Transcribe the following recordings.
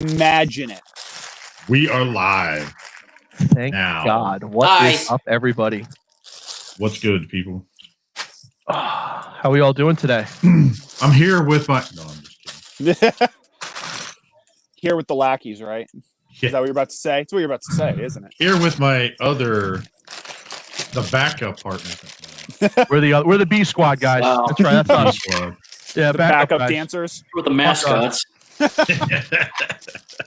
Imagine it. We are live. Thank now. God. What is up, everybody? What's good, people? How are we all doing today? I'm here with my... No, I'm just kidding. Here with the lackeys, right? Yeah. Is that what you're about to say? It's what you're about to say, isn't it? Here with my the backup partner. We're the B squad guys. Wow. That's right. That's us. Squad. Yeah, The backup backup guys. dancers. With the mascots.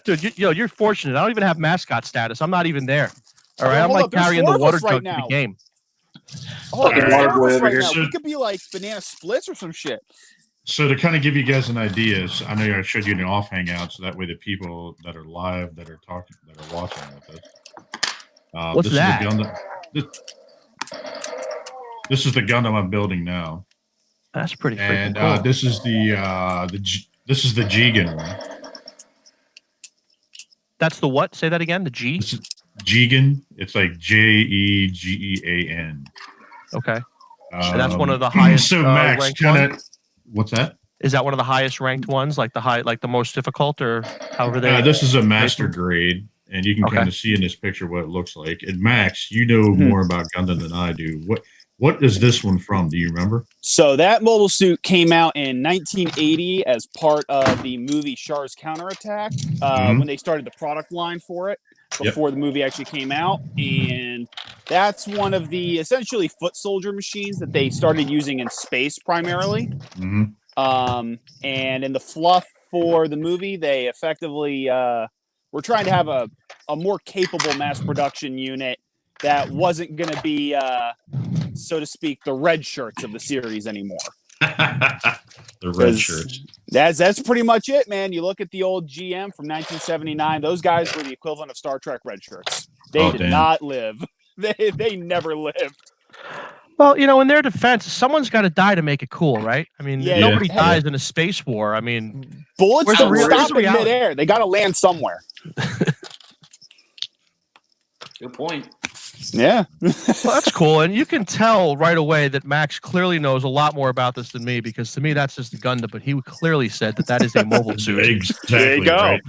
Dude, you're fortunate. I don't even have mascot status. I'm not even there. All right, I'm hold like up, there's carrying four the of water us right jug to now. the game. Oh, Fucking there's water four boy of us over right here. now. So- We could be like banana splits or some shit. So to kind of give you guys an idea, I know I showed you an off hangout, so that way the people that are live, that are talking, that are watching with us. What's this that? Is the Gundam, this is the Gundam I'm building now, That's pretty freaking and cool. this is this is the Jigen one. That's the what? Say that again. The G. This is Jigen. It's like Jegean. Okay. And that's one of the highest. So Max, ranked kind ones? of. What's that? Is that one of the highest ranked ones? Like the most difficult, or however they? This is a master grade, and you can Okay. kind of see in this picture what it looks like. And Max, you know more about Gundam than I do. What is this one from? Do you remember? So that mobile suit came out in 1980 as part of the movie Char's Counterattack when they started the product line for it before the movie actually came out. And that's one of the essentially foot soldier machines that they started using in space primarily. Mm-hmm. And in the fluff for the movie, they effectively were trying to have a more capable mass production unit that wasn't going to be, so to speak, the red shirts of the series anymore. The red shirts. That's pretty much it, man. You look at the old GM from 1979; those guys were the equivalent of Star Trek red shirts. They did not live. They never lived. Well, in their defense, someone's got to die to make it cool, right? I mean, nobody dies in a space war. I mean, bullets don't stop in reality? midair. They got to land somewhere. Good point. Yeah. Well, that's cool. And you can tell right away that Max clearly knows a lot more about this than me, because to me, that's just a Gundam. But he clearly said that is a mobile suit. Exactly. There you go. Right.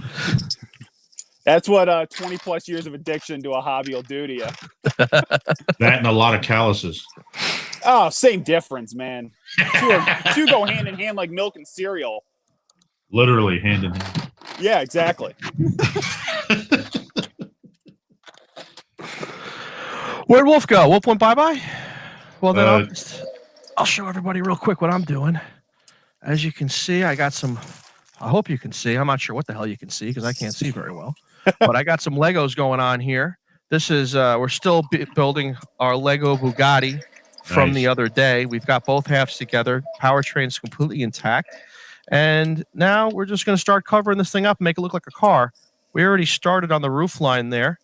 That's what 20 plus years of addiction to a hobby will do to you. That and a lot of calluses. Oh, same difference, man. Two go hand in hand like milk and cereal. Literally hand in hand. Yeah, exactly. Where'd Wolf go? Wolf went bye-bye? Well, then I'll show everybody real quick what I'm doing. As you can see, I got some... I hope you can see. I'm not sure what the hell you can see because I can't see very well. But I got some Legos going on here. This is... we're still building our Lego Bugatti from the other day. We've got both halves together. Powertrain's completely intact. And now we're just going to start covering this thing up and make it look like a car. We already started on the roof line there.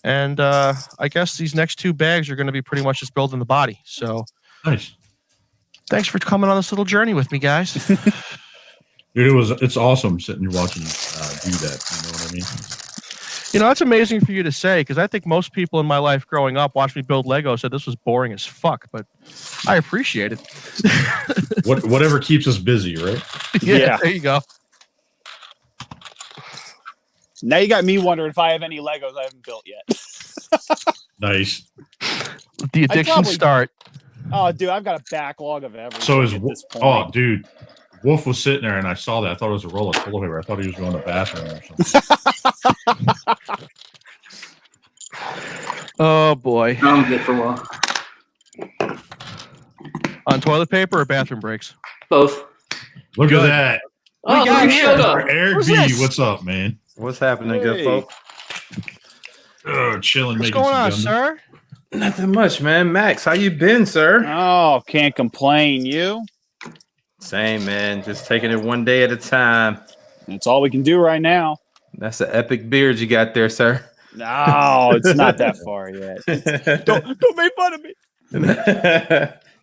And I guess these next two bags are going to be pretty much just building the body. So, nice. Thanks for coming on this little journey with me, guys. Dude, it's awesome sitting and watching you do that. You know what I mean? That's amazing for you to say, because I think most people in my life growing up watched me build Lego said this was boring as fuck, but I appreciate it. Whatever keeps us busy, right? Yeah, there you go. Now you got me wondering if I have any Legos I haven't built yet. Nice. The addiction start. Oh, dude, I've got a backlog of everything. So at this point. Oh, dude, Wolf was sitting there and I saw that. I thought it was a roll of toilet paper. I thought he was going to the bathroom or something. Oh boy. I'm good for a while. On toilet paper or bathroom breaks? Both. Look at that. Oh, got you here? showed up. Eric Who's B, this? what's up, man? What's happening, good folk? Chilling. What's making going on, some Gundam. sir? Nothing much, man. Max, how you been, sir? Oh, can't complain. You? Same, man. Just taking it one day at a time. That's all we can do right now. That's an epic beard you got there, sir. No, it's not that far yet. Don't make fun of me.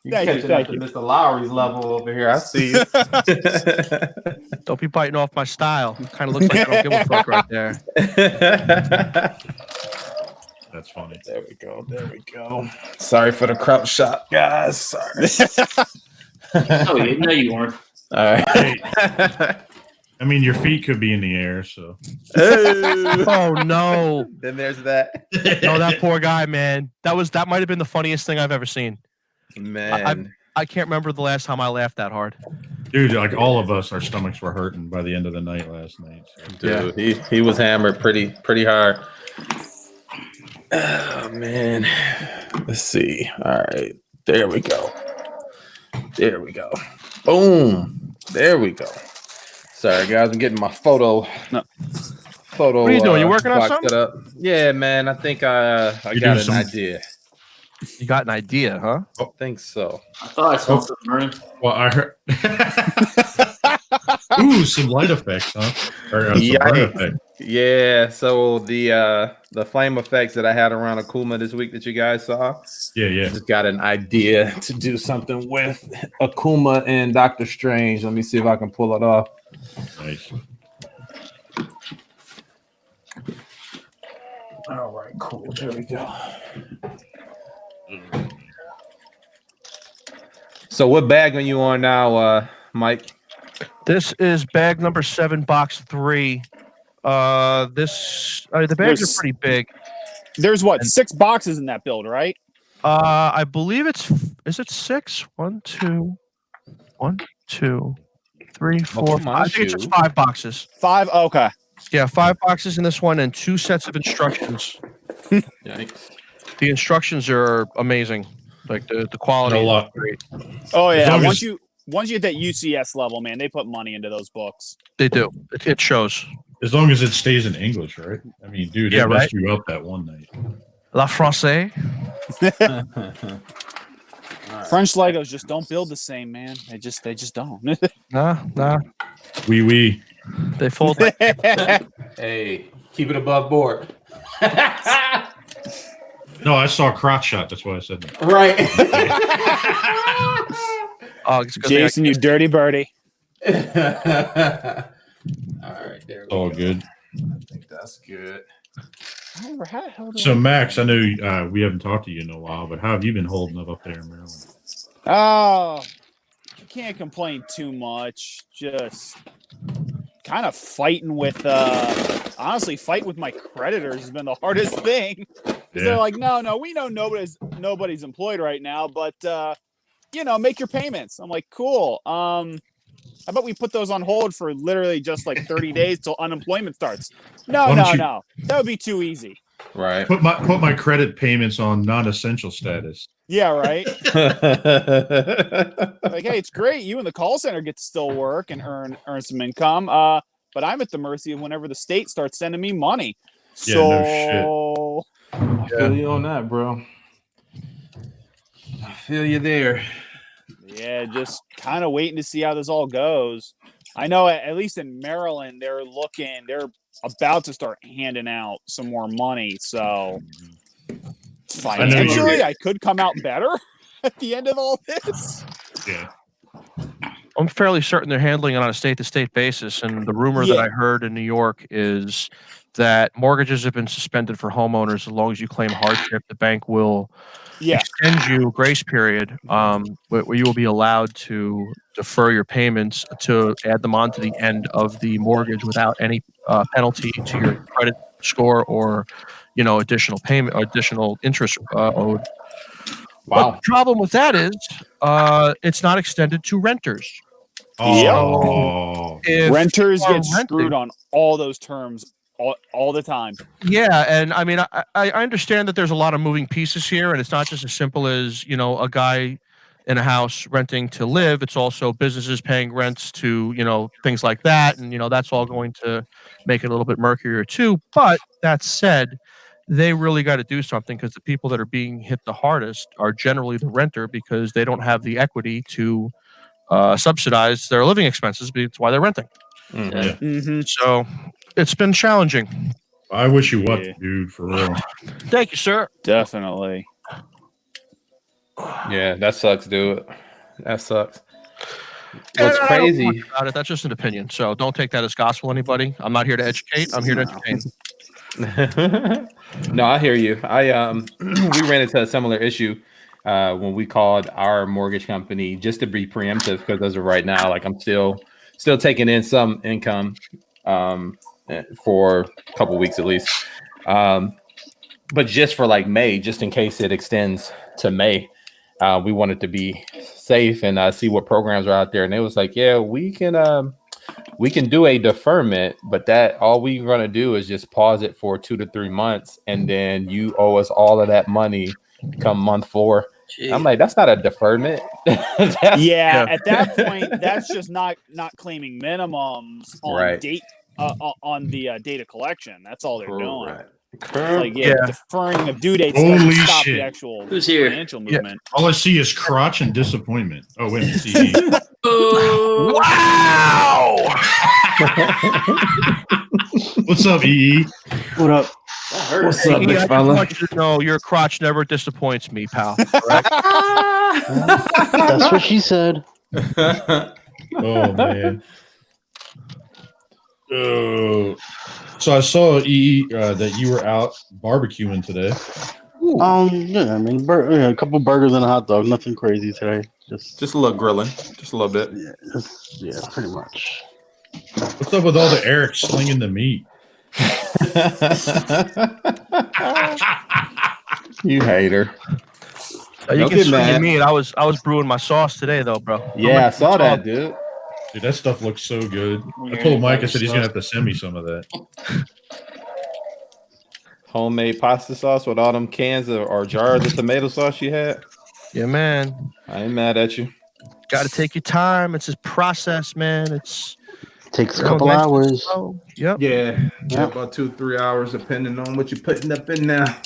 You Thank you, catching thank up to you. Mr. Lowry's level over here. I see you. Don't be biting off my style. Kind of looks like I don't give a fuck right there. That's funny. There we go. There we go. Sorry for the crop shot, guys. Sorry. No, you weren't. All right. Hey, I mean, your feet could be in the air, so. Oh no! Then there's that. No, that poor guy, man. That might have been the funniest thing I've ever seen. Man. I can't remember the last time I laughed that hard. Dude, like all of us, our stomachs were hurting by the end of the night last night. So. Dude, he was hammered pretty hard. Oh man. Let's see. All right. There we go. There we go. Boom. There we go. Sorry guys, I'm getting my photo. No. Photo. What are you doing? You working on something? Set up. Yeah, man. I think I got an idea. You got an idea, huh? I think so. I thought I saw something burning. Well, I heard. Ooh, some light effects, huh? Or some burn effect. Yeah. So the flame effects that I had around Akuma this week that you guys saw. Yeah. Just got an idea to do something with Akuma and Doctor Strange. Let me see if I can pull it off. Nice. All right, cool. There we go. So what bag are you on now, Mike? This is bag number 7, box 3. The bags are pretty big. There's what, 6 boxes in that build, right? I believe is it 6? 1, 2, 3, 4. I think it's just 5 boxes. 5. Okay. Yeah, 5 boxes in this one and 2 sets of instructions. Yikes. The instructions are amazing. Like the quality is great. Oh yeah. As long Once you hit that UCS level, man, they put money into those books. They do. It shows. As long as it stays in English, right? I mean, dude, it messed you up that one night. La Francais. French Legos just don't build the same, man. They just don't. Nah. Oui. They fold. Hey, keep it above board. No, I saw crotch shot. That's why I said that. Right. Oh, it's Jason, you dirty birdie. All right, there we All go. good. I think that's good. So, Max, I know we haven't talked to you in a while, but how have you been holding up there in Maryland? Oh, I can't complain too much. Just kind of fighting with, honestly, fighting with my creditors has been the hardest thing. Yeah. They're like, no, we know nobody's employed right now, but make your payments. I'm like, cool. How about we put those on hold for literally just like 30 days till unemployment starts? No. That would be too easy. Right. Put my credit payments on non-essential status. Yeah, right. Like, hey, it's great. You and the call center get to still work and earn some income. But I'm at the mercy of whenever the state starts sending me money. Yeah, so no I feel you on that, bro. I feel you there. yeah, just kind of waiting to see how this all goes. I know at least in Maryland, they're about to start handing out some more money. So financially, I could come out better at the end of all this. Yeah. I'm fairly certain they're handling it on a state-to-state basis, and the rumor that I heard in New York is that mortgages have been suspended for homeowners as long as you claim hardship. The bank will extend you a grace period where you will be allowed to defer your payments to add them on to the end of the mortgage without any penalty to your credit score or additional payment or additional interest owed. Wow. But the problem with that is it's not extended to renters. Oh, Renters get screwed on all those terms all the time. Yeah, and I mean, I understand that there's a lot of moving pieces here, and it's not just as simple as a guy in a house renting to live. It's also businesses paying rents to things like that, and that's all going to make it a little bit murkier too. But that said, they really got to do something because the people that are being hit the hardest are generally the renter because they don't have the equity to subsidize their living expenses. That's why they're renting. Mm-hmm. Mm-hmm. So it's been challenging. I wish you would, dude, for real. Thank you, sir. Definitely. Yeah, that sucks, dude. That sucks. And What's crazy about it, that's just an opinion. So don't take that as gospel, anybody. I'm not here to educate. I'm here to entertain. No, I hear you. We ran into a similar issue when we called our mortgage company just to be preemptive because as of right now, like I'm still still taking in some income for a couple weeks at least. But just for like May, just in case it extends to May, we wanted to be safe and see what programs are out there. And it was like, yeah, we can do a deferment, but that all we're going to do is just pause it for 2 to 3 months. And then you owe us all of that money come month 4. Jeez. I'm like, that's not a deferment. Yeah, at that point, that's just not claiming minimums on date on the data collection. That's all they're doing. It's like, deferring of due dates doesn't stop the actual financial movement. All I see is crotch and disappointment. Oh, wait, see. Wow! What's up, EE? What up? What's up, big fella? I want you to know your crotch never disappoints me, pal. Right? That's what she said. Oh, man. Oh. So I saw EE that you were out barbecuing today. Yeah, I mean, a couple burgers and a hot dog. Nothing crazy today. Just a little grilling, just a little bit. Yeah, pretty much. What's up with all the Eric slinging the meat? You hater. You can swing meat. I was brewing my sauce today, though, bro. Yeah, I saw that, dude. Dude, that stuff looks so good. I told Mike, I said he's gonna have to send me some of that. Homemade pasta sauce with all them cans or jars of tomato sauce you had. Yeah, man. I ain't mad at you. Got to take your time. It's a process, man. It takes a couple hours. Yep. Yeah, about 2-3 hours, depending on what you're putting up in there.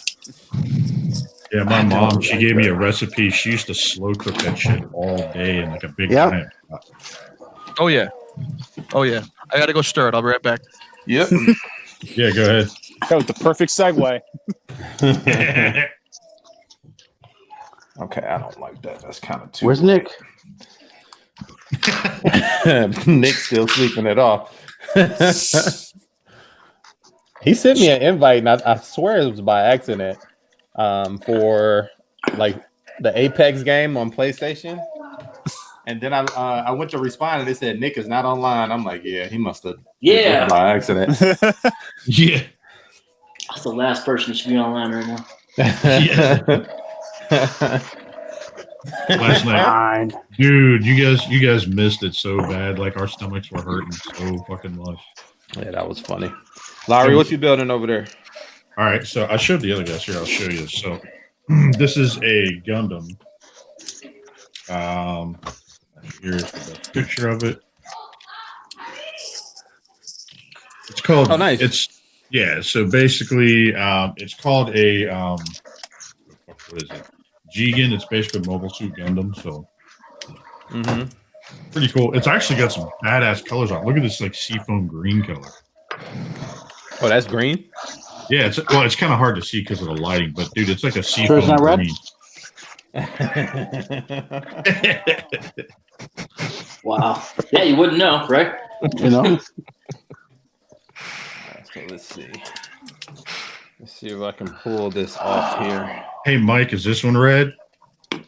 Yeah, my mom, she gave me a recipe. She used to slow cook that shit all day in like a big giant pot. Oh yeah. I gotta go stir it. I'll be right back. Yep. Yeah, go ahead. That was the perfect segue. Okay, I don't like that. That's kind of too. Where's Nick? Nick's still sleeping it off. He sent me an invite, and I swear it was by accident for like the Apex game on PlayStation. And then I went to respond, and they said Nick is not online. I'm like, yeah, he must have. Yeah, by accident. Yeah, that's the last person that should be online right now. Last night, dude, you guys missed it so bad. Like our stomachs were hurting so fucking much. Yeah, that was funny. Larry, what you building over there? All right, so I showed the other guys here. I'll show you. So this is a Gundam. Here's the picture of it. It's called. Oh, nice. So basically, it's called a what is it? Jigen. It's basically a Mobile Suit Gundam. So, pretty cool. It's actually got some badass colors on it. Look at this like seafoam green color. Oh, that's green. Yeah, it's kind of hard to see because of the lighting, but dude, it's like a seafoam it's not red? green. Wow. Yeah, you wouldn't know, right? You know. So let's see if I can pull this off here. Hey, Mike, is this one red?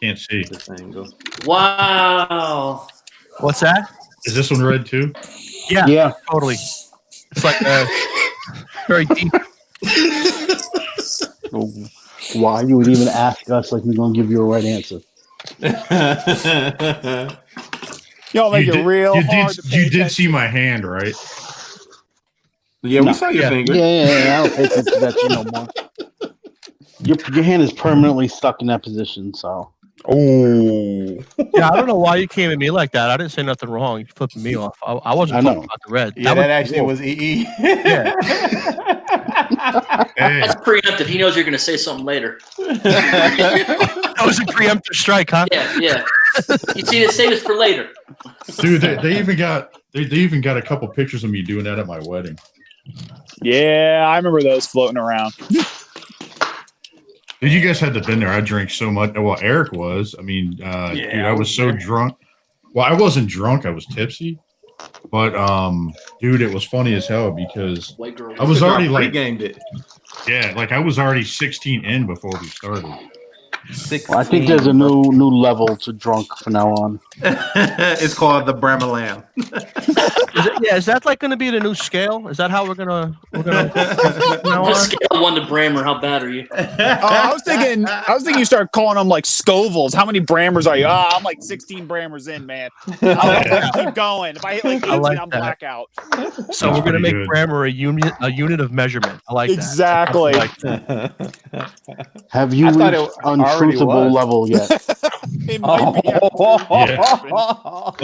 Can't see. This angle. Wow. What's that? Is this one red too? Yeah, totally. It's like very deep. Why you would even ask us like we're gonna give you a right answer? Y'all make it real hard. You did see my hand, right? Yeah, we saw your finger. Yeah. I don't pay attention to that shit no more. Your hand is permanently stuck in that position. So. Oh. Yeah, I don't know why you came at me like that. I didn't say nothing wrong. You're flipping me off. I wasn't talking about the red. Yeah, that actually was EE. Yeah. That's preemptive. He knows you're going to say something later. That was a preemptive strike, huh? Yeah. You see, to save this for later. Dude, they even got a couple pictures of me doing that at my wedding. Yeah, I remember those floating around. Dude, you guys had to been there. I drank so much. Well, Eric was. I mean, dude, I was so drunk. Well, I wasn't drunk. I was tipsy. But, dude, it was funny as hell because I was already like gamed it. Yeah, like I was already 16 in before we started. Well, I think there's a new level to drunk from now on. It's called the Bramalam. Is that like going to be the new scale? Is that how we're gonna now on? Scale 1 to Brammer. How bad are you? I was thinking you start calling them like Scovilles. How many Brammers are you? I'm like 16 Brammers in, man. I'll keep going. If I hit like 18, like I'm that. blackout. So we're gonna make Brammer a unit of measurement. I like exactly. that. Have you reached untruthable level yet? It might be.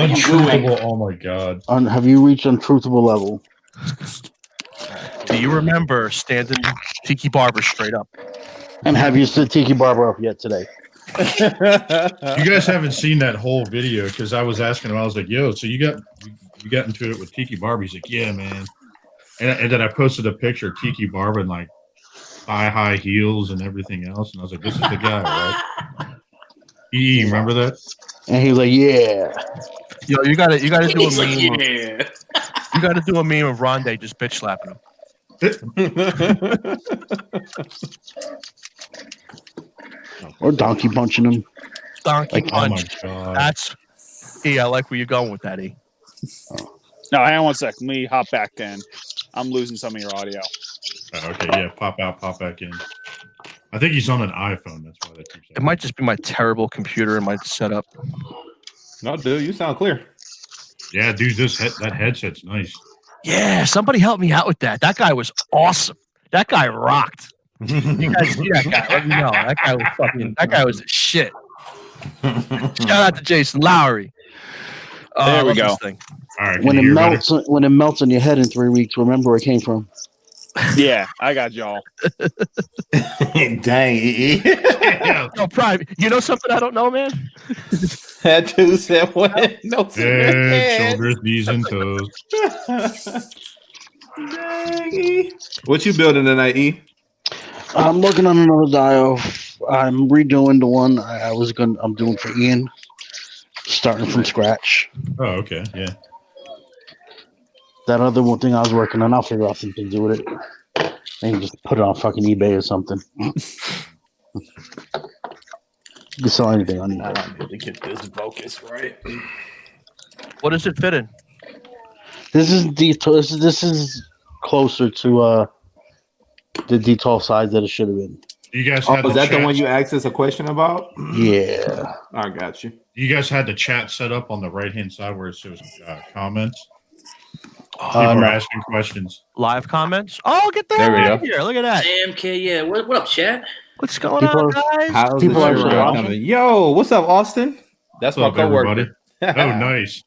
Untruthable. Oh my god. Have you reached untruthable level? Do you remember standing Tiki Barber straight up? And have you stood Tiki Barber up yet today? You guys haven't seen that whole video because I was asking him. I was like, "Yo, so you got into it with Tiki Barber?" He's like, "Yeah, man." And then I posted a picture of Tiki Barber in like high heels and everything else, and I was like, "This is the guy, right?" You remember that? And he was like, "Yeah." Yo, you gotta do a He's meme. like, yeah. You gotta do a meme of Rondé just bitch slapping him. Or donkey punching him. Donkey Oh my punch. god. That's I like where you're going with that, E. No, hang on one sec. Let me hop back in. I'm losing some of your audio. Oh, okay, yeah, pop out, pop back in. I think he's on an iPhone. That's why that keeps. It might just be my terrible computer and my setup. No, dude, you sound clear. Yeah, dude, that headset's nice. Yeah, somebody help me out with that. That guy was awesome. That guy rocked. You guys see that guy? Let me know. That guy was the shit. Shout out to Jason Lowry. There we go. Thing. All right. When it melts on your head in 3 weeks, remember where it came from. Yeah, I got y'all. Dang. No, prime. You know something I don't know, man? Had to say what? No, Head, shoulders, knees, and toes. Dang, E. What you building tonight, E? I'm working on another dial. I'm redoing the one I'm doing for Ian, starting from scratch. Oh, okay, yeah. That other one thing I was working on, I'll figure out something to do with it. And just put it on fucking eBay or something. You can sell anything on eBay. I need to get this focus right. What does it fit in? This is closer to the detail size that it should have been. You guys Oh, had is that the chat- one you asked us a question about? Yeah. I got you. You guys had the chat set up on the right-hand side where it says comments. People No. are asking questions. Live comments? Oh, get that There we right go. here. Look at that. MK, yeah. What up, chat? What's going People on, are- guys? How's People the are show watching. coming? Yo, what's up, Austin? That's my What's up, everybody? coworker. Oh, nice.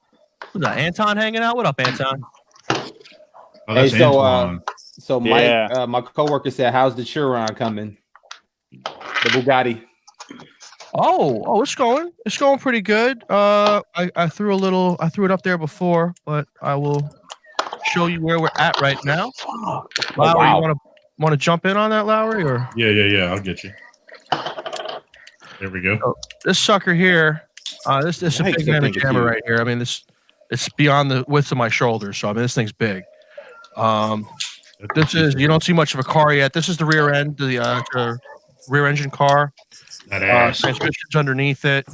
Who's that, Anton hanging out? What up, Anton? Oh, that's Hey, so, Antoine. So Mike, Yeah. my coworker said, "How's the Chiron coming? The Bugatti." Oh, it's going pretty good. I threw it up there before, but I will show you where we're at right now. Lowry, wow. you want to jump in on that, Lowry, or Yeah. I'll get you. There we go. this sucker here? This is a Yikes, big that man thing is jammer huge. right here. I mean, it's beyond the width of my shoulders, so I mean, this thing's big. This is you don't see much of a car yet. This is the rear end, the rear engine car. That ass. Transmission's underneath it.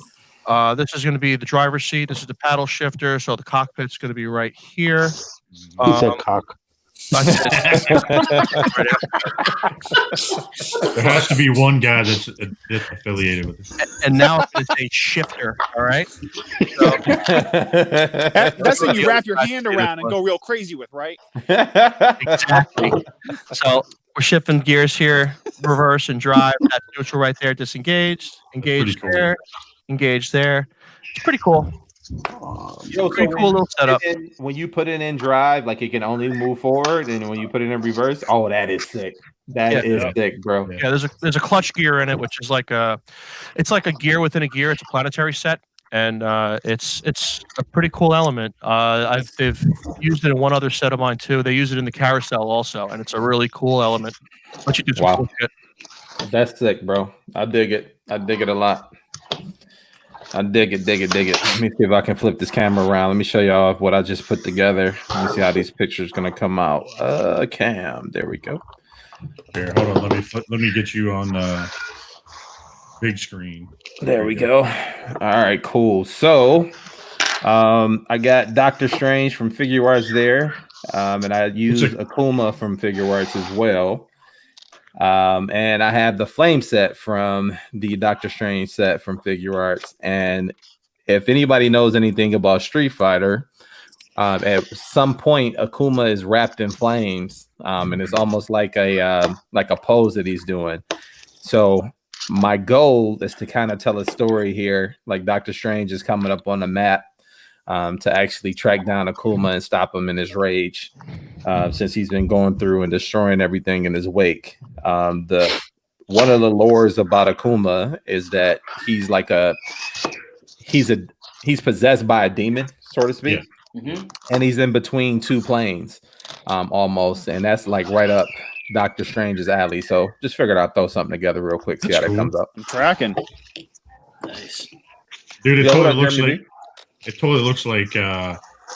This is going to be the driver's seat. This is the paddle shifter. So the cockpit's going to be right here. He said cock. There has to be one guy that's affiliated with it. And now it's a shifter. All right. So, That's when you wrap your hand around and go real crazy with, right? exactly. So we're shifting gears here, reverse and drive. That's neutral right there. Disengaged. Engaged Pretty cool. there. Engaged there. It's pretty cool. Yo, Pretty cool little setup. When you put it in drive, like it can only move forward, and when you put it in reverse, oh, that is sick. That is sick, bro. Yeah, there's a clutch gear in it, which is like it's like a gear within a gear. It's a planetary set, and it's a pretty cool element. They've used it in one other set of mine too. They use it in the carousel also, and it's a really cool element. Let you do some cool shit. That's sick, bro. I dig it. I dig it a lot. I dig it. Let me see if I can flip this camera around. Let me show y'all what I just put together. Let me see how these pictures gonna come out. Cam, there we go. Here, hold on. Let me get you on. big screen. There we go. All right, cool. So I got Doctor Strange from Figure Arts there. And I use Akuma from Figure Arts as well. And I have the Flame set from the Doctor Strange set from Figure Arts. And if anybody knows anything about Street Fighter, at some point Akuma is wrapped in flames, and it's almost like a pose that he's doing. So my goal is to kind of tell a story here, like Doctor Strange is coming up on the map to actually track down Akuma and stop him in his rage, since he's been going through and destroying everything in his wake. One of the lores about Akuma is that he's possessed by a demon, so to speak. Mm-hmm. And he's in between two planes, almost, and that's like right up Doctor Strange's alley. So just figured I'd throw something together real quick, see how that comes up. I'm cracking. Nice. Dude, it totally looks like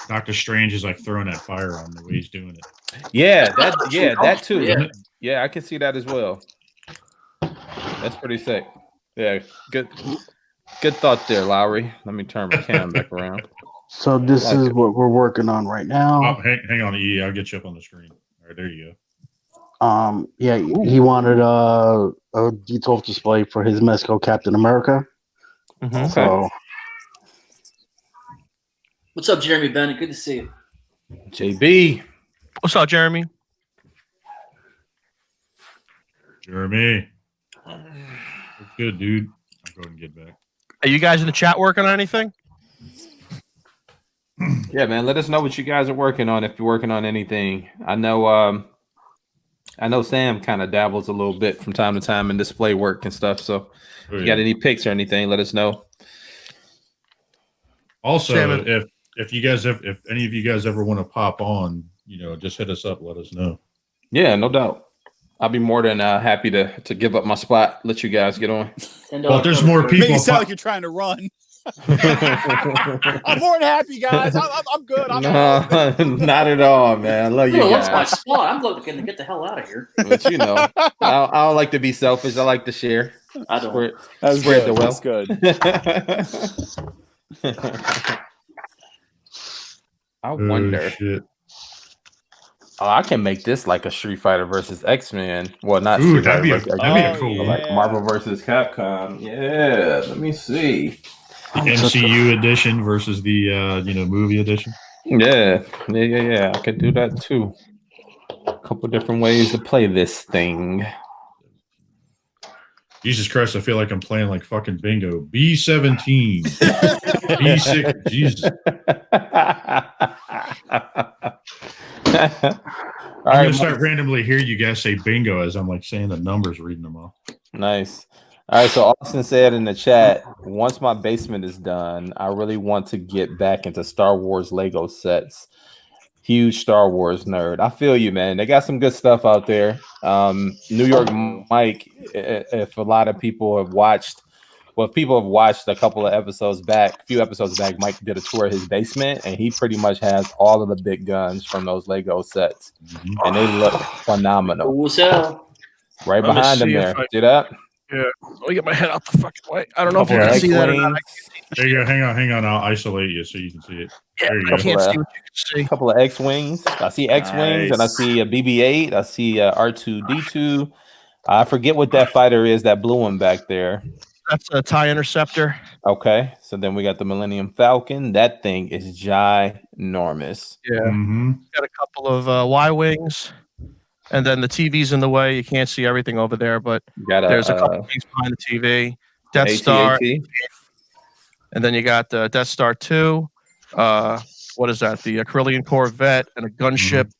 Doctor Strange is like throwing that fire on the way he's doing it. Yeah, that too. Yeah, I can see that as well. That's pretty sick. Yeah, good thought there, Lowry. Let me turn my cam back around. So this is what we're working on right now. Oh, hang on, E. I'll get you up on the screen. All right, there you go. Yeah, he wanted a D12 display for his Mezco Captain America. Mm-hmm. So, What's up, Jeremy Bennett? Good to see you. JB. What's up, Jeremy? Jeremy. Good, dude. I'll go ahead and get back. Are you guys in the chat working on anything? Yeah, man. Let us know what you guys are working on if you're working on anything. I know Sam kind of dabbles a little bit from time to time in display work and stuff. So if you got any pics or anything, let us know. Also, if any of you guys ever want to pop on, just hit us up, let us know. Yeah, no doubt. I'll be more than happy to give up my spot, let you guys get on. Well, if there's more people. Make it sound like you're trying to run. I'm more than happy, guys. I'm good. Not at all, man. I love you guys. That's my spot. I'm looking to get the hell out of here. But I don't like to be selfish. I like to share. I don't. Spread the wealth. That's good. I wonder. Shit. Oh, I can make this like a Street Fighter versus X-Men. Well, not Ooh, Street that'd be Fighter. a cool one. Like Marvel versus Capcom. Yeah, let me see. The MCU edition versus the movie edition. Yeah. I could do that too. A couple different ways to play this thing. Jesus Christ, I feel like I'm playing like fucking bingo. B17. B6. Jesus. I'm going to start randomly hearing you guys say bingo as I'm like saying the numbers, reading them off. Nice. All right, so Austin said in the chat, once my basement is done, I really want to get back into Star Wars Lego sets. Huge Star Wars nerd. I feel you, man. They got some good stuff out there. New York Mike, if a lot of people have watched, well, if people have watched a few episodes back, Mike did a tour of his basement, and he pretty much has all of the big guns from those Lego sets. Mm-hmm. And they look phenomenal. What's up? Right behind him there. See that? Yeah. Let me get my head out the fucking way. I don't know if you can see that or not. There you go. Hang on. I'll isolate you so you can see it. Yeah, there you I can't see what you can see. A couple of X-Wings. I see X-Wings, and I see a BB-8. I see R2-D2. I forget what that fighter is, that blue one back there. That's a TIE Interceptor. Okay, so then we got the Millennium Falcon. That thing is ginormous. Yeah. Mm-hmm. Got a couple of Y-Wings. And then the TV's in the way. You can't see everything over there, but there's a couple things behind the TV. Death Star. And then you got the Death Star 2. What is that? The Corellian Corvette and a gunship.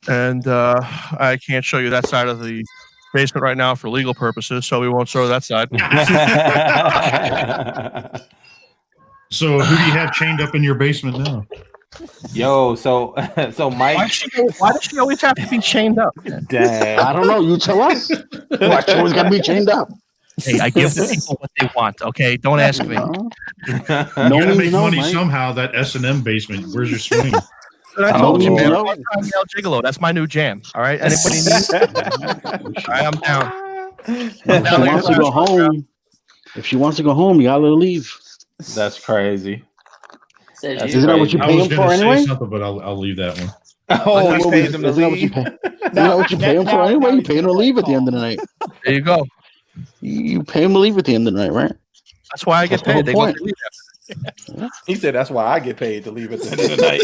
And I can't show you that side of the basement right now for legal purposes, so we won't show that side. So who do you have chained up in your basement now? Yo, so Mike. Why does she always have to be chained up? Dang. I don't know. You tell us. Why she always got to be chained up? Hey, I give the people what they want. Okay, don't ask me. You gotta make money somehow. That S&M basement. Where's your swing? I told you, man. Gigolo. That's my new jam. All right. Anybody need? All right, I'm down. If she wants to go home, you gotta let her leave. That's crazy. Says That's you. Isn't that what you I pay was him gonna for say anyway? something, but I'll leave that one. Oh, he pays him to Isn't that what you leave. pay? Isn't that what you pay him for Now anyway? You he's pay him to gonna leave play at the end of the call. night. There you go. You pay him to leave at the end of the night, right? That's why I get That's the whole paid. They go point. to leave. He said that's why I get paid to leave at the end of the night.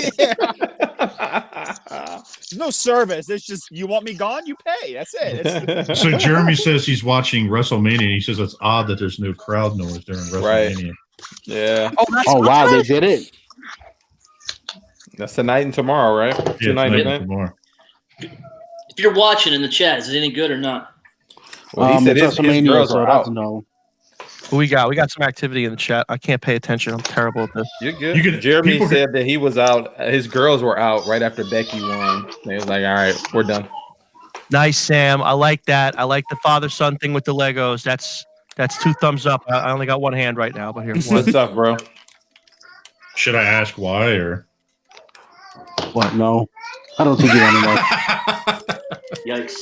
There's no service. It's just you want me gone, you pay. That's it. So Jeremy says he's watching WrestleMania. And he says it's odd that there's no crowd noise during WrestleMania. Yeah, Oh, that's Oh wow, they did it. that's tonight and tomorrow, right? Yeah, Tonight tonight event. and tomorrow. If you're watching in the chat, is it any good or not? Well, he said It's his WrestleMania, girls so are I have out. to know. Who we got? We got some activity in the chat. I can't pay attention. I'm terrible at this. You're good. You can- Jeremy people said that he was out. His girls were out right after Becky won. They was like, "All right, we're done." Nice, Sam. I like that. I like the father-son thing with the Legos. That's 2 thumbs up. I only got one hand right now, but here. Good One. stuff, bro. Should I ask why or? What? No, I don't think you want to know. Yikes.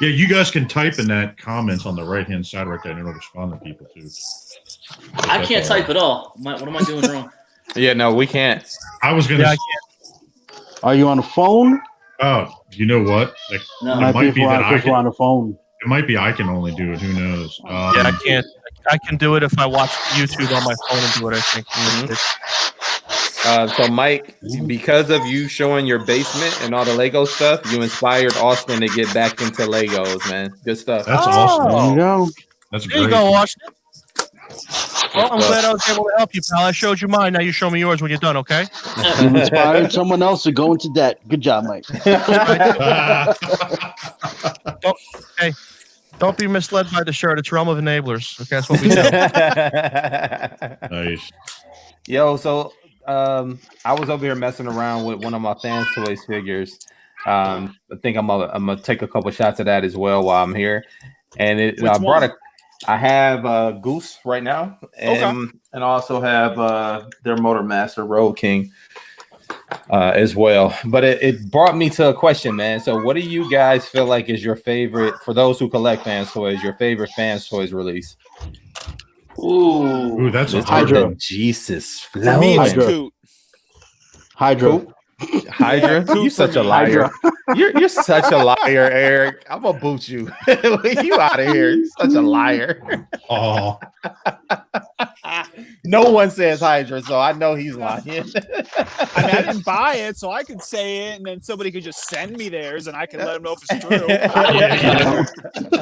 Yeah, you guys can type in that comments on the right hand side right there, and it'll respond to people too. I can't type at all. What am I doing wrong? Yeah, no, we can't. I was gonna. Yeah, I Are you on the phone? Oh, you know what? Like, No. it might be that I people can. on the phone. It might be I can only do it. Who knows? Yeah, I can't. I can do it if I watch YouTube on my phone and do it. I think. So, Mike, because of you showing your basement and all the Lego stuff, you inspired Austin to get back into Legos, man. Good stuff. That's awesome. There you go. That's There you great. go, Austin. Well, I'm glad I was able to help you, pal. I showed you mine. Now you show me yours when you're done, okay? You've inspired someone else to go into debt. Good job, Mike. Don't be misled by the shirt. It's Realm of Enablers. Okay, that's what we do. Nice. Yo, so I was over here messing around with one of my Fans Toys figures. I think I'm gonna take a couple shots of that as well while I'm here. And I have Goose right now, and I also have their Motor Master Road King as well. But it brought me to a question, man. So, what do you guys feel like is your favorite, for those who collect Fans Toys, your favorite Fans Toys release? Ooh, that's a It's hard Hydra. one. Jesus, For me, it's Hydra. Coot. Hydra. Hydra. Coot You for such a me. liar. You're such a liar, Eric. I'm gonna boot you. You out of here. You're such a liar. Oh, No one says Hydra, so I know he's lying. I mean, I didn't buy it, so I could say it, and then somebody could just send me theirs, and I can let them know if it's true.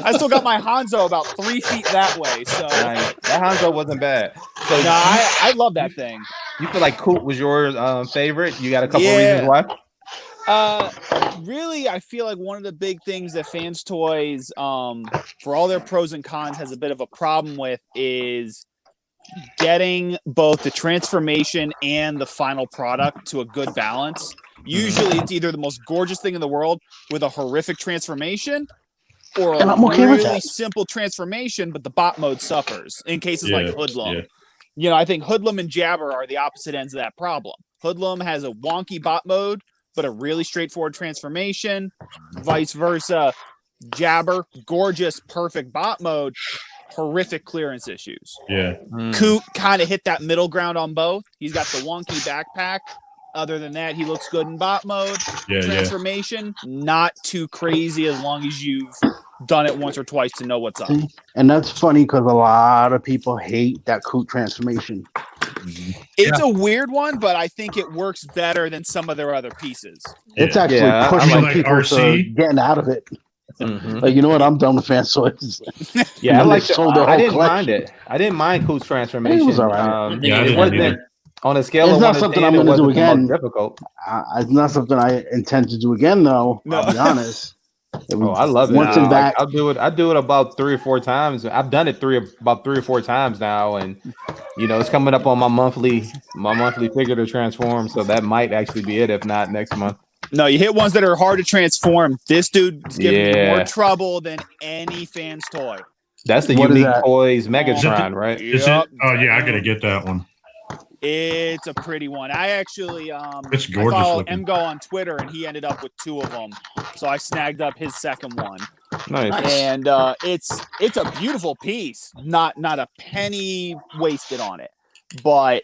I still got my Hanzo about 3 feet that way, so Nice. That Hanzo wasn't bad. So no, I love that thing. you feel like Coot was your favorite? You got a couple Yeah. reasons why? Really, I feel like one of the big things that Fans Toys, for all their pros and cons, has a bit of a problem with is getting both the transformation and the final product to a good balance. Usually, it's either the most gorgeous thing in the world with a horrific transformation, or And a I'm okay with really that. simple transformation, but the bot mode suffers in cases like Hoodlum. yeah. You know, I think Hoodlum and Jabber are the opposite ends of that problem. Hoodlum has a wonky bot mode, but a really straightforward transformation. Vice versa, Jabber, gorgeous, perfect bot mode, horrific clearance issues. Yeah. Coot kind of hit that middle ground on both. He's got the wonky backpack. Other than that, he looks good in bot mode. Yeah. Transformation, not too crazy as long as you've done it once or twice to know what's up. And that's funny because a lot of people hate that Coot transformation. It's a weird one, but I think it works better than some of their other pieces. It's Yeah. actually Yeah, I pushing like people to RC. getting out of it. Mhm. Like, you know what? I'm done with Fans Toys. Yeah, And I then like they sold their I whole didn't mind collection. it. I didn't mind Coot's transformation. It was all right. Yeah, I it didn't wasn't either. on a scale It's of not 1 to something 10, I'm it gonna do wasn't the most again. difficult. It's not something I intend to do again, though. No. I'll be honest. Oh, I love it. Once and back. I'll do it. I do it about 3 or 4 times. I've done it about 3 or 4 times now, and it's coming up on my monthly figure to transform. So that might actually be it, if not next month. No, you hit ones that are hard to transform. This dude is giving you Yeah. more trouble than any Fans toy. That's the What is Unique that? Toys Is that Megatron, right? Is Yep. it? Oh yeah, I gotta get that one. It's a pretty one. I actually It's gorgeous I follow looking. Mgo on Twitter, and he ended up with 2 of them. So I snagged up his second one. Nice. And it's a beautiful piece. Not a penny wasted on it. But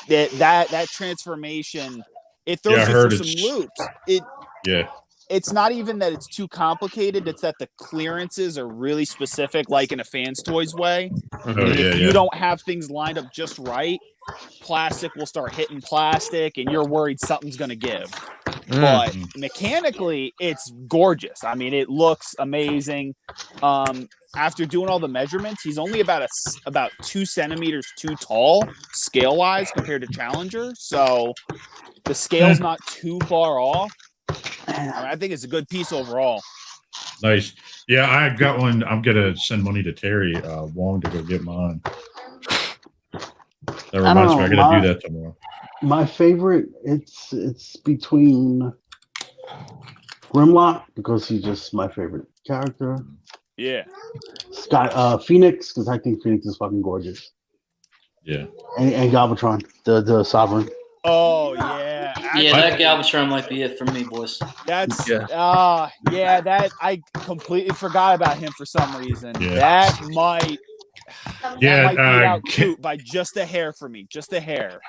that transformation, it throws I you heard for some loops. It's not even that it's too complicated. It's that the clearances are really specific, like in a Fans Toys way. Mhm. And if you don't have things lined up just right, plastic will start hitting plastic, and you're worried something's going to give. But mechanically, it's gorgeous. I mean, it looks amazing. After doing all the measurements, he's only about 2 centimeters too tall scale-wise compared to Challenger. So the scale's not too far off. I think it's a good piece overall. Nice. Yeah, I got one. I'm gonna send money to Terry Wong to go get mine. That reminds me, I gotta do that tomorrow. My favorite, it's between Grimlock, because he's just my favorite character. Yeah. Phoenix, because I think Phoenix is fucking gorgeous. Yeah. And Galvatron, the Sovereign. Oh yeah. That Galvatron might be it for me, boys. That's that I completely forgot about him for some reason. Yeah. That might beat out Coot by just a hair for me. Just a hair.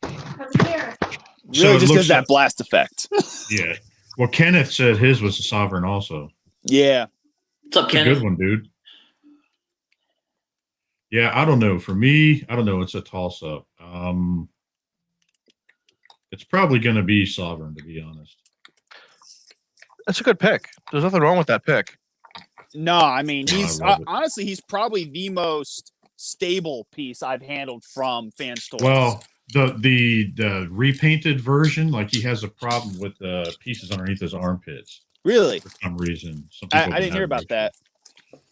Really, just because that blast effect. Yeah. Well, Kenneth said his was a Sovereign also. Yeah. What's up, It's Kenneth? a good one, dude. Yeah, I don't know. For me, I don't know. It's a toss-up. It's probably going to be Sovereign, to be honest. That's a good pick. There's nothing wrong with that pick. No, I mean, he's I love it. honestly, he's probably the most stable piece I've handled from Fans Toys. Well, the repainted version, like he has a problem with the pieces underneath his armpits. Really? For some reason. I didn't hear about that.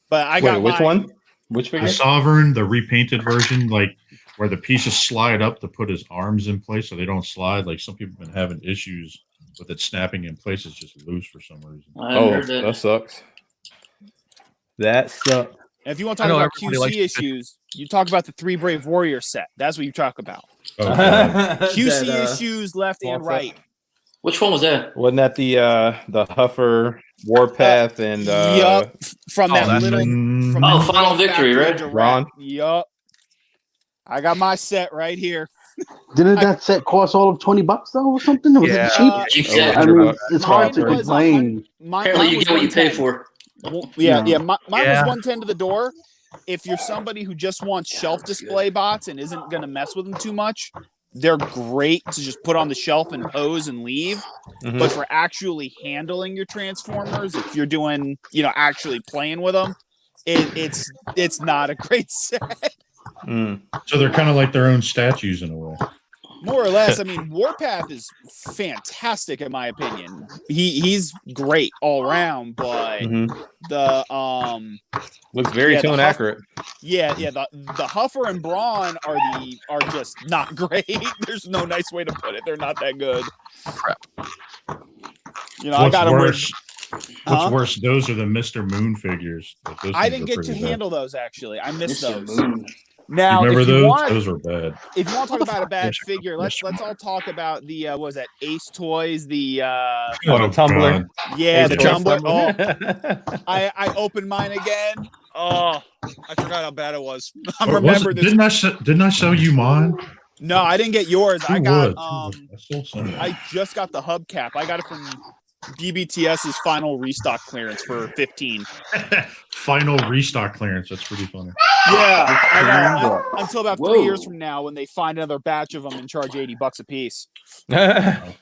But I got which one? Which figure? The Sovereign, the repainted version, like where the pieces slide up to put his arms in place so they don't slide. Like some people have been having issues with it snapping in place. It's just loose for some reason. That sucks. That sucks. And if you want to talk about QC issues, you talk about the 3 Brave Warrior set. That's what you talk about. QC issues left and right. Which one was that? Wasn't that the Huffer Warpath and yup, from that little Final Victory, right? Ron? Yup. I got my set right here. Didn't that set cost all of $20 though, or something? Was it cheap? I mean, it's hard to complain. Apparently, you get what you pay for. Well, yeah. Mine was 110 to the door. If you're somebody who just wants shelf display bots and isn't going to mess with them too much, they're great to just put on the shelf and pose and leave. Mm-hmm. But for actually handling your Transformers, if you're doing, actually playing with them, it's not a great set. So they're kind of like their own statues in a way. More or less. I mean, Warpath is fantastic in my opinion. He's great all around, but the looks very tune accurate. Yeah. The Huffer and Brawn are just not great. There's no nice way to put it. They're not that good. Crap. I got them worse. What's worse? Those are the Mr. Moon figures. I didn't get to handle those actually. I missed those. Now, you remember those? Those were bad. If you want to talk about a bad figure, let's all talk about the what was that Ace Toys, the tumbler. Yeah, the tumbler. Oh, I opened mine again. Oh, I forgot how bad it was. I remember this. Didn't I sell you mine? No, I didn't get yours. I got I just got the hubcap. I got it from BBTS's final restock clearance for 15. Final restock clearance. That's pretty funny. Yeah, I know. Until about 3 years from now, when they find another batch of them and charge $80 a piece. I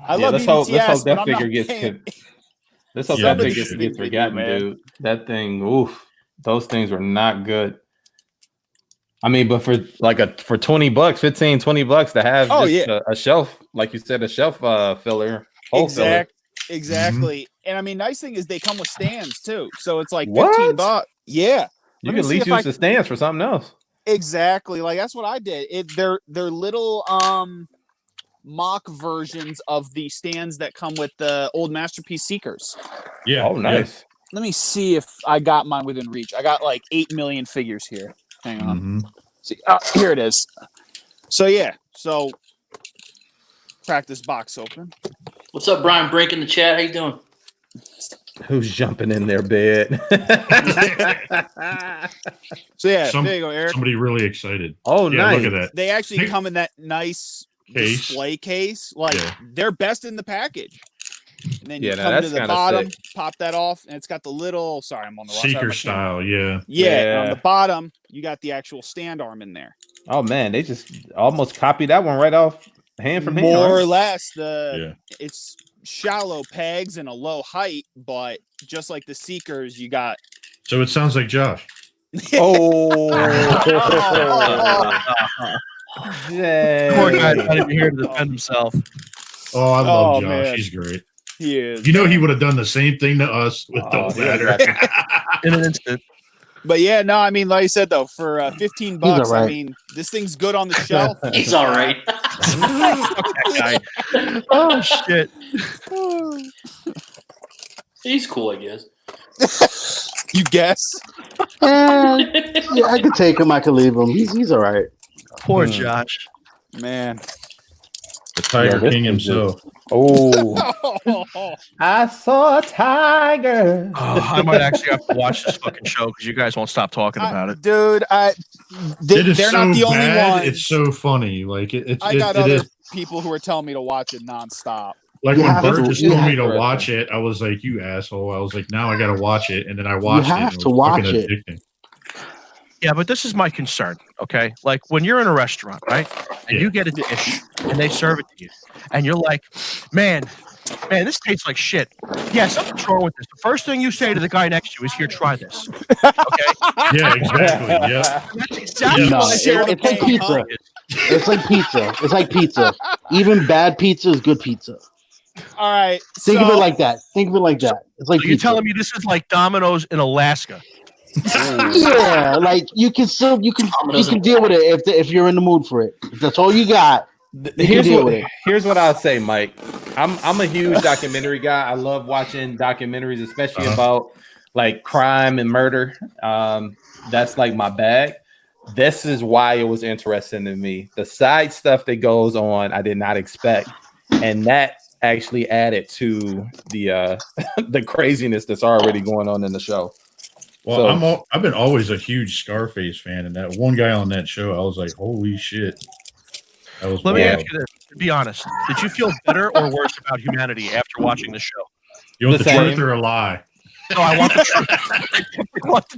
love BBTS. Let's hope that figure gets forgotten, dude. That thing, oof. Those things were not good. I mean, but for for $20, $15-$20 to have a shelf, like you said, a shelf filler. Exactly. And I mean, nice thing is they come with stands too. So it's like $15. Yeah. You can at least use the stands for something else. Exactly. Like that's what I did. They're little mock versions of the stands that come with the old Masterpiece Seekers. Yeah. Oh, nice. Let me see if I got mine within reach. I got like 8 million figures here. Hang on. See, here it is. So crack this box open. What's up, Brian Brink in the chat? How you doing? Who's jumping in their bed? So there you go, Eric. Somebody really excited. Oh, nice. Look at that. They actually come in that nice display case. Like they're best in the package. And then you come to the bottom, pop that off, and it's got the little. Sorry, I'm on the wrong Seeker style. Yeah. And on the bottom, you got the actual stand arm in there. Oh man, they just almost copied that one right off hand from hand. More or less, it's shallow pegs and a low height, but just like the Seekers, you got. So it sounds like Josh. Poor guy's not even here to defend himself. Oh, I love Josh. Man. He's great. He is. You know, he would have done the same thing to us with the ladder in an instant. But yeah, no, I mean, like I said though, for $15, right. I mean, this thing's good on the shelf. He's all right. That guy. Oh shit. He's cool, I guess. You guess? Yeah, I could take him. I could leave him. He's all right. Poor Josh. Man. The Tiger King himself. I saw a tiger. I might actually have to watch this fucking show because you guys won't stop talking about it. Dude, they're not the only ones. It's so funny. Like I got other people who are telling me to watch it nonstop. Like when Burgess told me to watch it, I was like, "You asshole!" I was like, "Now I got to watch it," and then I watched it. You have to watch it. Addicting. Yeah, but this is my concern. Okay, like when you're in a restaurant, right, and you get a dish and they serve it to you, and you're like, "Man, this tastes like shit." Yeah, something's wrong with this. The first thing you say to the guy next to you is, "Here, try this." Okay. Yeah, exactly. Yeah. That's exactly it's like pizza. It's like pizza. It's like pizza. Even bad pizza is good pizza. All right. Think of it like that. It's like you're telling me this is like Domino's in Alaska. Yeah, like you can deal with it if you're in the mood for it. If that's all you got. Here's what I'll say, Mike. I'm a huge documentary guy. I love watching documentaries, especially about like crime and murder. That's like my bag. This is why it was interesting to me. The side stuff that goes on, I did not expect, and that actually added to the the craziness that's already going on in the show. Well, I've been always a huge Scarface fan, and that one guy on that show, I was like, holy shit. That was Let me ask you this, to be honest. Did you feel better or worse about humanity after watching the show? You want the truth or a lie? No, I want the truth.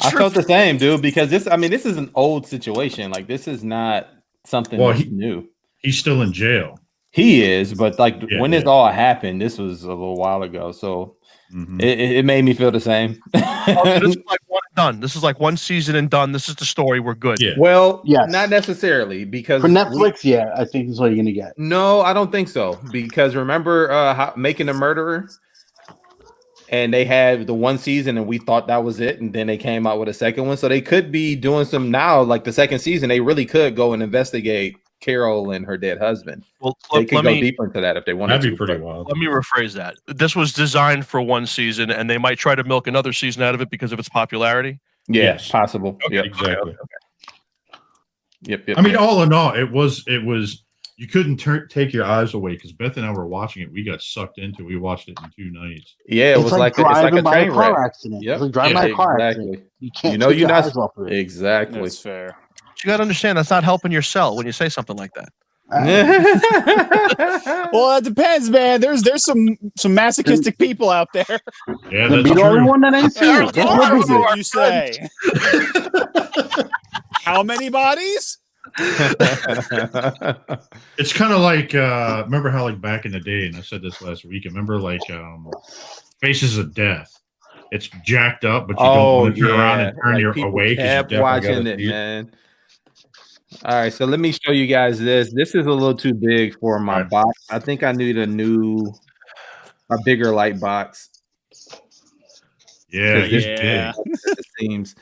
I felt the same, dude, because this is an old situation. Like, this is not something new. He's still in jail. He is, but like when this all happened, this was a little while ago. So it made me feel the same. So this is like one and done. This is like one season and done. This is the story. We're good. Yeah. Well, not necessarily, because for Netflix, I think that's what you're gonna get. No, I don't think so. Because remember Making a Murderer? And they had the one season and we thought that was it. And then they came out with a second one. So they could be doing some now, like the second season, they really could go and investigate Carol and her dead husband. Well, they could go deeper into that if they wanted to. That'd be pretty wild. Let me rephrase that. This was designed for one season and they might try to milk another season out of it because of its popularity. Yes, possible. Okay, yep. exactly. Yep. I mean, all in all, it was you couldn't take your eyes away because Beth and I were watching it. We got sucked into it. We watched it in 2 nights. Yeah, it was like a train wreck. Accident. Yep. It's like driving by a car accident. You can't take your eyes off of it. Exactly. That's fair. But you got to understand that's not helping your cell when you say something like that. Well, it depends, man. There's some masochistic people out there. Yeah, that's the only one that ain't seen it. What you say? How many bodies? It's kind of like remember how like back in the day, and I said this last week. Remember like Faces of Death. It's jacked up, but you don't want to turn around and turn your away because you're watching it, man. All right, so let me show you guys this. This is a little too big for my box. I think I need a bigger light box. Yeah, it seems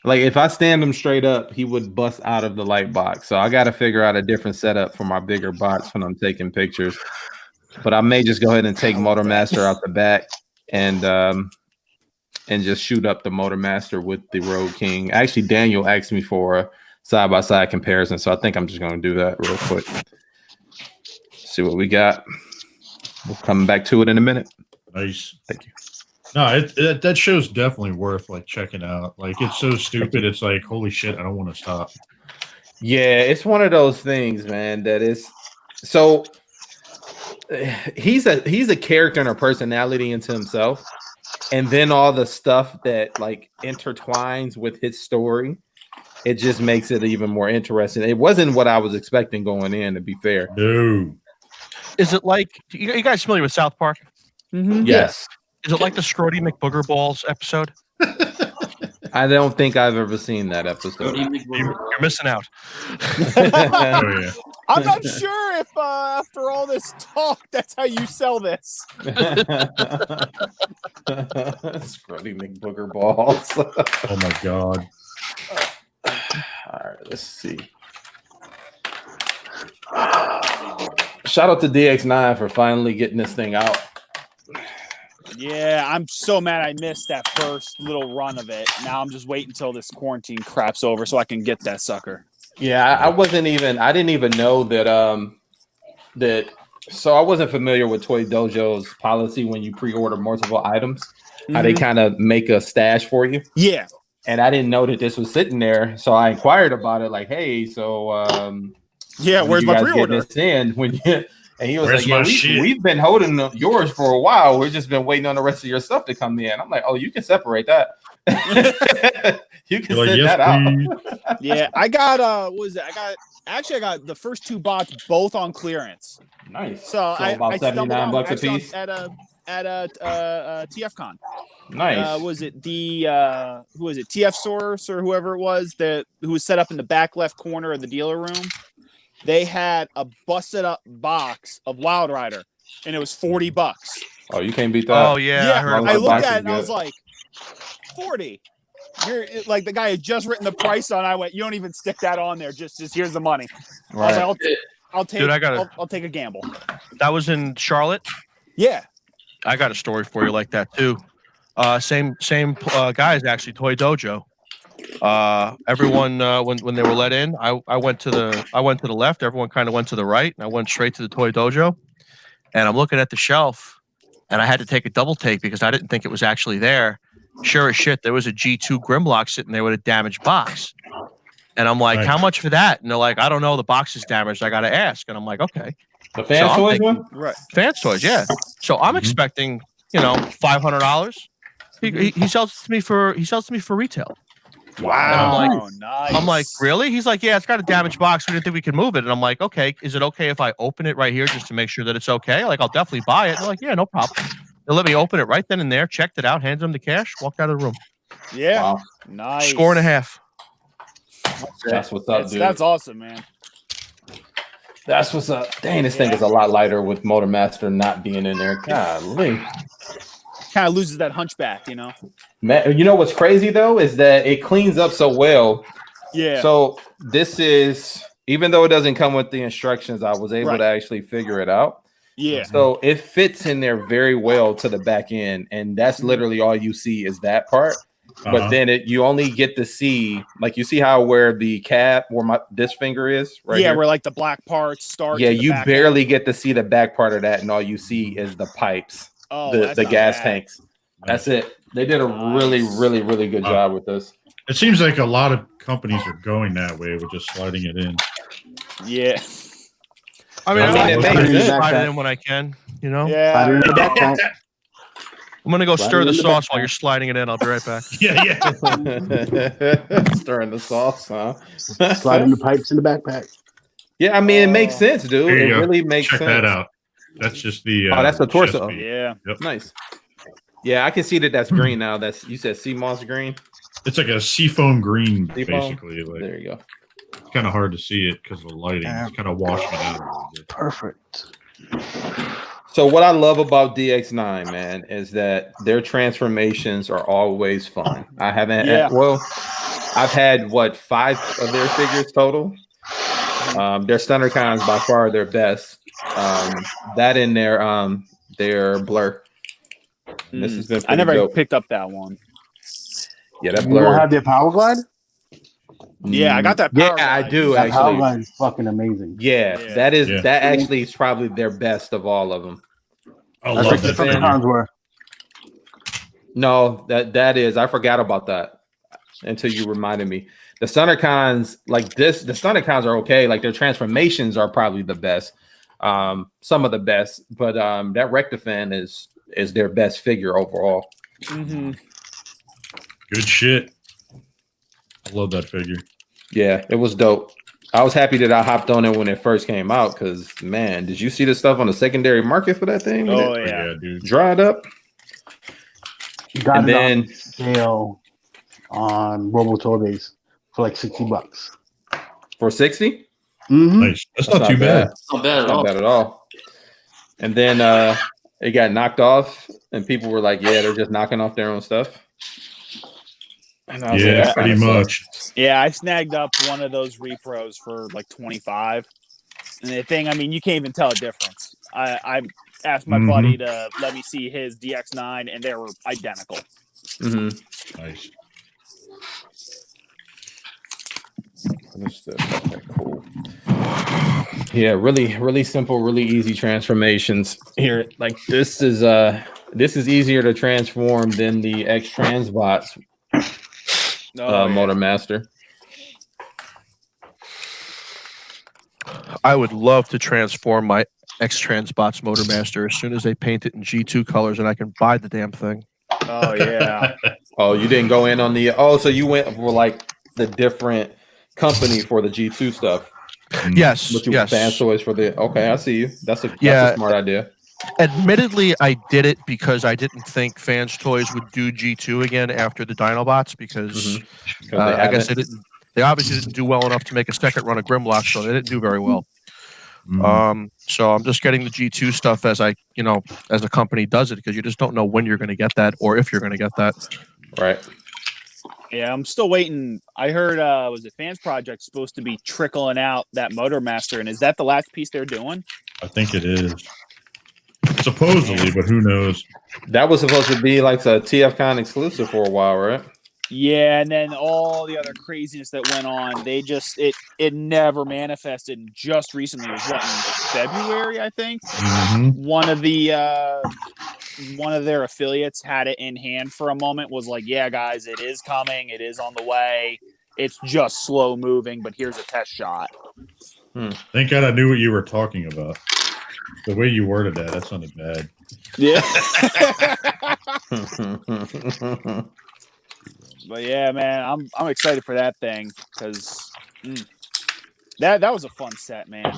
like if I stand him straight up, he would bust out of the light box. So I got to figure out a different setup for my bigger box when I'm taking pictures. But I may just go ahead and take Motormaster out the back and just shoot up the Motormaster with the Road King. Actually, Daniel asked me for side-by-side comparison. So I think I'm just going to do that real quick. See what we got. We'll come back to it in a minute. Nice. Thank you. No, that show's definitely worth like checking out. Like it's so stupid. It's like, holy shit, I don't want to stop. Yeah, it's one of those things, man, that is so he's a character and a personality into himself. And then all the stuff that like intertwines with his story, it just makes it even more interesting. It wasn't what I was expecting going in, to be fair. No. Is it like you guys familiar with South Park? Mm-hmm. Yes. Is it like the Scrody McBooger Balls episode? I don't think I've ever seen that episode. You're missing out. Oh yeah. I'm not sure if after all this talk, that's how you sell this. Scrubby McBooger balls. Oh my god. All right, let's see. Shout out to DX9 for finally getting this thing out. Yeah, I'm so mad I missed that first little run of it. Now I'm just waiting until this quarantine crap's over so I can get that sucker. Yeah, I didn't even know that so I wasn't familiar with Toy Dojo's policy when you pre-order multiple items, how they kind of make a stash for you. Yeah. And I didn't know that this was sitting there. So I inquired about it, like, hey, so yeah, where's my pre-order? This in when you and he was Where's like, my we've been holding yours for a while. We've just been waiting on the rest of your stuff to come in. I'm like, oh, you can separate that. You can send that out. Yeah, I got what was it? I got the first two bots both on clearance. Nice. So about I $79 a piece at a TFCon. Nice. Was it the who was it? TF Source or whoever it was who was set up in the back left corner of the dealer room? They had a busted up box of Wild Rider, and it was $40. Oh, you can't beat that. Oh yeah, I looked at it and I was like, 40. You're like the guy had just written the price on. I went, you don't even stick that on there. Just here's the money. Right. I was like, I'll take. Dude, I'll take a gamble. That was in Charlotte. Yeah. I got a story for you like that too. Same guys actually. Toy Dojo. Everyone when they were let in, I went to the left. Everyone kind of went to the right, and I went straight to the Toy Dojo. And I'm looking at the shelf, and I had to take a double take because I didn't think it was actually there. Sure as shit, there was a G2 Grimlock sitting there with a damaged box. And I'm like, how much for that? And they're like, I don't know. The box is damaged. I got to ask. And I'm like, okay. The Fans Toys one? Right. Fans Toys, yeah. So I'm expecting, $500. He sells it to me for retail. Wow. Nice. I'm like, really? He's like, yeah, it's got a damaged box. We didn't think we could move it. And I'm like, okay, is it okay if I open it right here just to make sure that it's okay? Like, I'll definitely buy it. And they're like, yeah, no problem. They let me open it right then and there, checked it out, handed them the cash, walked out of the room. Yeah. Wow. Nice. Score and a half. That's what's up, dude. That's awesome, man. That's what's up. Dang, this thing is a lot lighter with Motor Master not being in there. Golly. Kind of loses that hunchback, Man, you know what's crazy though is that it cleans up so well. Yeah. So this is, even though it doesn't come with the instructions, I was able to actually figure it out. Yeah. So it fits in there very well to the back end, and that's literally all you see is that part. But then you only get to see, like, you see how where the cap, where this finger is, right? Yeah, here? where like the black parts start. Yeah, you barely get to see the back part of that, and all you see is the pipes, the gas tanks. That's it. They did a really, really, really good job with this. It seems like a lot of companies are going that way with just sliding it in. Yeah. I mean, it makes sense. Slide it in when I can, Yeah. I'm gonna go stir the sauce while you're sliding it in. I'll be right back. Yeah. Stirring the sauce, huh? Sliding the pipes in the backpack. Yeah, I mean, it makes sense, dude. It go. really makes Check sense. that out. That's just the. That's the torso. Yeah. Yep. Nice. Yeah, I can see that's green now. You said sea moss green. It's like a seafoam green, Seafoam? basically. Like, There you go. it's kind of hard to see it because of the lighting. It's kind of washing it out a little bit. Perfect. So what I love about DX9, man, is that their transformations are always fun. I haven't. Well, I've had 5 of their figures total. Their Stunner Con is by far their best. That in their Blur. This has been. I never dope. picked up that one. Yeah, that You Blur. don't have their Power Glide? Yeah, I got that. Yeah, Power I Glide. do That Power actually. Glide is fucking amazing. Yeah, Yeah. that is Yeah. that actually is probably their best of all of them. I That's love like that the figure. Decepticons were. No, that is. I forgot about that until you reminded me. The Stunnercons, like this, the Stunnercons are okay. Like their transformations are probably the best. Some of the best, but that Rectifan is their best figure overall. Mm-hmm. Good shit. I love that figure. Yeah, it was dope. I was happy that I hopped on it when it first came out because man, did you see the stuff on the secondary market for that thing? When Oh it yeah. Dude. dried up. Got And it then- on sale on Robotorbes for like $60. For 60? Mm-hmm. Nice. That's not too bad. Not bad at Not all. bad at all. And then it got knocked off, and people were like, "Yeah, they're just knocking off their own stuff." And I was like, Yeah, "That pretty kinda much. sucks." Yeah, I snagged up one of those repros for like 25. And the thing, I mean, you can't even tell a difference. I asked my buddy to let me see his DX9, and they were identical. Mm-hmm. Nice. Understood. Okay, cool. Yeah, really simple, really easy transformations here. Like this is easier to transform than the X Transbots Motor Master. I would love to transform my X Transbots Motor Master as soon as they paint it in G2 colors and I can buy the damn thing. Oh yeah. Oh, you didn't go in on the so you went for like the different company for the G2 stuff. Yes, But you yes. fan toys for the okay, I see you. That's a smart idea. Admittedly, I did it because I didn't think Fans Toys would do G2 again after the Dinobots because I guess they obviously didn't do well enough to make a second run of Grimlock, so they didn't do very well. So I'm just getting the G2 stuff as as the company does it because you just don't know when you're going to get that or if you're going to get that. Right. Yeah, I'm still waiting. I heard was it Fans Project supposed to be trickling out that Motor Master, and is that the last piece they're doing? I think it is. Supposedly, but who knows? That was supposed to be like a TFCon exclusive for a while, right? Yeah, and then all the other craziness that went on, they just it never manifested. And just recently, it was what, in February, I think. One of their affiliates had it in hand for a moment. Was like, "Yeah, guys, it is coming. It is on the way. It's just slow moving, but here's a test shot." Thank God I knew what you were talking about. The way you worded that sounded bad. Yeah. But yeah, man, I'm excited for that thing because that was a fun set, man.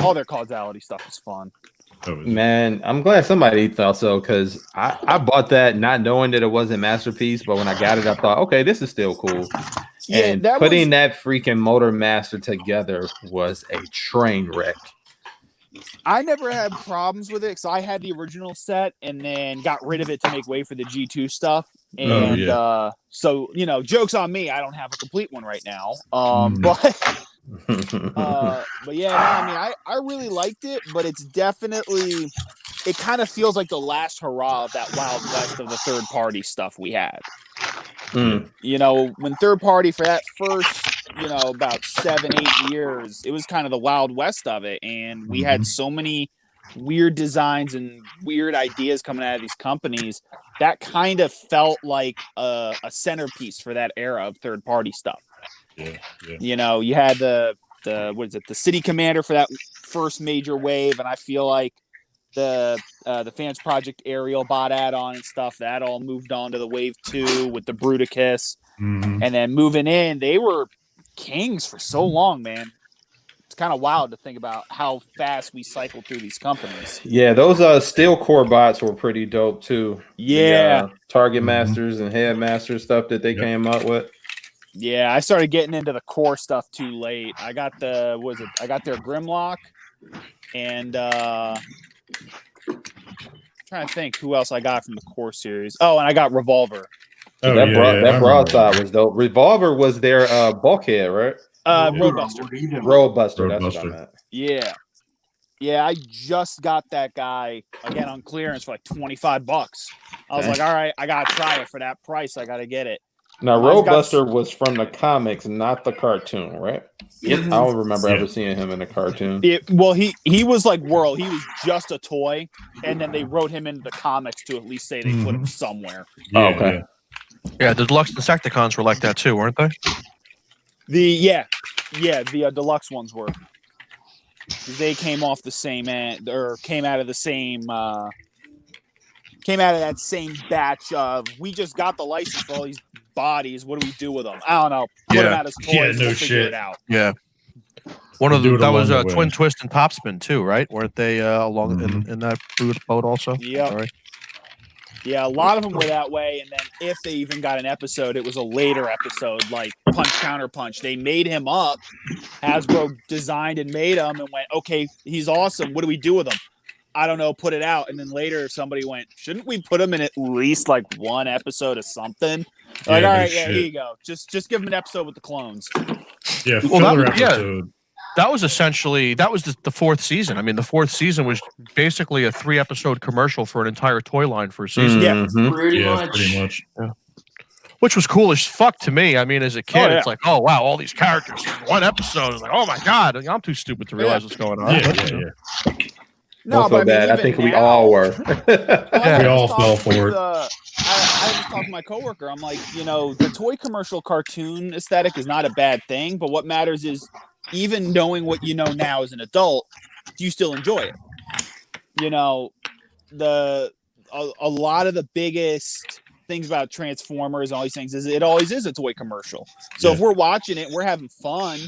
All their causality stuff is fun. Man, I'm glad somebody thought so because I bought that not knowing that it wasn't Masterpiece, but when I got it, I thought, okay, this is still cool. Yeah, and putting that freaking Motor Master together was a train wreck. I never had problems with it because I had the original set and then got rid of it to make way for the G2 stuff. And so, joke's on me. I don't have a complete one right now. But yeah, no, I mean, I really liked it, but it's definitely, it kind of feels like the last hurrah of that Wild West of the third party stuff we had. When third party for that first, about 7-8 years, it was kind of the Wild West of it. And we had so many weird designs and weird ideas coming out of these companies that kind of felt like a centerpiece for that era of third party stuff. You had the City Commander for that first major wave, and I feel like the Fans Project Aerial bot add-on and stuff that all moved on to the wave 2 with the Bruticus, and then moving in, they were kings for so long, man. It's kind of wild to think about how fast we cycled through these companies. Yeah, those Steel Core bots were pretty dope too. Yeah, the, Target Masters and Headmaster stuff that they came up with. Yeah, I started getting into the core stuff too late. I got their Grimlock, and trying to think who else I got from the core series. Oh, and I got Revolver. That broadside was dope. Revolver was their bulkhead, right? Roadbuster. Roadbuster. That's what I meant. Yeah. Yeah, I just got that guy again on clearance for like $25. I was like, all right, I gotta try it for that price. I gotta get it. Now, Mine's got- Roadbuster was from the comics, not the cartoon, right? Yep. I don't remember Yeah. ever seeing him in a cartoon. He was like Whirl. He was just a toy, and then they wrote him into the comics to at least say they put him somewhere. Yeah, okay. Yeah, the Deluxe Insecticons were like that too, weren't they? The deluxe ones were. They came off the same end, or came out of the same. Came out of that same batch of. We just got the license for all these bodies. What do we do with them? I don't know. Put them out as toys. Yeah, no we'll figure shit. it out. Yeah. One of Do them it that along was the way. Twin Twist and Topspin too, right? Weren't they along in that boat also? Yep. Sorry. Yeah, a lot of them were that way, and then if they even got an episode, it was a later episode, like Punch Counter Punch. They made him up. Hasbro designed and made him and went, okay, he's awesome. What do we do with him? I don't know, put it out. And then later somebody went, shouldn't we put him in at least like one episode of something? Like, all right, here you go. Just give him an episode with the clones. Yeah, Well, filler that- yeah. episode. That was essentially the fourth season. I mean, the fourth season was basically a 3-episode commercial for an entire toy line for a season, Yeah. Pretty much. Pretty much. which was cool as fuck to me. I mean, as a kid, yeah. it's like, oh wow, all these characters in one episode. It's like, oh my god, I'm too stupid to realize what's going on. Yeah. No, Don't but feel bad. I even think we now- all were. We all fell for it. I just talked to my coworker. I'm like, the toy commercial cartoon aesthetic is not a bad thing, but what matters is even knowing what you know now as an adult, do you still enjoy it? A lot of the biggest things about Transformers and all these things is it always is a toy commercial. So if we're watching it, we're having fun.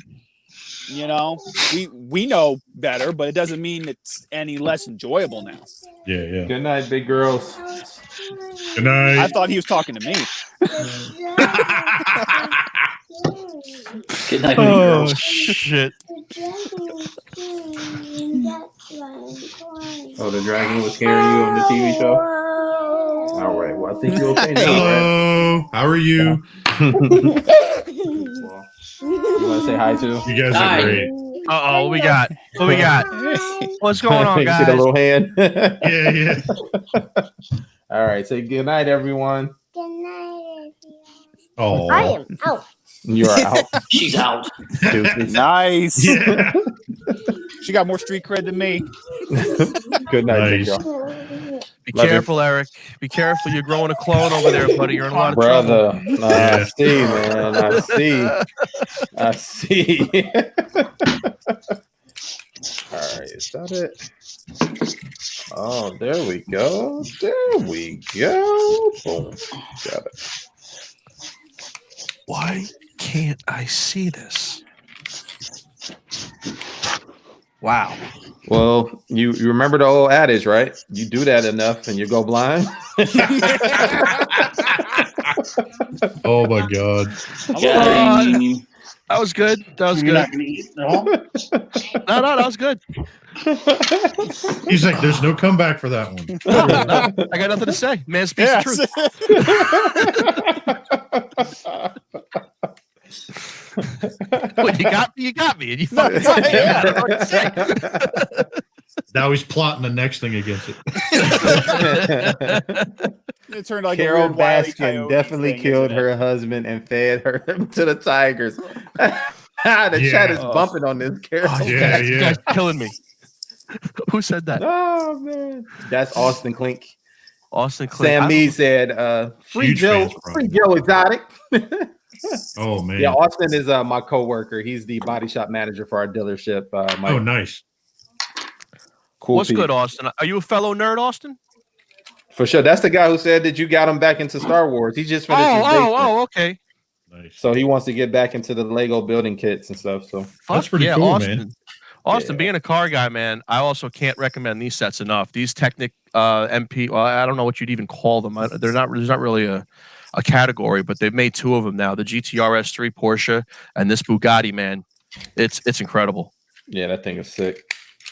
We know better, but it doesn't mean it's any less enjoyable now. Yeah. Good night, big girls. Good night. I thought he was talking to me. Good night, Oh girls. shit! Oh, the dragon was scaring you on the TV show? All right. Well, I think you're okay now, right? Hello. How are you? You want to say hi to? You guys Hi. are great. What we got? What's going on, You see the guys? little hand? Yeah. All right. Say good night, everyone. Good night, Oh. I am out. You are out. She's out. Deuces. Nice. Yeah. She got more street cred than me. Good night, big Nice. girl. Be Love you. careful, Eric. Be careful. You're growing a clone over there, buddy. You're in a lot of trouble. Brother. I see, man. I see. All right. Is that it? Oh, there we go. Boom. Got it. Why can't I see this? Wow. Well, you remember the old adage, right? You do that enough and you go blind. Oh my God. Got him. That was good. That was You're good. not gonna eat it all? No, that was good. He's like, there's no comeback for that one. I got nothing to say. Man speaks the truth. Well, you got me, and you fucking said it. I don't know what to say. Now he's plotting the next thing against it. It turned like Carol a weird Wile E. Baskin Coyote definitely thing, killed isn't it? her husband and fed her to the tigers. The chat is bumping on this, Carol. Oh, Yeah, you guys are killing me. Who said that? Oh man, that's Austin Klink. Austin Clay. Sam Mead said, "Free Huge Joe, fans, free probably. Joe Exotic." Oh man. Yeah, Austin is my coworker. He's the body shop manager for our dealership. Oh, nice. Cool. What's Pete. good, Austin? Are you a fellow nerd, Austin? For sure. That's the guy who said that you got him back into Star Wars. He just finished his basement. Okay. Nice. So he wants to get back into the Lego building kits and stuff. So That's pretty yeah, cool, Austin. man. Austin, Yeah. being a car guy, man, I also can't recommend these sets enough. These Technic MP, well, I don't know what you'd even call them. There's not really a category, but they've made two of them now: the GTR S3 Porsche and this Bugatti. Man, it's incredible. yeah, that thing is sick.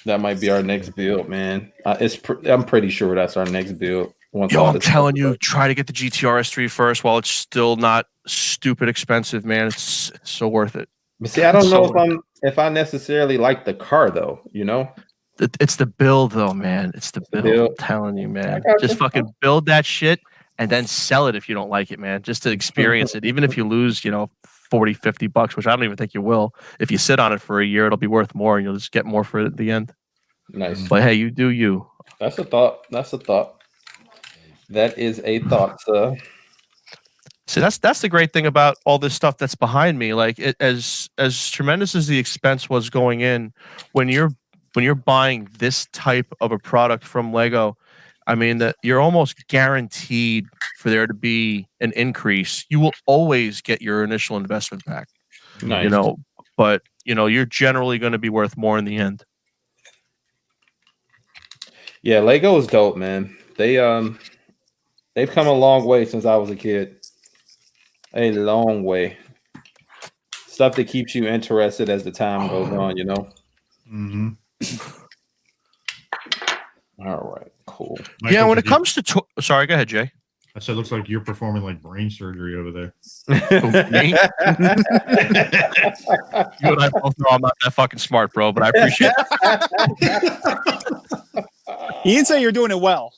That might be our next build, man. I'm pretty sure that's our next build. Once Yo, all I'm this telling stuff you, try to get the GTR S3 first while it's still not stupid expensive, man. It's so worth it. But see, I don't know So if I necessarily like the car though. You know, It's the build, though, man. It's the build. Build. I'm telling you, man. I got Just you. fucking build that shit and then sell it if you don't like it, man, just to experience it. Even if you lose, $40, $50, which I don't even think you will. If you sit on it for a year, it'll be worth more and you'll just get more for it at the end. Nice. But hey, you do you. That's a thought. That is a thought, sir. So that's the great thing about all this stuff that's behind me. Like as tremendous as the expense was going in, when you're buying this type of a product from Lego, I mean that you're almost guaranteed for there to be an increase. You will always get your initial investment back. Nice. But you're generally going to be worth more in the end. Yeah, Lego is dope, man. They've come a long way since I was a kid. A long way. Stuff that keeps you interested as the time goes on, Mm-hmm. All right, cool. Michael, Yeah, when it comes to sorry, go ahead, Jay. I said, looks like you're performing like brain surgery over there. Me? You and I both know I'm not that fucking smart, bro, but I appreciate it. He didn't say you're doing it well.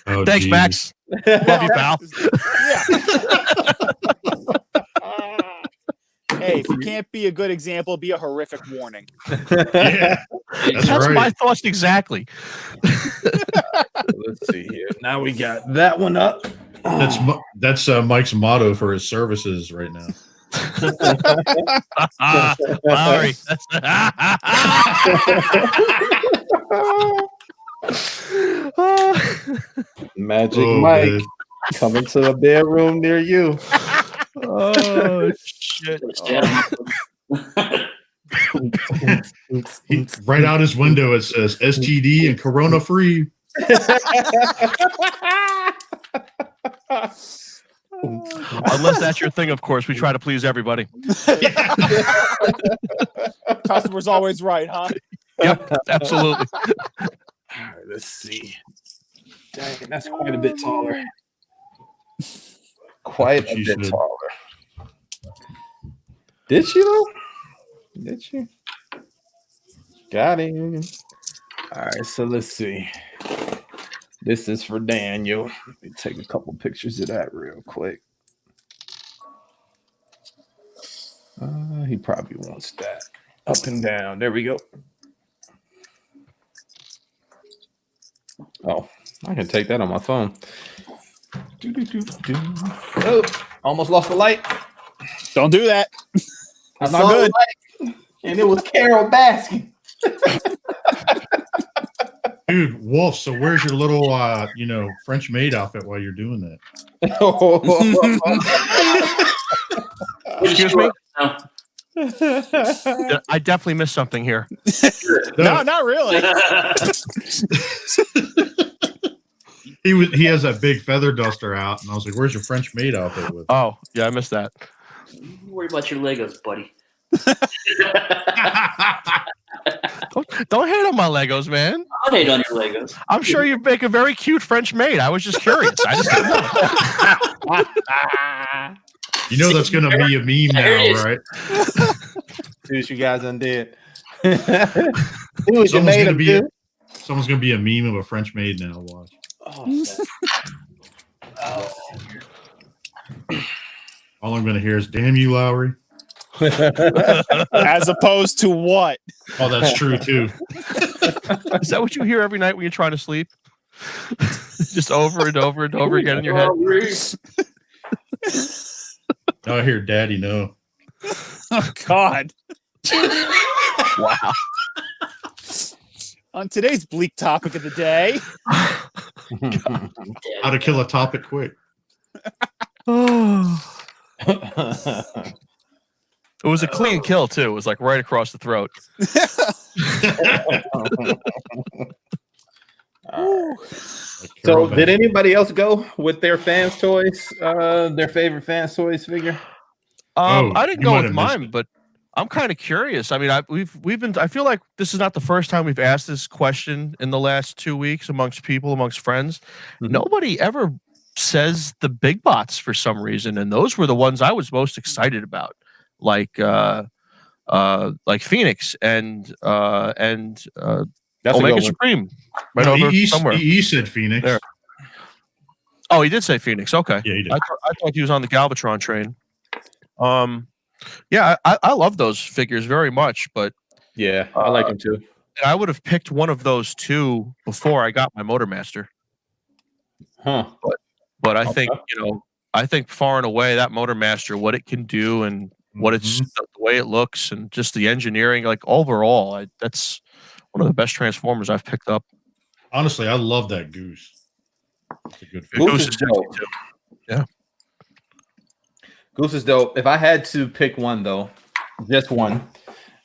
Oh, Thanks, geez. Max. Love you, pal. Hey, if you can't be a good example, be a horrific warning. Yeah, That's right. my thoughts exactly. Let's see here. Now we got that one up. That's Mike's motto for his services right now. Lowry. Magic Mike man. coming to the bedroom near you. Oh shit! Right out his window, it says STD and Corona free. Unless that's your thing, of course. We try to please everybody. Customer's always right, huh? Yep, absolutely. All right, let's see. Dang, that's quite a bit taller. Quite a bit taller. Did she though? Did she? Got him. All right, so let's see. This is for Daniel. Let me take a couple pictures of that real quick. He probably wants that. Up and down. There we go. Oh, I can take that on my phone. Oh, almost lost the light. Don't do that. That's not good. And it was Carol Baskin. Dude, Wolf, so where's your little French maid outfit while you're doing that? Excuse me? I definitely missed something here. No, not really. He has that big feather duster out, and I was like, "Where's your French maid outfit with?" Oh, yeah, I missed that. You worry about your Legos, buddy. Don't hate on my Legos, man. I'll hate on your Legos. I'm sure you make a very cute French maid. I was just curious. I just didn't know. You know that's gonna be a meme now, right? Dude, you guys undid. Someone's gonna be a meme of a French maid now. Watch. All I'm gonna hear is "Damn you, Lowry." As opposed to what? Oh, that's true too. Is that what you hear every night when you're trying to sleep? Just over and over and over again in your head. Now I hear "Daddy, no." Oh God! Wow. On today's bleak topic of the day, How to kill a topic quick. It was a clean kill too. It was like right across the throat. So, did anybody else go with their fans' toys? Their favorite fans' toys figure? I didn't go with mine, but I'm kind of curious. I mean, we've been. I feel like this is not the first time we've asked this question in the last 2 weeks amongst people, amongst friends. Mm-hmm. Nobody ever says the big bots for some reason, and those were the ones I was most excited about, like Phoenix and That's Omega Supreme, right over somewhere. He said Phoenix. There. Oh, he did say Phoenix. Okay. Yeah, he did. I thought he was on the Galvatron train. Yeah, I love those figures very much, but Yeah, I like him too. I would have picked one of those two before I got my Motormaster. Huh. But I think, I think far and away that Motormaster, what it can do and what it's the way it looks and just the engineering, like overall, that's one of the best Transformers I've picked up. Honestly, I love that Goose. It's a good figure. Goose is dope. Too. Yeah. Goose is dope. If I had to pick one though, just one,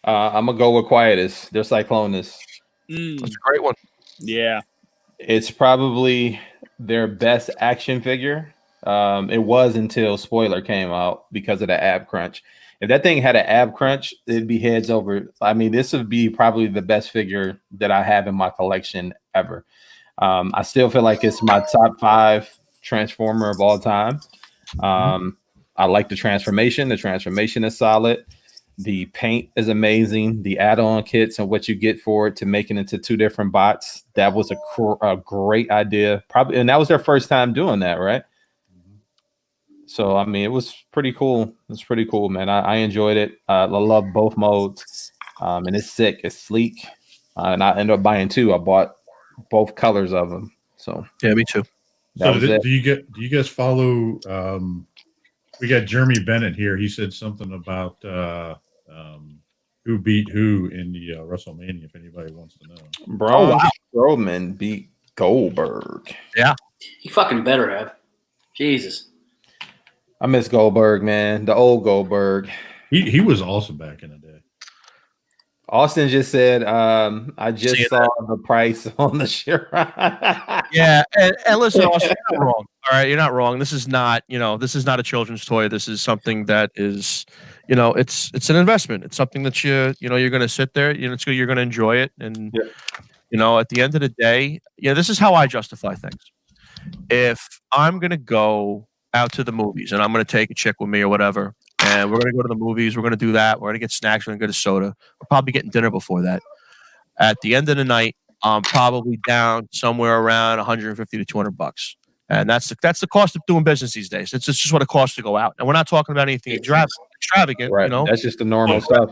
I'm gonna go with Quietus. Their Cyclonus. That's a great one. Yeah. It's probably their best action figure. It was until Spoiler came out because of the ab crunch. If that thing had an ab crunch, it'd be heads over. I mean, this would be probably the best figure that I have in my collection ever. I still feel like it's my top 5 Transformer of all time. I like the transformation. The transformation is solid. The paint is amazing. The add-on kits and what you get for it to make it into 2 different bots. That was a great idea. Probably, and that was their first time doing that, right? So, I mean, it was pretty cool. It's pretty cool, man. I enjoyed it. I love both modes. And it's sick. It's sleek. And I ended up buying 2. I bought both colors of them. So yeah, me too. So do you guys follow we got Jeremy Bennett here. He said something about who beat who in the WrestleMania, if anybody wants to know. Braun Strowman beat Goldberg. Yeah. He fucking better have. Jesus. I miss Goldberg, man. The old Goldberg. He was awesome back in the day. Austin just said, I just saw the price on the share. Yeah, and listen, Austin, you're not wrong. All right, you're not wrong. This is not, this is not a children's toy. This is something that is, it's an investment. It's something that you're going to sit there, you're going to enjoy it, and at the end of the day, this is how I justify things. If I'm going to go out to the movies and I'm going to take a chick with me or whatever, and we're going to go to the movies, we're going to do that, we're going to get snacks, we're going to get a soda, we're probably getting dinner before that. At the end of the night, I'm probably down somewhere around 150 to 200 bucks. And that's the cost of doing business these days. It's just what it costs to go out. And we're not talking about anything extravagant, right? That's just the normal stuff.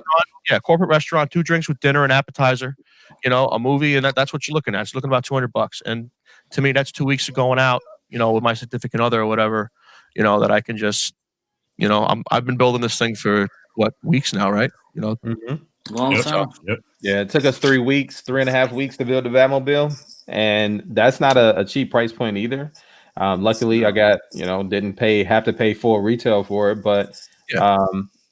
Yeah, corporate restaurant, 2 drinks with dinner and appetizer, a movie, and that's what you're looking at. It's looking about $200. And to me, that's 2 weeks of going out, with my significant other or whatever, that I can just, I've been building this thing for weeks now, right? Long time. Yep. Yeah, it took us 3.5 weeks to build the Batmobile, and that's not a cheap price point either. Luckily, I got didn't have to pay full retail for it, but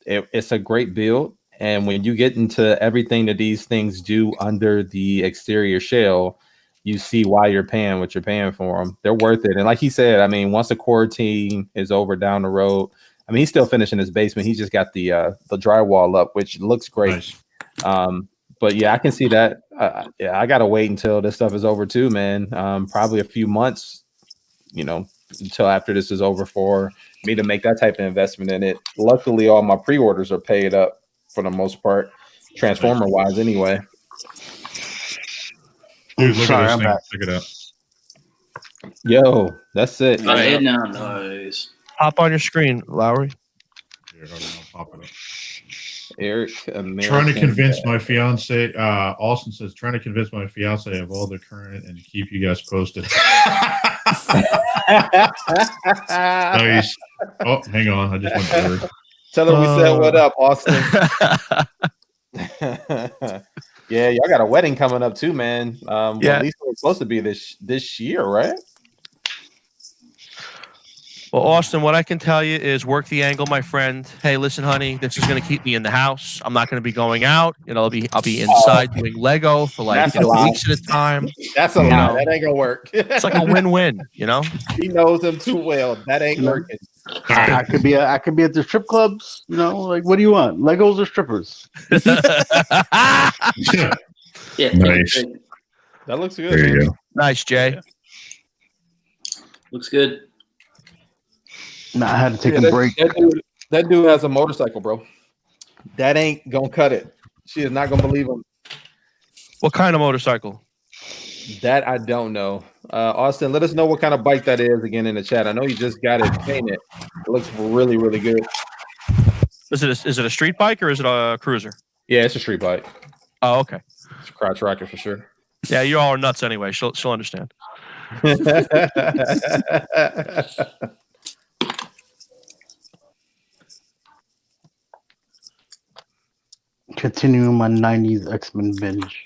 it's a great build. And when you get into everything that these things do under the exterior shell, you see why you're paying what you're paying for them. They're worth it. And like he said, I mean, once the quarantine is over down the road, I mean, he's still finishing his basement. He just got the drywall up, which looks great. Nice. But yeah, I can see that. I gotta wait until this stuff is over too, man. Probably a few months, until after this is over for me to make that type of investment in it. Luckily, all my pre-orders are paid up for the most part, Transformer wise, anyway. Dude, look at this thing. Check it out. Yo, that's it. Nice. Pop on your screen, Lowry. Here, I'll pop it up. Eric, trying to convince my fiance. Austin says, trying to convince my fiance of all the current and to keep you guys posted. Nice. Oh, hang on. I just went to work. Tell her we said what up, Austin. Yeah, y'all got a wedding coming up too, man. At least it's supposed to be this year, right? Well, Austin, what I can tell you is work the angle, my friend. Hey, listen, honey, this is going to keep me in the house. I'm not going to be going out. I'll be inside doing Lego for like weeks at a time. That's a lie. That ain't gonna work. It's like a win-win, He knows them too well. That ain't working. I could be at the strip clubs. Like, what do you want? Legos or strippers? Yeah. Nice. That looks good. There you go. Nice, Jay. Looks good. Nah, I had to take a break. That dude has a motorcycle, bro. That ain't gonna cut it. She is not gonna believe him. What kind of motorcycle? That I don't know. Austin, let us know what kind of bike that is again in the chat. I know you just got it painted. It looks really, really good. Is it a street bike or is it a cruiser? Yeah, it's a street bike. Oh, okay. It's a crotch rocket for sure. Yeah, you all are nuts anyway. She'll understand. Continuing my 90s X-Men binge.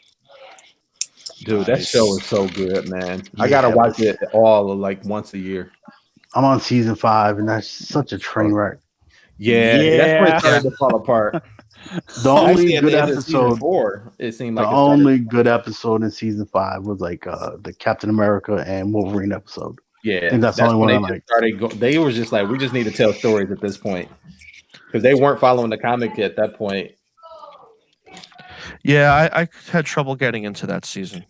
Dude, that show is so good, man. I Yeah, gotta watch it all like once a year. I'm on season 5, and that's such a train wreck. Yeah, that's when it started to fall apart. The only Actually, at good the end of season episode, 4, it seemed like the it started. only good episode in season 5 was like the Captain America and Wolverine episode. Yeah, I think that's the only one I like. They were just like, we just need to tell stories at this point because they weren't following the comic at that point. Yeah, I had trouble getting into that season.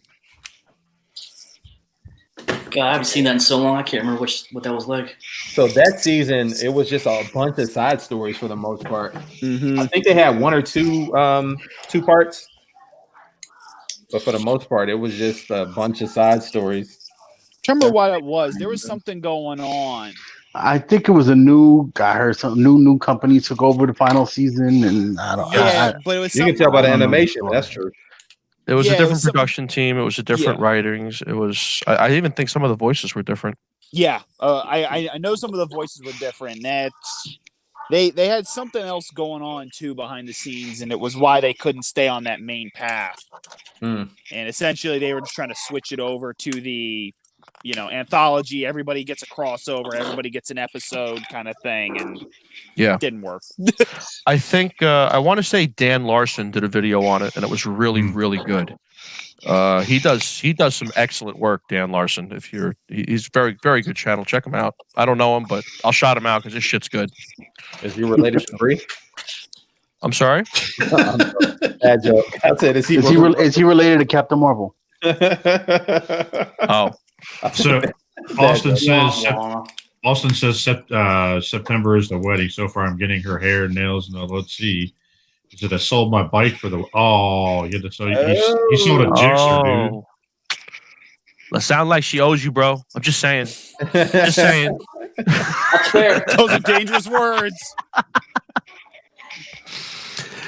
God, I haven't seen that in so long. I can't remember what that was like. So that season, it was just a bunch of side stories for the most part. Mm-hmm. I think they had one or two parts, but for the most part, it was just a bunch of side stories. Remember what it was? There was something going on. I think it was a new guy. I heard some new company took over the final season, and I don't. But it was. You can tell by the I don't know. animation. That's true. It was Yeah, a it different was some- production team. It was a different writings. It was. I even think some of the voices were different. Yeah, I know some of the voices were different. That's they had something else going on too behind the scenes, and it was why they couldn't stay on that main path. Mm. And essentially, they were just trying to switch it over to the, anthology. Everybody gets a crossover. Everybody gets an episode kind of thing, and Yeah, it didn't work. I think I want to say Dan Larson did a video on it, and it was really, really good. He does some excellent work, Dan Larson. He's very, very good channel. Check him out. I don't know him, but I'll shout him out because his shit's good. Is he related to Bree? I'm sorry. Bad joke. I said, is he related to Captain Marvel? Oh, So Austin says September is the wedding. So far, I'm getting her hair, nails, and let's see. He said I sold my bike for the. Oh, you he sold a Gixxer, dude. That sound like she owes you, bro. I'm just saying. Just saying. That's fair. Those are dangerous words.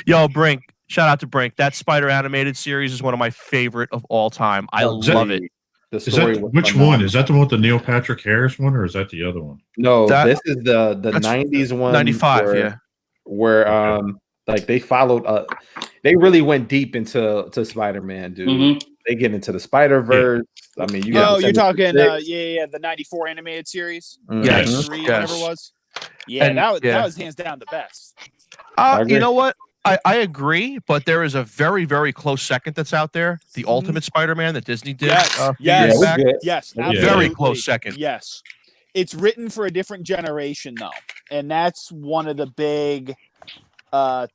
Yo, Brink. Shout out to Brink. That Spider animated series is one of my favorite of all time. I love it. The Is story that, was which phenomenal. one? Is that the one with the Neil Patrick Harris one, or is that the other one? No, this is the that's 90s one. 95, where like they followed they really went deep into Spider-Man, dude. Mhm. They get into the Spider-Verse. I mean, you got You're talking Sinister the 94 animated series. Six. Yes. Mhm. 3, yes. whatever it was. Yeah, And- that was hands down the best. I agree. You know what? I agree, but there is a very, very close second that's out there. The Ultimate Spider-Man that Disney did. Yes, a few yes. years Yeah, back. we're good. Yes, Yeah. absolutely. Very close second. Yes. It's written for a different generation, though. And that's one of the big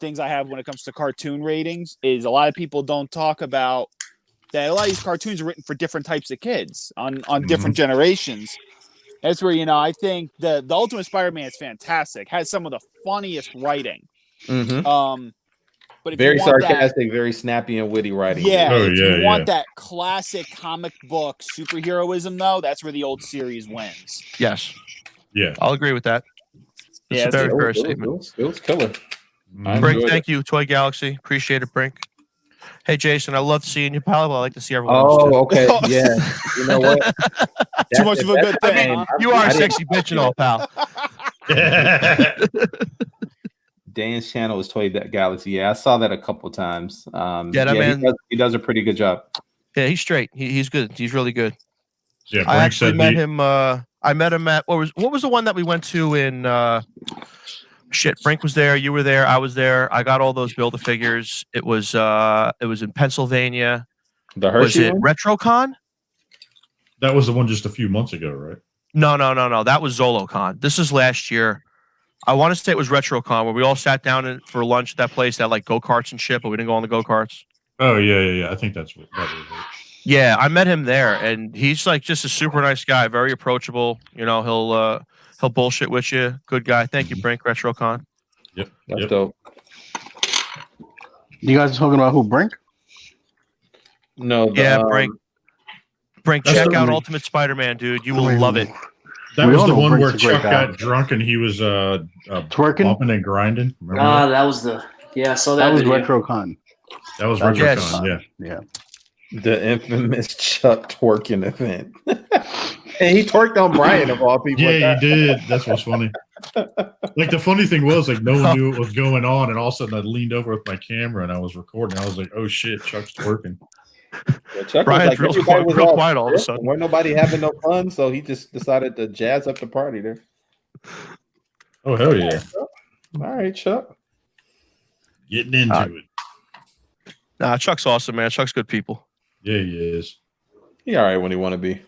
things I have when it comes to cartoon ratings is a lot of people don't talk about that a lot of these cartoons are written for different types of kids on different generations. That's where, I think the Ultimate Spider-Man is fantastic. Has some of the funniest writing. Mhm. But if Very you want sarcastic, very snappy and witty writing. if you want that classic comic book superheroism, though, that's where the old series wins. Yes. Yeah. I'll agree with that. It's Yeah, a very fair It statement. was killer. I Brink, enjoyed thank you. Toy Galaxy. Appreciate it, Brink. Hey, Jason, I love seeing you, pal. I like to see everyone else, too. Oh, okay. Yeah. You know what? Too much of a good thing. I mean, you are a sexy bitch and all, pal. Dan's channel is Toy Galaxy. Yeah, I saw that a couple times. That man- he does a pretty good job. Yeah, he's straight. He's good. He's really good. Yeah, I Brink actually said met he- him. I met him at what was the one that we went to in Brink was there, you were there, I was there. I got all those Build-A-Figures. It was in Pennsylvania. The Was Hershey it one? RetroCon? That was the one just a few months ago, right? No. That was ZoloCon. This is last year. I want to say it was RetroCon where we all sat down for lunch at that place that like go-karts and shit, but we didn't go on the go-karts. Oh yeah. I think that was it. Yeah, I met him there, and he's like just a super nice guy, very approachable. He'll bullshit with you. Good guy. Thank you, Brink. RetroCon. Yep. That's dope. You guys are talking about who? Brink? No, Yeah, Brink. Brink, That's check the out one- Ultimate Spider-Man, dude. You will love it. That We was all the know one where Brink's a great Chuck guy. got drunk and he was Twerking? bumping and grinding. Remember Ah, that? that was the I saw that. That was video. RetroCon. That was That was Yes. RetroCon, yeah. Yeah. The infamous Chuck twerking event. And he twerked on Brian of all people. Yeah, he did. That's what's funny. Like the funny thing was, like no one knew what was going on, and all of a sudden I leaned over with my camera and I was recording. I was like, "Oh shit, Chuck's twerking." Yeah, Chuck Brian's was like, everybody was real all quiet all of a stripped, sudden. and weren't nobody having no fun, so he just decided to jazz up the party there. Oh hell yeah, All right, Chuck. getting into it. Nah, Chuck's awesome, man. Chuck's good people. Yeah, he is. He all right when he want to be.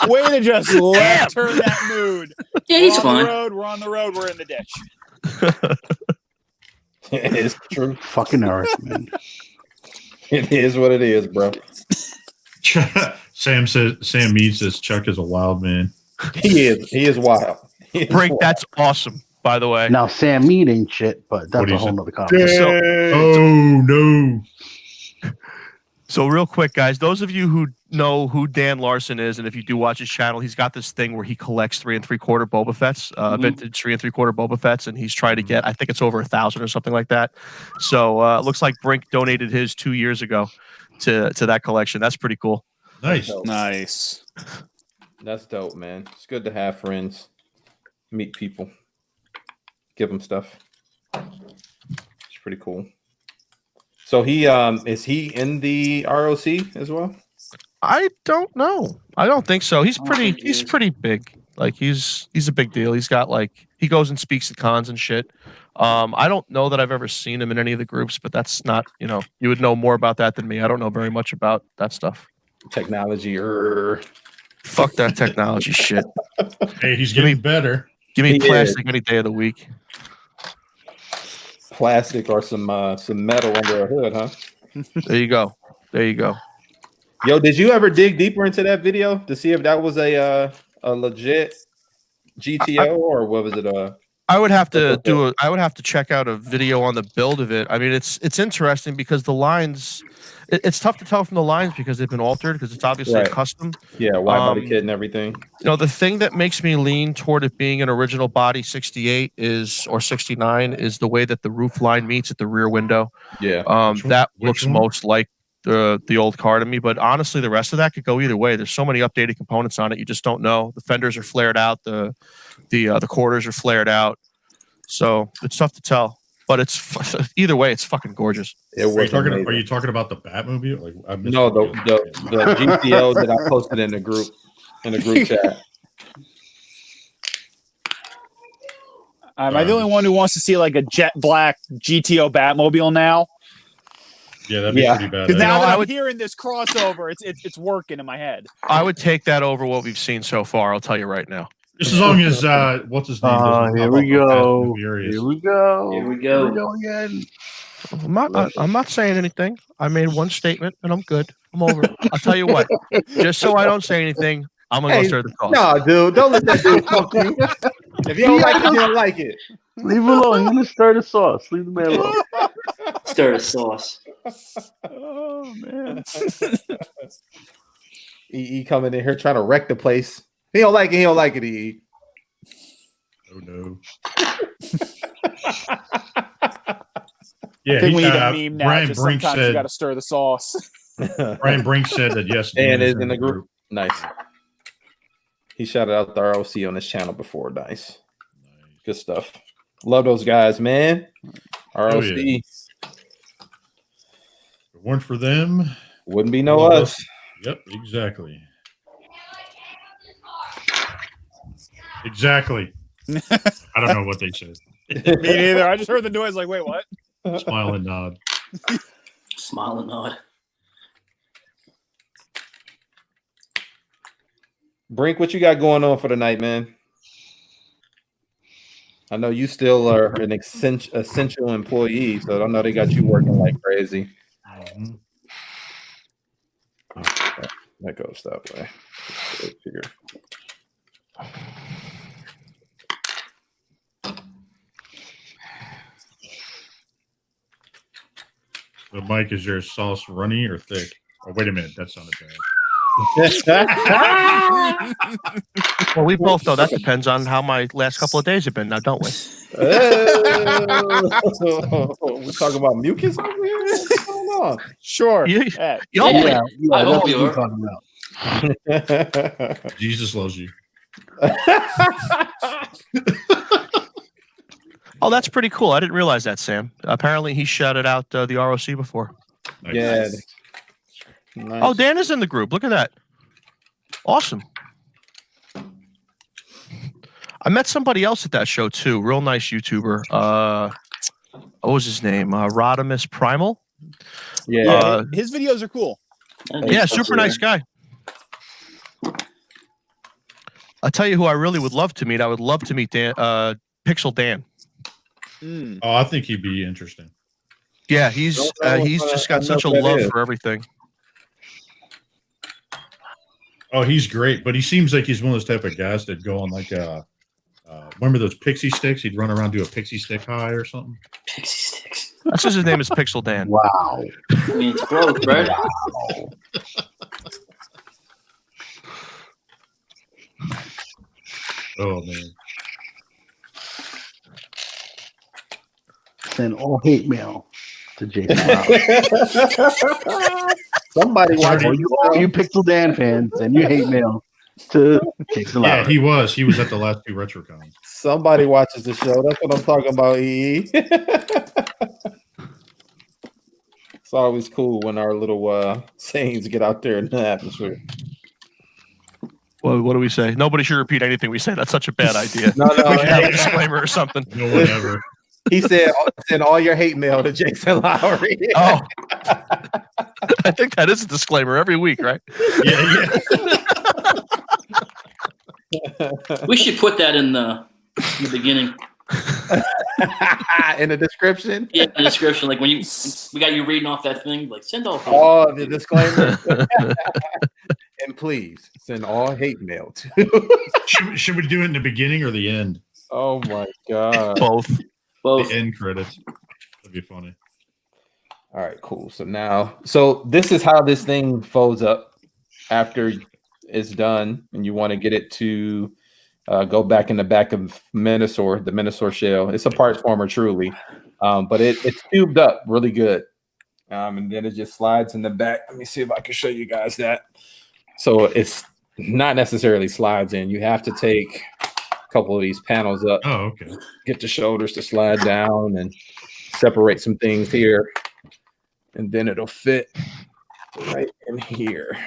Way to just left turn that mood. Yeah, he's we're on fine. the road. We're on the road. We're in the ditch. It's true. Fucking Eric, man. It is what it is, bro. Sam Mead says Chuck is a wild man. He is. He is wild. He is Brink, wild. that's awesome, by the way. Now Sam Mead ain't shit, but What that's do a you whole say? nother conversation. Oh no. So real quick, guys, those of you who know who Dan Larson is, and if you do watch his channel, he's got this thing where he collects 3 3/4 Boba Fett's, vintage 3 3/4 Boba Fett's, and he's trying to get, I think it's over 1,000 or something like that. So it looks like Brink donated his 2 years ago to that collection. That's pretty cool. Nice. Nice. That's dope, man. It's good to have friends, meet people, give them stuff. It's pretty cool. So he is he in the ROC as well? I don't know. I don't think so. He's I don't pretty. think he He's is. pretty big. Like he's a big deal. He's got like he goes and speaks at cons and shit. I don't know that I've ever seen him in any of the groups, but that's not, you would know more about that than me. I don't know very much about that stuff. Technology. Fuck that technology shit. Hey, he's getting better. Give me He plastic any day of the week. Plastic or some metal under a hood, huh? There you go. There you go. Yo, did you ever dig deeper into that video to see if that was a legit GTO or what was it? I would have to I would have to check out a video on the build of it. I mean, it's interesting because the lines, it's tough to tell from the lines because they've been altered because it's obviously Right. a custom. Yeah, wide body kit and everything. The thing that makes me lean toward it being an original body 68 or 69 is the way that the roof line meets at the rear window. Yeah. That Which looks one? most like the old car to me, but honestly, the rest of that could go either way. There's so many updated components on it, you just don't know. The fenders are flared out, the quarters are flared out, so it's tough to tell. But it's either way, it's fucking gorgeous. It was Are you talking about the Batmobile? Like I missed No, what you the GTO that I posted in the group chat. Am I the only one who wants to see like a jet black GTO Batmobile now? Yeah, that'd be pretty bad. Because now that I I'm would- hearing this crossover, it's working in my head. I would take that over what we've seen so far. I'll tell you right now. Just as long as what's his name? doesn't Here pop we up on Fast go. and Furious. Here we go. Here we go. Here we go again. I'm not saying anything. I made one statement and I'm good. I'm over it. I'll tell you what. Just so I don't say anything, I'm gonna go Hey, stir the sauce. No, dude, don't let that dude talk to you. If you don't like it, you don't like it. Leave him alone. He's gonna stir the sauce. Leave the man alone. Stir the sauce. Oh man. He coming in here trying to wreck the place. He don't like it. He don't like it. He. Oh no. I Yeah, think we need a he, meme now. Brian Just Brink sometimes you said. got to stir the sauce. Brian Brink said that yes. Dan Dan is in the group. Nice. He shouted out the ROC on his channel before. Nice. Good stuff. Love those guys, man. ROC. yeah. If it weren't for them, Wouldn't be no all of us. Yep, exactly. Exactly. I don't know what they said. Me neither. I just heard the noise. Like, wait, what? Smile and nod. Smile and nod. Brink, what you got going on for the night, man? I know you still are an essential employee, so I know they got you working like crazy. Mhm. That goes that way. Figure. So, Mike, is your sauce runny or thick? Oh, wait a minute. That sounded bad. Well, we both know that depends on how my last couple of days have been now, don't we? We talking about mucus over here? What's going on? Sure. You- Yeah. Y'all Yeah. think- I hope that's you what are. we're talking about. Jesus loves you. Oh, that's pretty cool. I didn't realize that, Sam. Apparently, he shouted out the ROC before. Nice. Yeah. Nice. Oh, Dan is in the group. Look at that. Awesome. I met somebody else at that show too. Real nice YouTuber. What was his name? Rodimus Primal. Yeah. His videos are cool. Yeah, super nice guy. I'll tell you who I really would love to meet. I would love to meet Dan, Pixel Dan. Mm. Oh, I think he'd be interesting. Yeah, he's just got such a love for everything. Oh, he's great, but he seems like he's one of those type of guys that go on like remember those pixie sticks? He'd run around do a pixie stick high or something. Pixie sticks. That's just his name is Pixel Dan. Wow. I mean, it's gross, right? Oh man. Send all hate mail to Jason. Somebody watching. all you Pixel Dan fans, send your hate mail to Jason. Yeah, he was. He was at the last 2 RetroCons. Somebody watches the show. That's what I'm talking about. EE. It's always cool when our little sayings get out there in the atmosphere. Well, what do we say? Nobody should repeat anything we say. That's such a bad idea. No, We should have a disclaimer or something. No one ever. He said, "Send all your hate mail to Jason Lowry." Oh, I think that is a disclaimer every week, right? Yeah. We should put that in the beginning. In the description. Yeah, in the description. Like when we got you reading off that thing, like send all. Oh, the disclaimer. And please send all hate mail to. Should we do it in the beginning or the end? Oh my god. Both. Both. The end credits. That'd be funny. All right, cool. So this is how this thing folds up after it's done, and you want to get it to go back in the back of the Minosaur shell. It's a parts former, truly, but it's tubed up really good, and then it just slides in the back. Let me see if I can show you guys that. So it's not necessarily slides in. You have to take a couple of these panels up. Oh, okay. Get the shoulders to slide down and separate some things here, and then it'll fit right in here.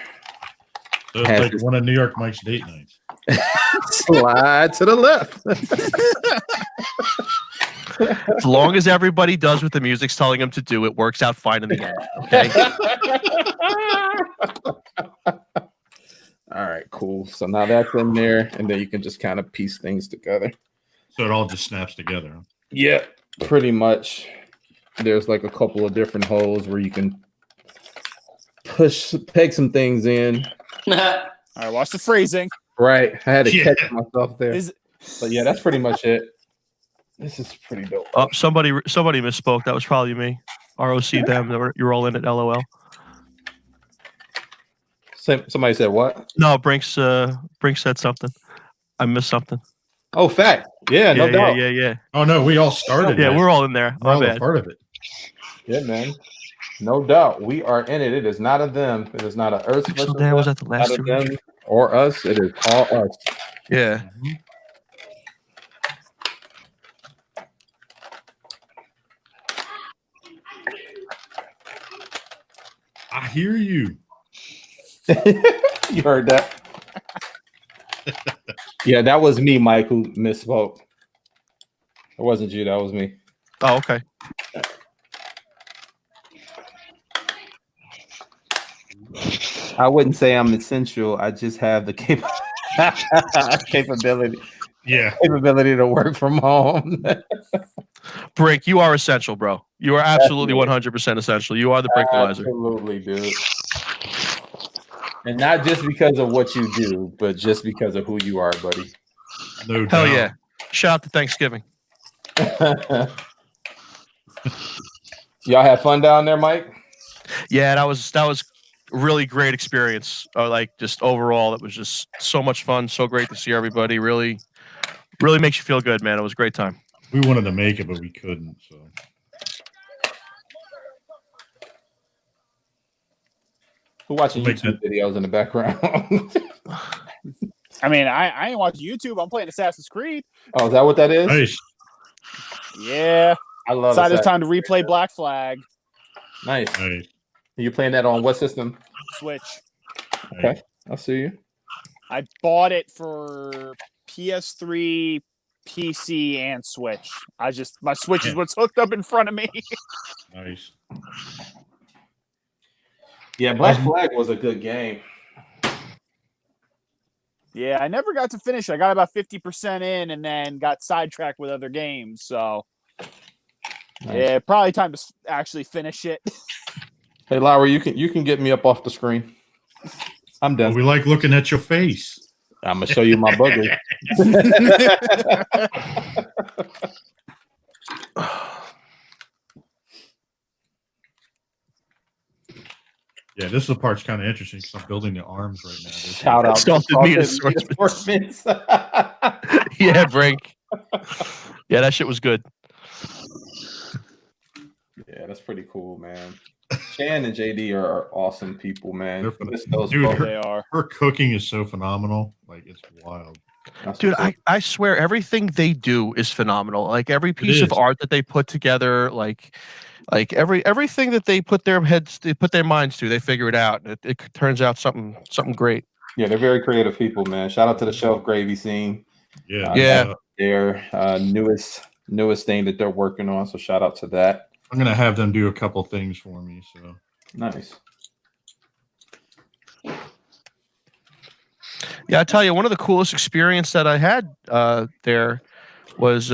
So it's like one of New York Mike's date nights. Slide to the left. As long as everybody does what the music's telling them to do, it works out fine in the end. Okay. All right, cool. So now that's in there, and then you can just kind of piece things together. So it all just snaps together. Huh? Yeah, pretty much. There's like a couple of different holes where you can peg some things in. All right, watch the phrasing. Right, I had to Yeah. catch myself there. But yeah, that's pretty much it. This is pretty dope. Oh, somebody misspoke. That was probably me. ROC them. You're all in it. LOL. Somebody said what? No, Brinks said something. I missed something. Oh, fact. Yeah, no doubt. Yeah. Oh no, we all started. Yeah, it. we're all in there. We're My all a bad. part of it. Yeah, man. No doubt. We are in it. It is not a them. It is not a us versus Dan was them, at the last not a two. them or us. It is all us. Yeah. I hear you. You heard that? Yeah, that was me, Mike, who misspoke. It wasn't you. That was me. Oh, okay. I wouldn't say I'm essential. I just have the capability to work from home. Brink, you are essential, bro. You are absolutely 100% essential. You are the Brinkalizer. Absolutely, dude. And not just because of what you do, but just because of who you are, buddy. No doubt. Hell yeah. Shout out to Thanksgiving. Y'all have fun down there, Mike? Yeah, that was really great experience. Like just overall, it was just so much fun. So great to see everybody. Really, really makes you feel good, man. It was a great time. We wanted to make it, but we couldn't. So. Who watching YouTube videos in the background? I mean, I ain't watching YouTube. I'm playing Assassin's Creed. Oh, is that what that is? Nice. Yeah. I love it. It's time to replay Black Flag. Nice. Nice. You playing that on what system? Switch. Okay, I see you. I bought it for PS3, PC, and Switch. My Switch is what's hooked up in front of me. Nice. Yeah, Black Flag was a good game. Yeah, I never got to finish. I got about 50% in and then got sidetracked with other games. So, yeah, probably time to actually finish it. Hey, Lowry, you can get me up off the screen. I'm done. Well, we like looking at your face. I'm gonna show you my bugger. Yeah, this is the part's kind of interesting because I'm building the arms right now. Shout out to me, Swordsmiths. Yeah, Brink. Yeah, that shit was good. Yeah, that's pretty cool, man. Chan and JD are awesome people, man. Dude, they are. Her cooking is so phenomenal. Like, it's wild. Dude, I swear everything they do is phenomenal. Like every piece of art that they put together, like everything that they put their minds to, they figure it out. It turns out something great. Yeah, they're very creative people, man. Shout out to the Shelf Gravy scene. Yeah. Their newest thing that they're working on. So shout out to that. I'm gonna have them do a couple things for me. So nice. Yeah, I tell you, one of the coolest experience that I had there was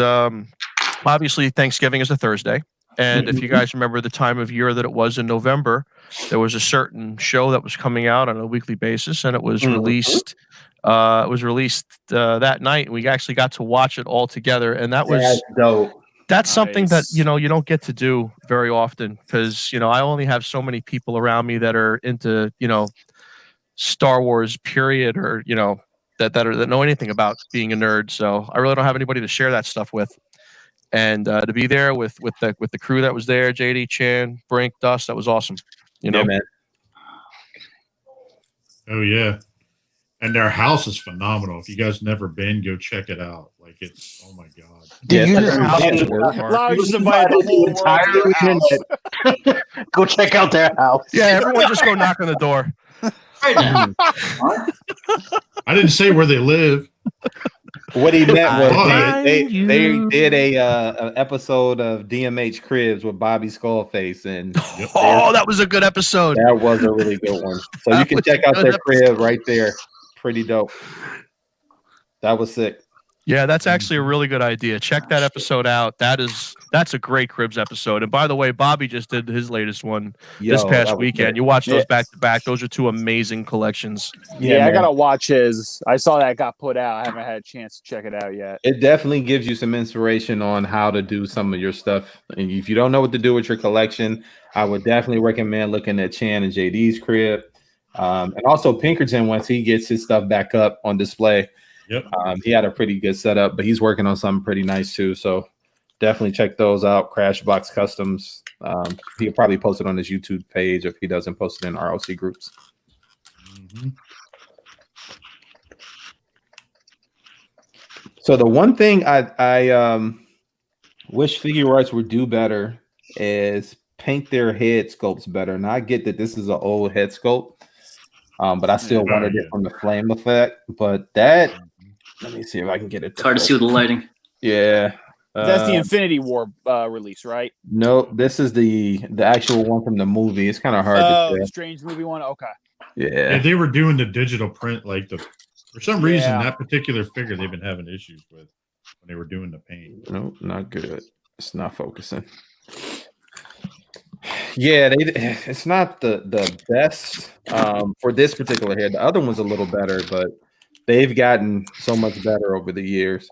obviously Thanksgiving is a Thursday. And if you guys remember the time of year that it was in November, there was a certain show that was coming out on a weekly basis, and it was released. That night, and we actually got to watch it all together, and that was dope. That's something that you don't get to do very often because I only have so many people around me that are into Star Wars period or that know anything about being a nerd. So I really don't have anybody to share that stuff with. And to be there with the crew that was there, JD, Chan, Brink, Dust, that was awesome. Yeah, man. Oh yeah. And their house is phenomenal. If you guys never been, go check it out. Like it's, oh my god. Larry just invited the whole world to your house. Go check out their house. Yeah, everyone just go knock on the door. Right now. I didn't say where they live. What he meant was they did a episode of DMH Cribs with Bobby Skullface, and that was a good episode. That was a really good one. So you can check out their crib right there. Pretty dope. That was sick. Yeah, that's actually a really good idea. Check that episode out. That's a great Cribs episode. And by the way, Bobby just did his latest one this past weekend. Good. You watch those back to back. Those are two amazing collections. Yeah, I gotta watch his. I saw that got put out. I haven't had a chance to check it out yet. It definitely gives you some inspiration on how to do some of your stuff. And if you don't know what to do with your collection, I would definitely recommend looking at Chan and JD's crib. And also Pinkerton, once he gets his stuff back up on display. Yep. He had a pretty good setup, but he's working on something pretty nice too. So definitely check those out. Crashbox Customs. He'll probably post it on his YouTube page if he doesn't post it in ROC groups. Mm-hmm. So the one thing I wish Figure Arts would do better is paint their head sculpts better. And I get that this is an old head sculpt, but I still wanted it from the flame effect. But that, let me see if I can get it. It's hard to see with the lighting. Yeah. That's the Infinity War release, right? No, this is the actual one from the movie. It's kind of hard to tell. The Strange movie one? Okay. Yeah. They were doing the digital print, like for some reason that particular figure they've been having issues with when they were doing the paint. Nope, not good. It's not focusing. Yeah, it's not the best for this particular head. The other one's a little better, but they've gotten so much better over the years.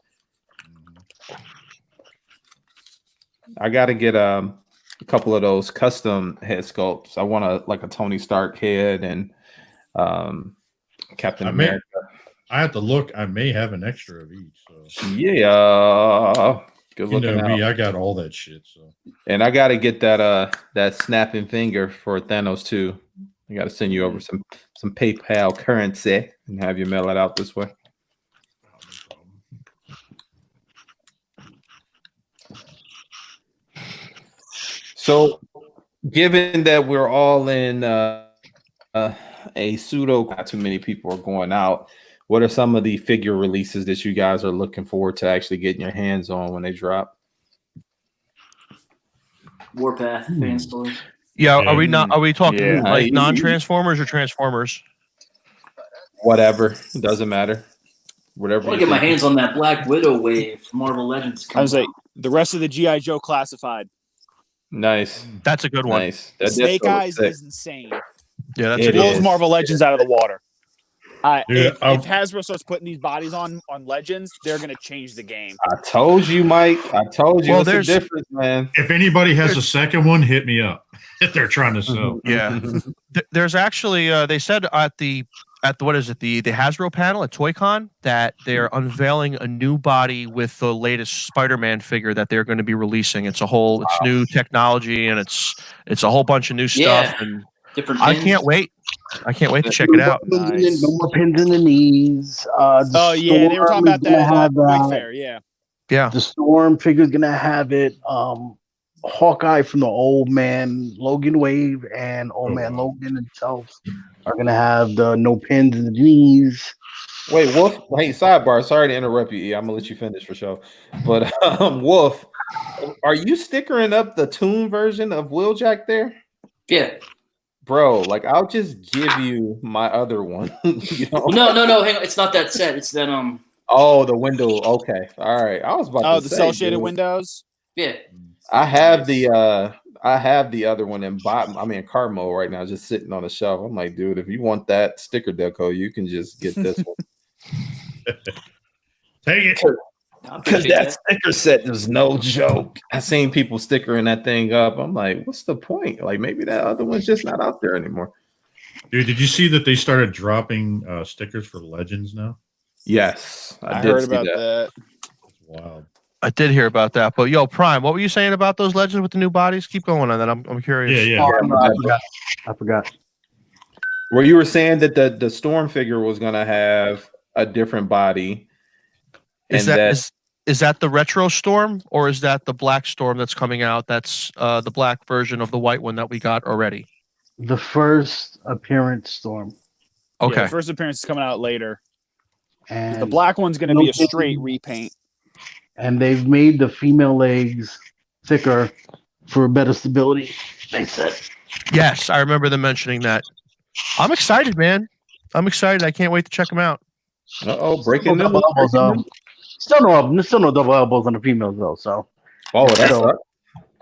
I got to get a couple of those custom head sculpts. I want a Tony Stark head and Captain America. I have to look. I may have an extra of each. So Yeah, good looking out. Me, I got all that shit. So, and I got to get that snapping finger for Thanos too. I got to send you over some PayPal currency and have you mail it out this way. So, given that we're all in a pseudo, not too many people are going out. What are some of the figure releases that you guys are looking forward to actually getting your hands on when they drop? Warpath fan stores. Yeah, are we not? Are we talking like Yeah. non-Transformers or Transformers? Whatever, it doesn't matter. Whatever. I want to get my hands on that Black Widow wave. Marvel Legends. I was like, the rest of the G.I. Joe classified. Nice. That's a good one. Nice. Snake Eyes is insane. Yeah, that's It a Blows is. Marvel Legends out of the water. Dude, If Hasbro starts putting these bodies on Legends, they're going to change the game. I told you, Mike. I told you. Well, It's a there's- difference, man. if anybody has a second one, hit me up. If they're trying to sell. Yeah. There's actually they said at the what is it, the Hasbro panel at ToyCon that they're unveiling a new body with the latest Spider-Man figure that they're going to be releasing. It's new technology and it's a whole bunch of new stuff, and Different. I pins. can't wait. I can't wait to check it out. Nice. No more pins in the knees. Oh yeah, they were talking about that at Have Toy Fair. Yeah. Yeah. The Storm figure's gonna have it. Hawkeye from the Old Man Logan wave and Old Man Logan himself are gonna have the no pins in the knees. Wait, Wolf. Hey, sidebar. Sorry to interrupt you. E. I'm gonna let you finish for sure. But Wolf, are you stickering up the Toon version of Wheeljack there? Yeah. Bro, like I'll just give you my other one. You know? No. Hang on. It's not that set. It's that Oh, the window. Okay, all right. I was about Oh, to the say, cell shaded dude, windows. Yeah. I have the other one in car mode right now, just sitting on the shelf. I'm like, dude, if you want that sticker deco, you can just get this one. Take it. Because that sticker set is no joke. I seen people stickering that thing up. I'm like, what's the point? Like maybe that other one's just not out there anymore. Dude, did you see that they started dropping stickers for Legends now? Yes, I did heard see about that. that. That's wild. I did hear about that. But yo, Prime, what were you saying about those Legends with the new bodies? Keep going on that. I'm curious. Yeah. I forgot. Where you were saying that the Storm figure was gonna have a different body. Is that the retro Storm or is that the black Storm that's coming out? That's the black version of the white one that we got already. The first appearance Storm. Okay. Yeah, the first appearance is coming out later. And The black one's going to be a straight repaint. and they've made the female legs thicker for better stability, they said. Yes, I remember them mentioning that. I'm excited, man. I'm excited. I can't wait to check them out. Breaking Still no news. double elbows, still no double elbows on the females though. So Oh, that's So- up.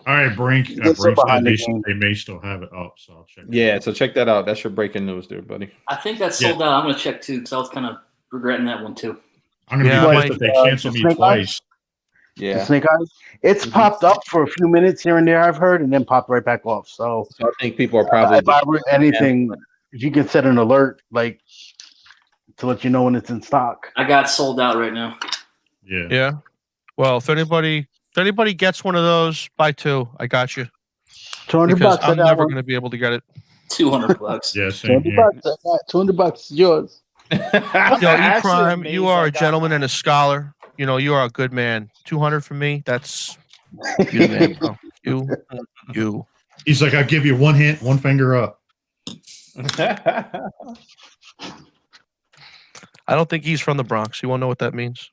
All right, Brink. Get so Brink said behind the game. they may still have it up, so I'll check. Yeah, so check that out. That's your breaking news there, buddy. I think that's sold out. I'm gonna check too because I was kind of regretting that one too. I'm gonna Yeah, be Mike, pissed if they cancel me Snake twice. The Yeah. Snake Eyes. It's popped up for a few minutes here and there, I've heard, and then popped right back off. So So I think people are probably if I were anything, if you can set an alert, like to let you know when it's in stock. I got sold out right now. Yeah. Yeah. Well, if anybody gets one of those, buy two. I got you. $200 Because I I'm got never one. going to be able to get it. $200. Yeah, same 200 here. bucks. I got $200 is yours. Yo, actually E-Prime, amazed you are I a got gentleman mine. and a scholar. You know, you are a good man. 200 from me, that's you, the man, bro. You. He's like, I'll give you one hint, one finger up. I don't think he's from the Bronx. You won't know what that means.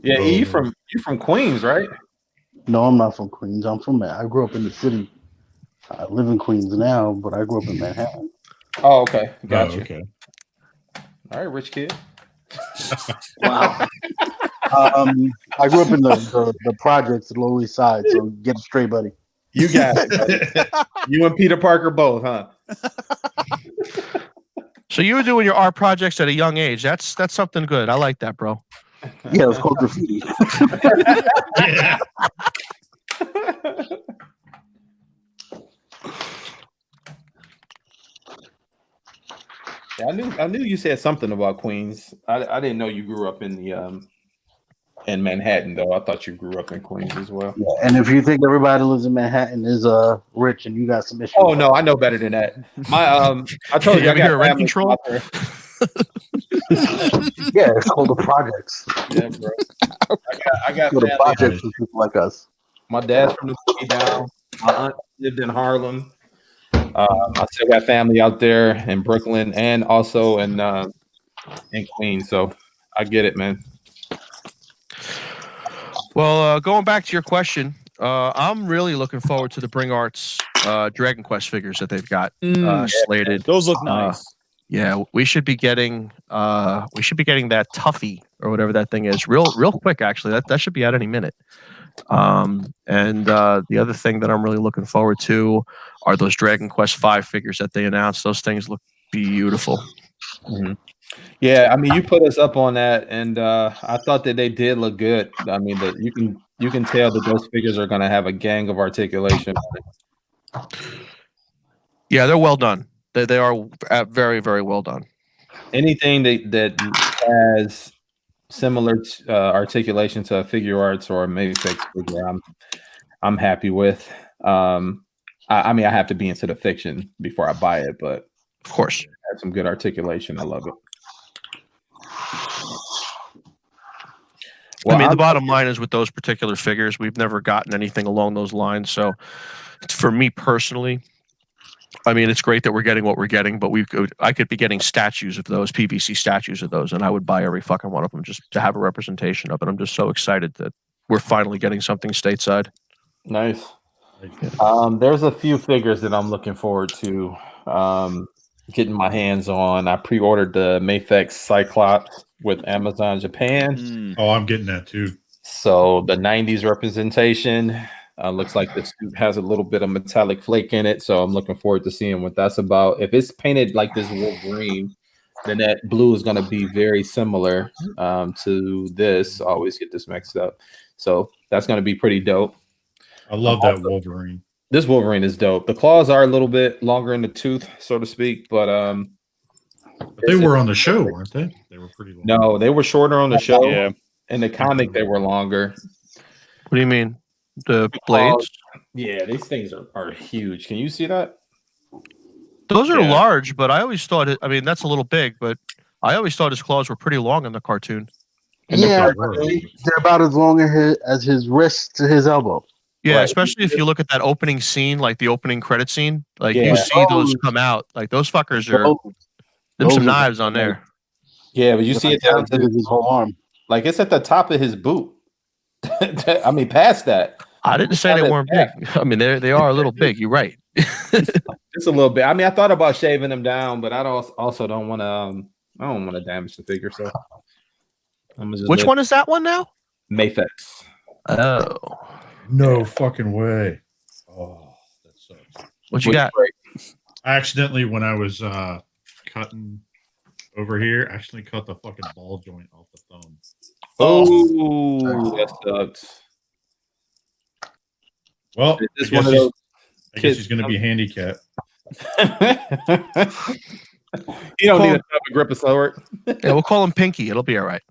Yeah, you from Queens, right? No, I'm not from Queens. I'm from I grew up in the city. I live in Queens now, but I grew up in Manhattan. Oh, okay. Got you. Okay. All right, rich kid. Wow. I grew up in the projects at Lower East Side, so get it straight, buddy. You got it. Buddy. You and Peter Parker both, huh? So you were doing your art projects at a young age. That's something good. I like that, bro. Yeah, it's called graffiti. Yeah. Yeah, I knew you said something about Queens. I didn't know you grew up in the in Manhattan though. I thought you grew up in Queens as well. Yeah, and if you think everybody that lives in Manhattan is rich and you got some issues. Oh no, I know better than that. My I told you I ever hear got of rent family control? out there. Yeah, it's called the projects. Yeah, bro. I got So the family. projects for people like us. My dad's from the city down. My aunt lived in Harlem. I still got family out there in Brooklyn and also in Queens. So I get it, man. Well, going back to your question, I'm really looking forward to the Bring Arts Dragon Quest figures that they've got slated. Those look nice. Yeah, we should be getting that Tuffy or whatever that thing is real quick. Actually, that should be out any minute. And the other thing that I'm really looking forward to are those Dragon Quest V figures that they announced. Those things look beautiful. Mm-hmm. Yeah, I mean, you put us up on that, and I thought that they did look good. I mean, you can tell that those figures are going to have a gang of articulation. Yeah, they're well done. They are very, very well done. Anything that has similar articulation to a figure arts or a Mayfix figure, I'm happy with. I mean, I have to be into the fiction before I buy it, but of course, it has some good articulation. I love it. Well, I mean, the bottom line is with those particular figures, we've never gotten anything along those lines. So, for me personally, I mean, it's great that we're getting what we're getting, but I could be getting statues of those, PVC statues of those, and I would buy every fucking one of them just to have a representation of it. I'm just so excited that we're finally getting something stateside. Nice. There's a few figures that I'm looking forward to getting my hands on. I pre-ordered the Mayfix Cyclops with Amazon Japan. Oh, I'm getting that too. So the 90s representation looks like the suit has a little bit of metallic flake in it. So I'm looking forward to seeing what that's about. If it's painted like this Wolverine, then that blue is going to be very similar to this. I always get this mixed up. So that's going to be pretty dope. I love that Wolverine. This Wolverine is dope. The claws are a little bit longer in the tooth, so to speak, but they were on the show, weren't they? They were pretty long. No, they were shorter on the show. Yeah. In the comic, they were longer. What do you mean? The blades? Yeah, these things are huge. Can you see that? Those are large, but I always thought I mean, that's a little big, but I always thought his claws were pretty long in the cartoon. Yeah, they're about as long as his wrist to his elbow. Yeah, Right. especially if you look at that opening scene, like the opening credit scene, like you see those come out. Like those fuckers are there's some knives on there. Yeah, but you see it down to his whole arm. like it's at the top of his boot. I mean, past that. I didn't say they weren't big. I mean, they are a little big. You're right. Just a little bit. I mean, I thought about shaving them down, but I also don't want to. I don't want to damage the figure. So, which one is that one now? Mayfix. Oh, no fucking way! Oh, that sucks. What you got? Accidentally, when I was cutting over here, actually cut the fucking ball joint off the thumb. Oh, that sucks. Well, I guess he's going to be handicapped. You don't need a grip of sword. Yeah, we'll call him Pinky. It'll be all right.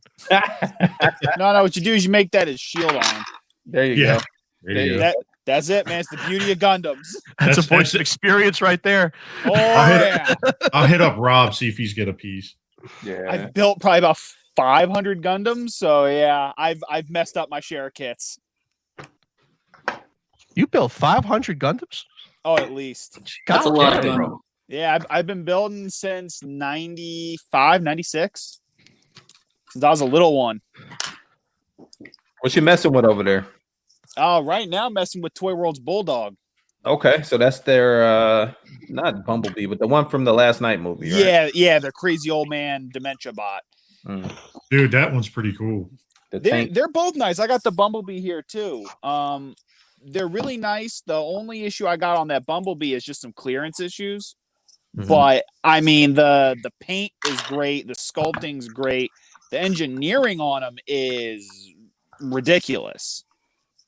No. What you do is you make that his shield arm. There you go. There you go. That's it, man. It's the beauty of Gundams. That's a voice of experience right there. Oh, yeah. I'll hit up Rob, see if he's got a piece. Yeah. I've built probably about 500 Gundams, so yeah, I've messed up my share of kits. You built 500 Gundams? Oh, at least. That's a lot of Gundam. Yeah, I've been building since 95, 96. Since I was a little one. What you messing with over there? Right now I'm messing with Toy World's Bulldog. Okay, so that's their not Bumblebee, but the one from the Last Night movie, right? Yeah, the crazy old man dementia bot. Dude, that one's pretty cool. They're both nice. I got the Bumblebee here too. They're really nice. The only issue I got on that Bumblebee is just some clearance issues. But I mean, the paint is great. The sculpting's great. the engineering on them is ridiculous.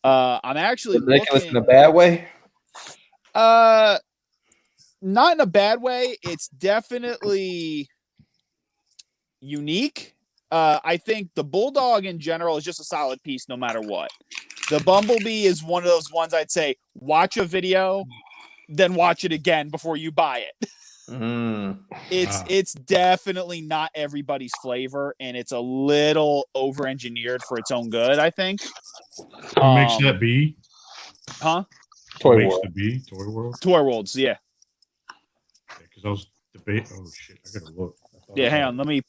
I'm actually Ridiculous looking in a bad way. not in a bad way. It's definitely unique. I think the Bulldog in general is just a solid piece no matter what. The Bumblebee is one of those ones I'd say watch a video, then watch it again before you buy it. It's definitely not everybody's flavor, and it's a little over-engineered for its own good, I think. Who makes that bee? Huh? Toy Makes World. the bee? Toy World? Toy Worlds, yeah. Because I was debating. Oh shit! I gotta look. Yeah, hang on. Let me.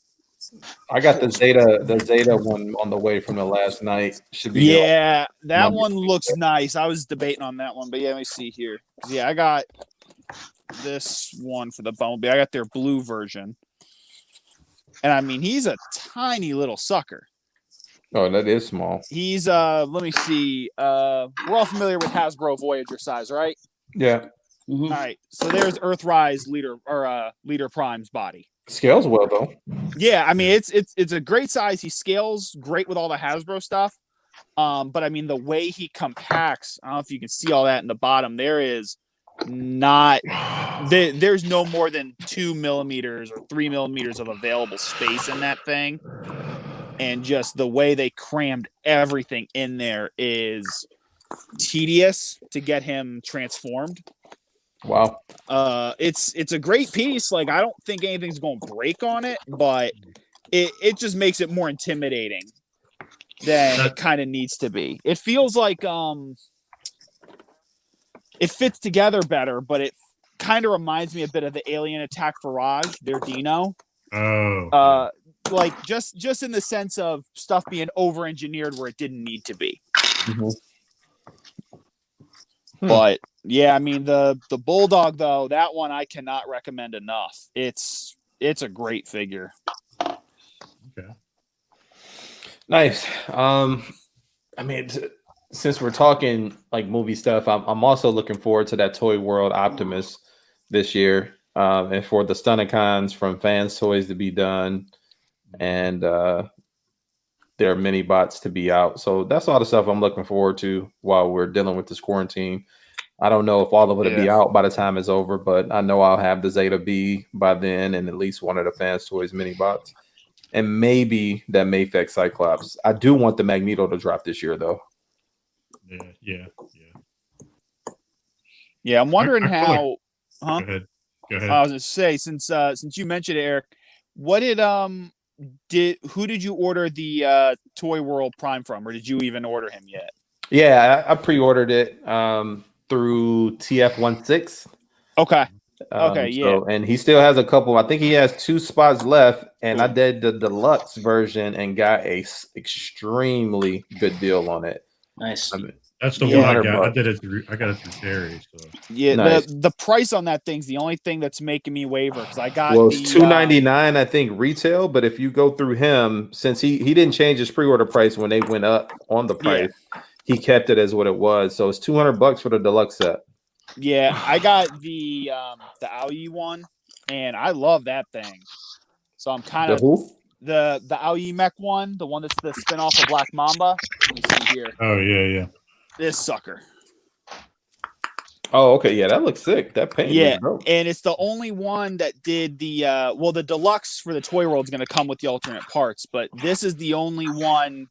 I got the Zeta one on the way from the last night. Should be Yeah, that number one looks nice. I was debating on that one, but yeah, let me see here. Yeah, I got this one for the Bumblebee. I got their blue version, and I mean he's a tiny little sucker. Oh, that is small. He's let me see. We're all familiar with Hasbro Voyager size, right? Yeah. All right. So there's Earthrise Leader Prime's body. Scales well though. Yeah, I mean it's a great size. He scales great with all the Hasbro stuff. But I mean the way he compacts, I don't know if you can see all that in the bottom. There's no more than 2 millimeters or 3 millimeters of available space in that thing. And just the way they crammed everything in there is tedious to get him transformed. Wow. It's a great piece. Like I don't think anything's going to break on it, but it just makes it more intimidating than it kind of needs to be. It feels like it fits together better, but it kind of reminds me a bit of the Alien Attack Farage, their Dino. Oh. Like just in the sense of stuff being over-engineered where it didn't need to be. But yeah, I mean the Bulldog though, that one I cannot recommend enough. It's a great figure. Okay. Nice. I mean, since we're talking like movie stuff, I'm also looking forward to that Toy World Optimus this year, and for the Stunticons from Fans Toys to be done, and their mini bots to be out. So that's all the stuff I'm looking forward to while we're dealing with this quarantine. I don't know if all of it will be out by the time it's over, but I know I'll have the Zeta B by then and at least one of the Fans Toys mini bots. And maybe that Mayfix Cyclops. I do want the Magneto to drop this year, though. Yeah, I'm wondering how. Go ahead. I was gonna say since you mentioned it, Eric, what who did you order the Toy World Prime from, or did you even order him yet? Yeah, I pre-ordered it through TF16. Okay. Okay, yeah. So, and he still has a couple. I think he has 2 spots left, and I did the deluxe version and got a extremely good deal on it. Nice. I mean, that's the one I got. I got it through Terry. So. Yeah, nice. the price on that thing's the only thing that's making me waver because I got it's $299, I think, retail. But if you go through him, since he didn't change his pre-order price when they went up on the price, he kept it as what it was. So it's $200 for the deluxe set. Yeah, I got the Aoi one, and I love that thing. So I'm kind of the Aoi mech one, the one that's the spinoff of Black Mamba. Let me see here. Oh yeah. This sucker. Oh, okay, yeah, that looks sick. That paint, yeah, and it's the only one that did the the deluxe for the Toy World is going to come with the alternate parts, but this is the only one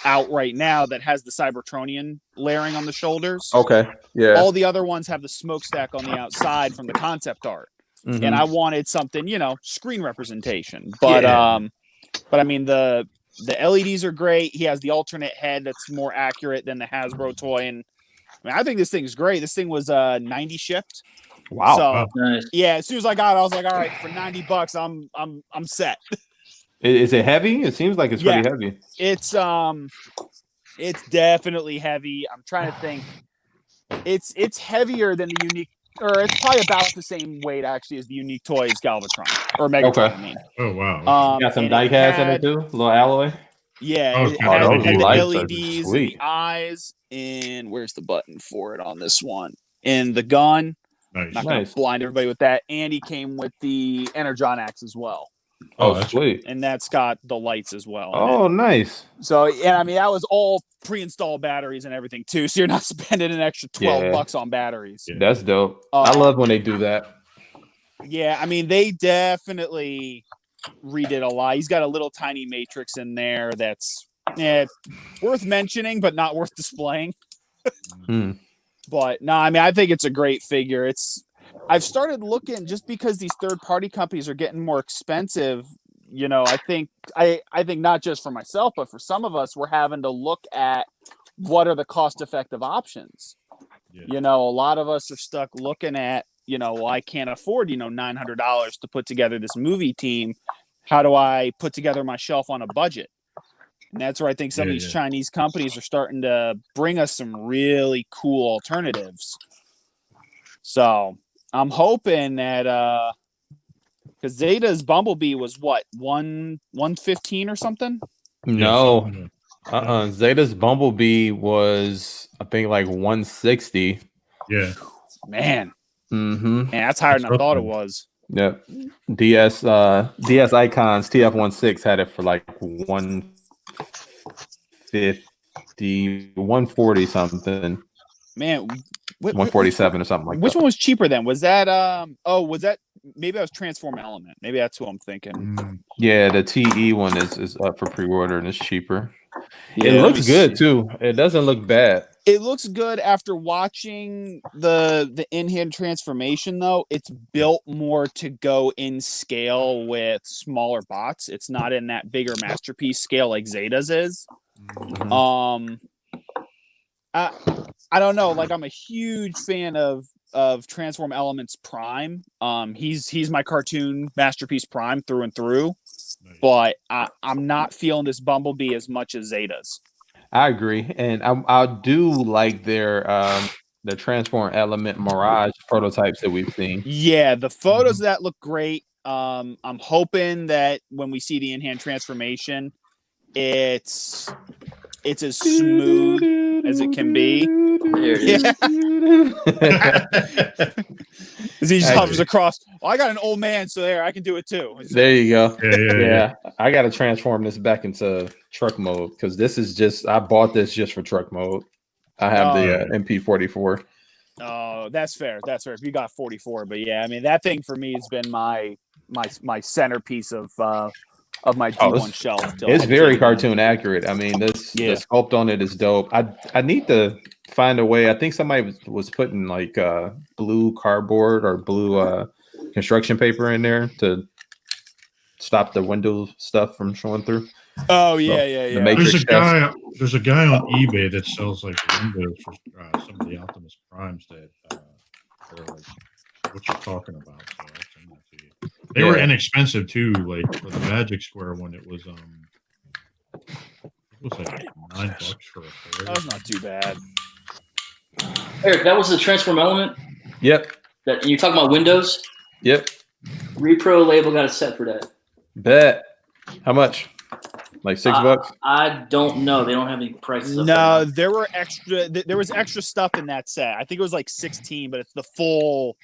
out right now that has the Cybertronian layering on the shoulders. Okay, yeah. All the other ones have the smokestack on the outside from the concept art, and I wanted something, screen representation. But but I mean the LEDs are great. He has the alternate head that's more accurate than the Hasbro toy, and I mean I think this thing's great. This thing was 90 shipped. Wow. So Nice. yeah, as soon as I got it, I was like, all right, for $90, I'm set. Is it heavy? It seems like it's pretty heavy. It's definitely heavy. I'm trying to think. It's heavier than the unique, or it's probably about the same weight actually as the unique toys Galvatron or Megatron. I mean. Oh wow. Got some die cast in it too, a little alloy. Yeah, it had the LEDs and the eyes, and where's the button for it on this one? And the gun. Nice. Not gonna blind everybody with that. And he came with the Energon axe as well. Oh, sweet. And that's got the lights as well. Oh, nice. So, yeah, I mean, that was all pre-installed batteries and everything too. So you're not spending an extra $12 on batteries. That's dope. I love when they do that. Yeah, I mean, they definitely redid a lot. He's got a little tiny matrix in there that's worth mentioning, but not worth displaying. But no, I mean, I think it's a great figure. I've started looking just because these third-party companies are getting more expensive. You know, I think not just for myself, but for some of us, we're having to look at what are the cost-effective options. Yeah. You know, a lot of us are stuck looking at, you know, well, I can't afford, you know, $900 to put together this movie team. How do I put together my shelf on a budget? And that's where I think some of these Chinese companies are starting to bring us some really cool alternatives. So I'm hoping that because Zeta's Bumblebee was what, 115 or something? No. Zeta's Bumblebee was, I think, like 160. Yeah. Man. Mm-hmm. Man, that's higher than I thought it was. Yep. DS Icons TF16 had it for like 150, 140 something. Man, 147 or something like that. Which one was cheaper then? Was that was that maybe that was Transform Element? Maybe that's who I'm thinking. Yeah, the TE one is up for pre-order and it's cheaper. Yeah, it looks good too. It doesn't look bad. It looks good after watching the in-hand transformation though. It's built more to go in scale with smaller bots. It's not in that bigger masterpiece scale like Zeta's is. I don't know. Like, I'm a huge fan of Transform Elements Prime. He's my cartoon masterpiece Prime through and through. But I'm not feeling this Bumblebee as much as Zeta's. I agree, and I do like their Transform Element Mirage prototypes that we've seen. Yeah, the photos of that look great. I'm hoping that when we see the in-hand transformation, it's as smooth as it can be. There it is. As he just hovers across. Well, I got an old man, so there I can do it too. There you go. Yeah. I got to transform this back into truck mode because this is I bought this just for truck mode. I have the MP44. Oh, that's fair. That's fair. If you got 44, but yeah, I mean that thing for me has been my centerpiece of my D1 shelf. It's very cartoon accurate. I mean, the sculpt on it is dope. I need to find a way. I think somebody was putting like blue cardboard or blue construction paper in there to stop the window stuff from showing through. Oh yeah. There's a guy on eBay that sells like windows for some of the Optimus Primes that are like what you're talking about. So I'll send that to you. They were inexpensive too. Like for the Magic Square one, it was like $9 for a pair. That was not too bad. Eric, that was the Transform Element? Yep. That you're talking about Windows? Yep. Repro label got a set for that. Bet. How much? Like $6? I don't know. They don't have any prices. No, there was extra stuff in that set. I think it was like 16, but it's the full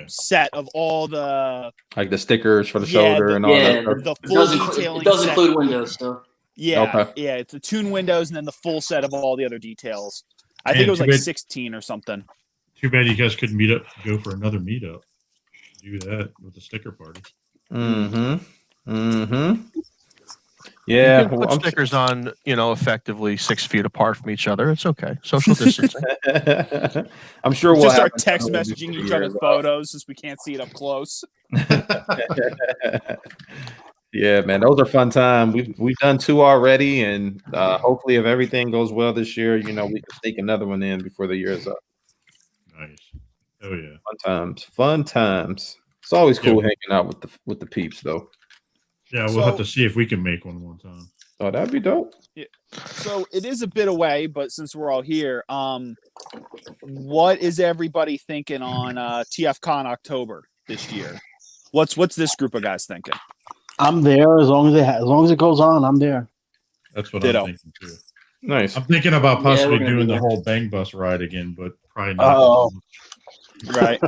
set of all the like the stickers for the shoulder and all that stuff. The full detailing. It does include Windows, so yeah, it's the Toon Windows and then the full set of all the other details. I think it was like 16 or something. Too bad you guys couldn't go for another meetup. Do that with the sticker party. Yeah, you can put stickers on, effectively 6 feet apart from each other. It's okay. Social distancing. I'm sure we'll just start text messaging each other's photos since we can't see it up close. Yeah, man, those are fun times. We've done 2 already, and hopefully, if everything goes well this year, we can sneak another one in before the year is up. Nice. Oh yeah. Fun times. It's always cool hanging out with the peeps, though. Yeah, we'll have to see if we can make one time. Oh, that'd be dope. Yeah. So it is a bit away, but since we're all here, what is everybody thinking on TFCon October this year? What's this group of guys thinking? I'm there as long as it goes on. I'm there. That's what I'm thinking too. Nice. I'm thinking about possibly doing the whole Bang Bus ride again, but probably not. Right.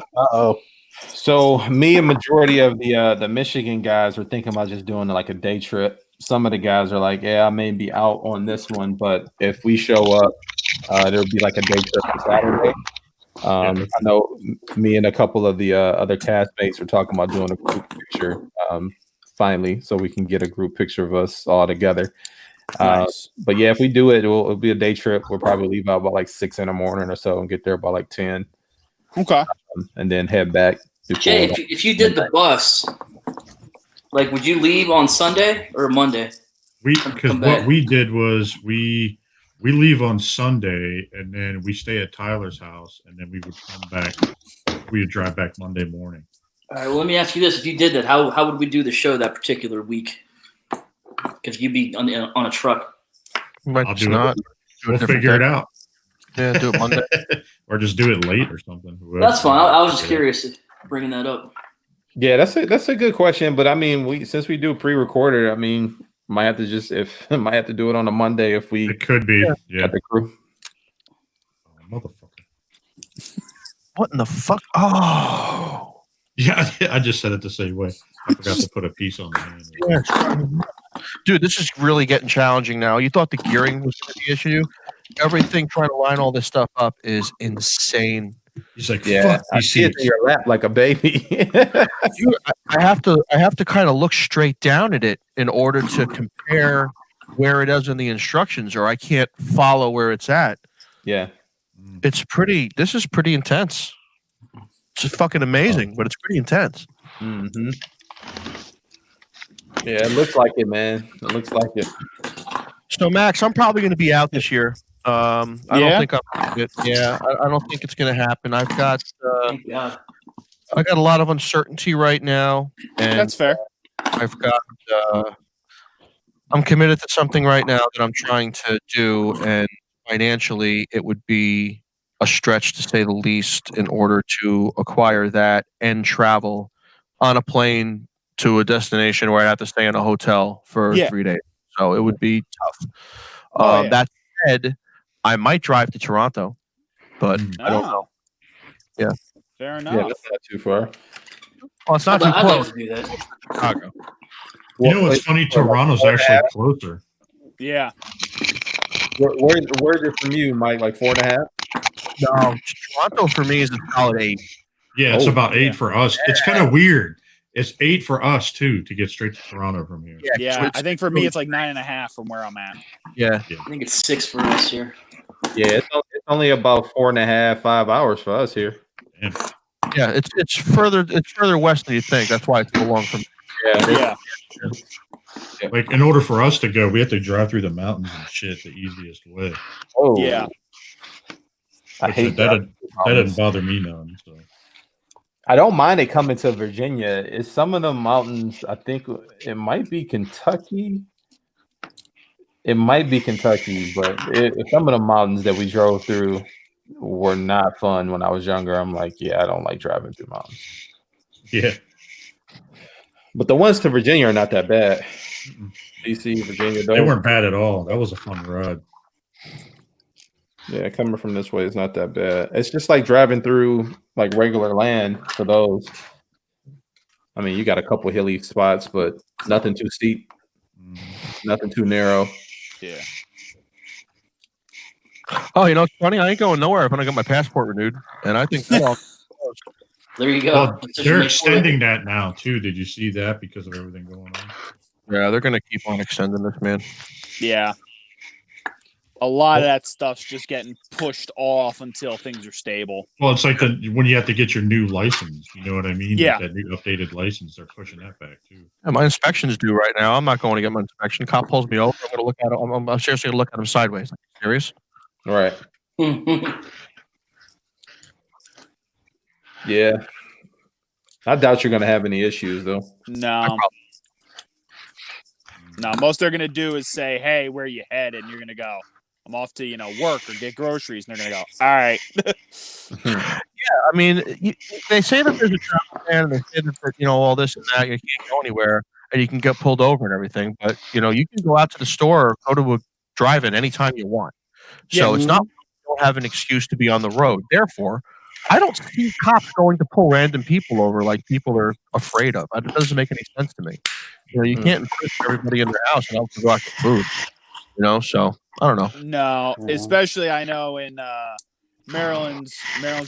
So me and majority of the Michigan guys are thinking about just doing like a day trip. Some of the guys are like, yeah, I may be out on this one, but if we show up, there'll be like a day trip for Saturday. I know me and a couple of the other castmates are talking about doing a group picture finally, so we can get a group picture of us all together. Nice. But yeah, if we do it, it'll be a day trip. We'll probably leave out about like 6 in the morning or so and get there about like 10. Okay. And then head back. Jay, if you did the bus, like, would you leave on Sunday or Monday? Because what we did was we leave on Sunday and then we stay at Tyler's house and then we would come back. We would drive back Monday morning. All right. Well, let me ask you this: if you did that, how would we do the show that particular week? Because you'd be on a truck. I'll do it. We'll figure it out. Yeah, do it Monday. Or just do it late or something. That's fine. I was just curious bringing that up. Yeah, that's a good question. But I mean, since we do pre-recorded, I mean, might have to do it on a Monday if we. It could be. Yeah. The crew. Oh, motherfucker. What in the fuck? Oh. Yeah, I just said it the same way. I forgot to put a piece on the hand. Yeah. Dude, this is really getting challenging now. You thought the gearing was going to be the issue. Everything trying to line all this stuff up is insane. He's like, yeah, fuck, I see it in your lap like a baby. Dude, I have to kind of look straight down at it in order to compare where it is in the instructions, or I can't follow where it's at. Yeah. This is pretty intense. It's just fucking amazing, but it's pretty intense. Mm-hmm. Yeah, it looks like it, man. It looks like it. So, Max, I'm probably going to be out this year. I don't think I'm. Yeah, I don't think it's going to happen. I've got. I got a lot of uncertainty right now, and that's fair. I've got. I'm committed to something right now that I'm trying to do, and financially, it would be a stretch to say the least in order to acquire that and travel on a plane to a destination where I have to stay in a hotel for 3 days. So it would be tough. That said, I might drive to Toronto, but I don't know. Yeah. Fair enough. Yeah, that's not too far. Well, it's not too I'd close. like to do that. Chicago. You know what's funny? Toronto's actually closer. Yeah. Where is it from you, Mike? Like 4.5? No, Toronto for me is a solid 8. Yeah, it's about 8 for us. Yeah. It's kind of weird. It's 8 for us too to get straight to Toronto from here. Yeah, I think for me it's like 9.5 from where I'm at. Yeah. I think it's 6 for us here. Yeah, it's only about 4.5, 5 hours for us here. Damn. Yeah, it's further west than you think. That's why it's so long from. Yeah. Like in order for us to go, we have to drive through the mountains and shit the easiest way. Oh yeah. I hate that. That doesn't bother me none. So. I don't mind it coming to Virginia. It's some of the mountains. I think it might be Kentucky. It might be Kentucky, but some of the mountains that we drove through were not fun when I was younger. I'm like, yeah, I don't like driving through mountains. Yeah. But the ones to Virginia are not that bad. DC, Virginia, they weren't bad at all. That was a fun ride. Yeah, coming from this way is not that bad. It's just like driving through like regular land for those. I mean, you got a couple hilly spots, but nothing too steep, nothing too narrow. Yeah. Oh, you know, it's funny. I ain't going nowhere if I don't get my passport renewed, and I think that all. There you go. Well, they're extending that now too. Did you see that because of everything going on? Yeah, they're going to keep on extending this, man. Yeah. A lot of that stuff's just getting pushed off until things are stable. Well, it's like when you have to get your new license. You know what I mean? Yeah. Like that new updated license, they're pushing that back too. Yeah, my inspection's due right now. I'm not going to get my inspection. Cop pulls me over. I'm going to look at him. I'm seriously going to look at him sideways. Like, serious? Right. Yeah. I doubt you're going to have any issues, though. No. No, most they're going to do is say, hey, where you headed? And you're going to go, I'm off to, work or get groceries. And they're going to go, all right. Yeah, I mean, they say that there's a travel ban, and they say that, all this and that, you can't go anywhere, and you can get pulled over and everything. But, you can go out to the store or go to a drive-in anytime you want. So it's not you don't have an excuse to be on the road. Therefore, I don't see cops going to pull random people over like people are afraid of. It doesn't make any sense to me. You can't encourage everybody in their house and help them go out to food. So I don't know. No, especially I know in Maryland's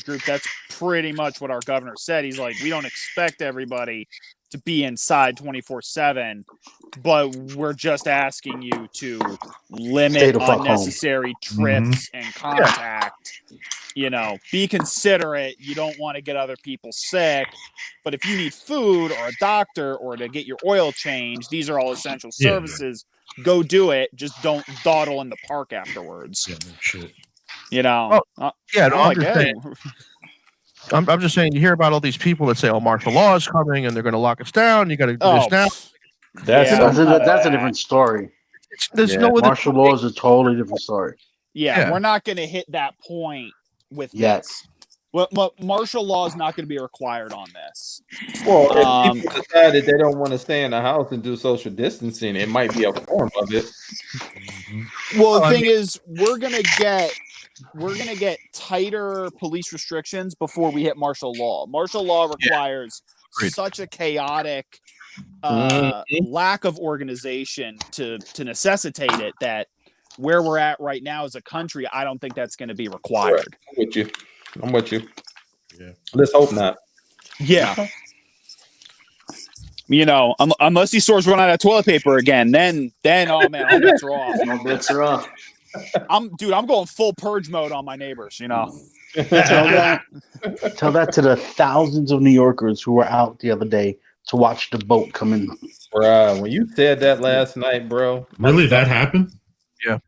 group, that's pretty much what our governor said. He's like, we don't expect everybody to be inside 24/7, but we're just asking you to limit unnecessary trips and contact. Be considerate. You don't want to get other people sick, but if you need food or a doctor or to get your oil changed, these are all essential services. Go do it. Just don't dawdle in the park afterwards. Yeah, no shit. I'm just saying. I'm just saying. You hear about all these people that say, "Oh, martial law is coming, and they're going to lock us down. You got to do this now." That's a different story. There's no martial law is a totally different story. Yeah, we're not going to hit that point with this. Well, martial law is not going to be required on this. Well, if people decide that they don't want to stay in the house and do social distancing, it might be a form of it. Well, the thing is, we're gonna get tighter police restrictions before we hit martial law. Martial law requires such a chaotic lack of organization to necessitate it that where we're at right now as a country, I don't think that's going to be required. I'm with you. Yeah. Let's hope not. Yeah. Unless these stores run out of toilet paper again, then oh man, all bets are off. All bets are off. I'm going full purge mode on my neighbors. Tell that to the thousands of New Yorkers who were out the other day to watch the boat come in. Bruh, when you said that last night, bro. Really, that happened?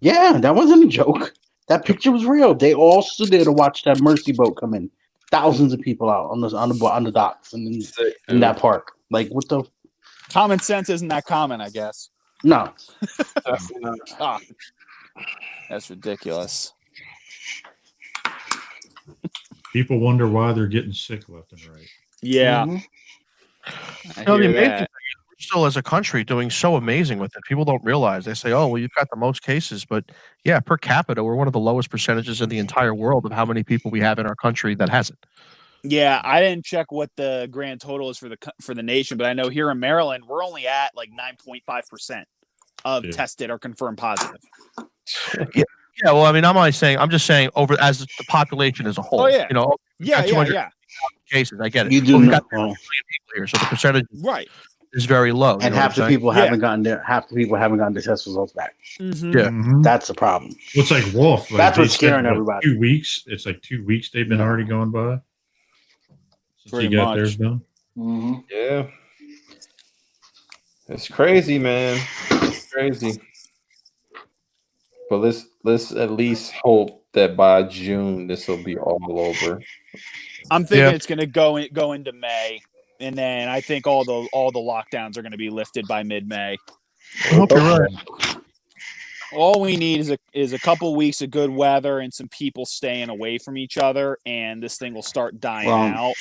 Yeah, that wasn't a joke. That picture was real. They all stood there to watch that Mercy boat come in. Thousands of people out on the docks and in that park. Like, what the? Common sense isn't that common, I guess. No. That's ridiculous. People wonder why they're getting sick left and right. Yeah. The amazing thing is we're still, as a country, doing so amazing with it. People don't realize. They say, "Oh, well, you've got the most cases," but per capita, we're one of the lowest percentages in the entire world of how many people we have in our country that has it. Yeah, I didn't check what the grand total is for the nation, but I know here in Maryland, we're only at like 9.5% of tested or confirmed positive. Yeah, well, I mean, I'm just saying over as the population as a whole. Oh yeah, yeah. Cases, I get it. You do we've got 3 million people here, so the percentage is very low. And half the people haven't gotten their test results back. Mm-hmm. Yeah, that's the problem. Well, it's like Wolf. That's what's scaring everybody. 2 weeks. It's like 2 weeks they've been already going by. Since you got theirs done. Mm-hmm. Yeah, it's crazy, man. It's crazy. But let's at least hope that by June this will be all over. I'm thinking it's going to go into May, and then I think all the lockdowns are going to be lifted by mid-May. I hope you're right. All we need is a couple weeks of good weather and some people staying away from each other, and this thing will start dying out.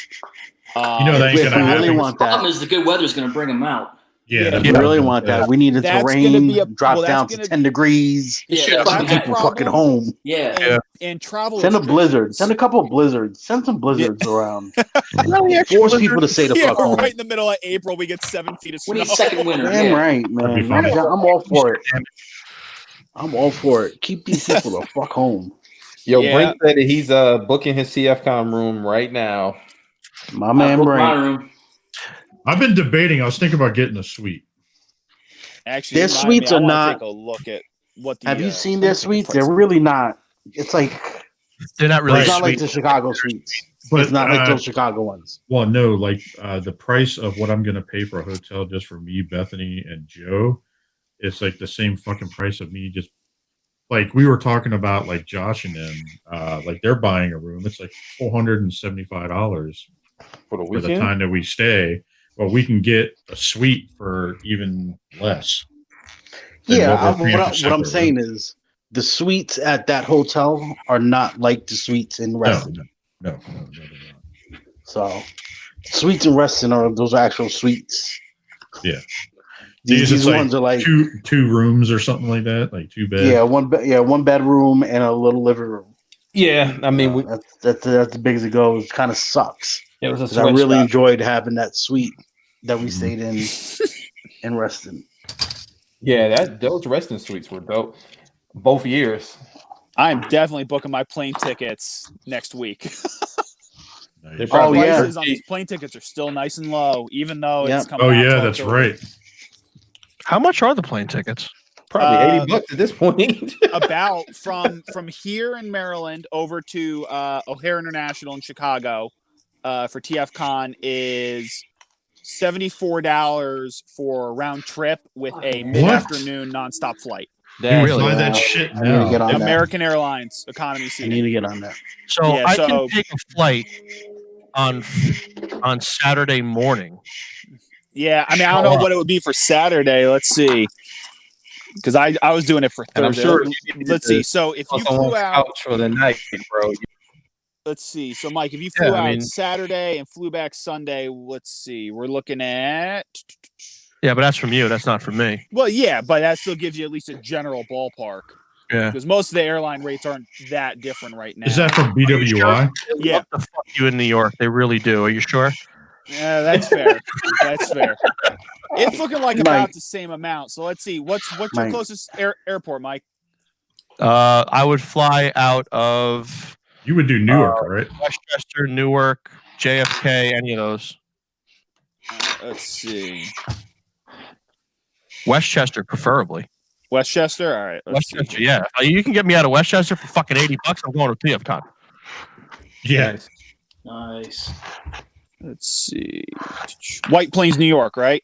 That ain't gonna happen. The problem is the good weather is going to bring them out. Yeah, if you really want that, we need it to rain, drop down to 10 degrees. Keep people fucking home. Yeah. And travel. Send a blizzard. Send a couple of blizzards. Send some blizzards around. Force people to stay the fuck home. Right in the middle of April, we get 7 feet of snow. We need second winter. Damn right, man. I'm all for it. I'm all for it. Keep these people the fuck home. Yo, Brink said that he's booking his CFCOM room right now. My man Brink. I've been debating. I was thinking about getting a suite. Actually, their suites are not. Take a look at what. Have you seen their suites? They're really not. It's like they're not really. It's not like the Chicago suites. But it's not like those Chicago ones. Well, no, like the price of what I'm going to pay for a hotel just for me, Bethany, and Joe, it's like the same fucking price of me just. Like we were talking about, like Josh and them, like they're buying a room. It's like $475 for the time that we stay. Well, we can get a suite for even less. Yeah, what I'm saying is the suites at that hotel are not like the suites in Reston. No. So, suites in Reston those are actual suites. Yeah. These ones are like two rooms or something like that, like 2 beds. Yeah, one bedroom and a little living room. Yeah, I mean, that's as big as it goes. Kind of sucks. it was a 'Cause I really sweatshop. enjoyed having that suite that we stayed in Reston. Yeah, those resting suites were dope. Both years. I'm definitely booking my plane tickets next week. They Oh, probably yeah. Prices on these plane tickets are still nice and low, even though it's Yep. coming Oh out yeah, to that's October. right. How much are the plane tickets? probably $80 at this point. About from here in Maryland over to O'Hare International in Chicago for TFCon is $74 for a round trip with a mid-afternoon nonstop flight. Dude, Really? fly that shit I need to now. get on that. American Airlines economy I need seating. to get on that. So Yeah, I so- can take a flight on Saturday morning. Yeah, I mean, I don't know what it would be for Saturday. Let's see. Because I was doing it for And I'm Thursday. sure Let's see. So if you flew out, for the night, bro. let's see. So Mike, if you flew Yeah, I out mean- Saturday and flew back Sunday, let's see. We're looking at. Yeah, but that's from you. That's not from me. Well, yeah, but that still gives you at least a general ballpark. Yeah. Because most of the airline rates aren't that different right now. Is that from BWI? Yeah. Love to fuck you in New York. They really do. Are you sure? Yeah, that's fair. That's fair. It's looking like Mike. about the same amount. So let's see. What's your Mike. closest airport, Mike? I would fly out of You would do Newark, right? Westchester, Newark, JFK, any of those. Let's see. Westchester, preferably. Westchester. All right. Let's see. Westchester, yeah. You can get me out of Westchester for fucking $80. I'm going to TFCon. Yeah. Nice. Let's see. White Plains, New York, right?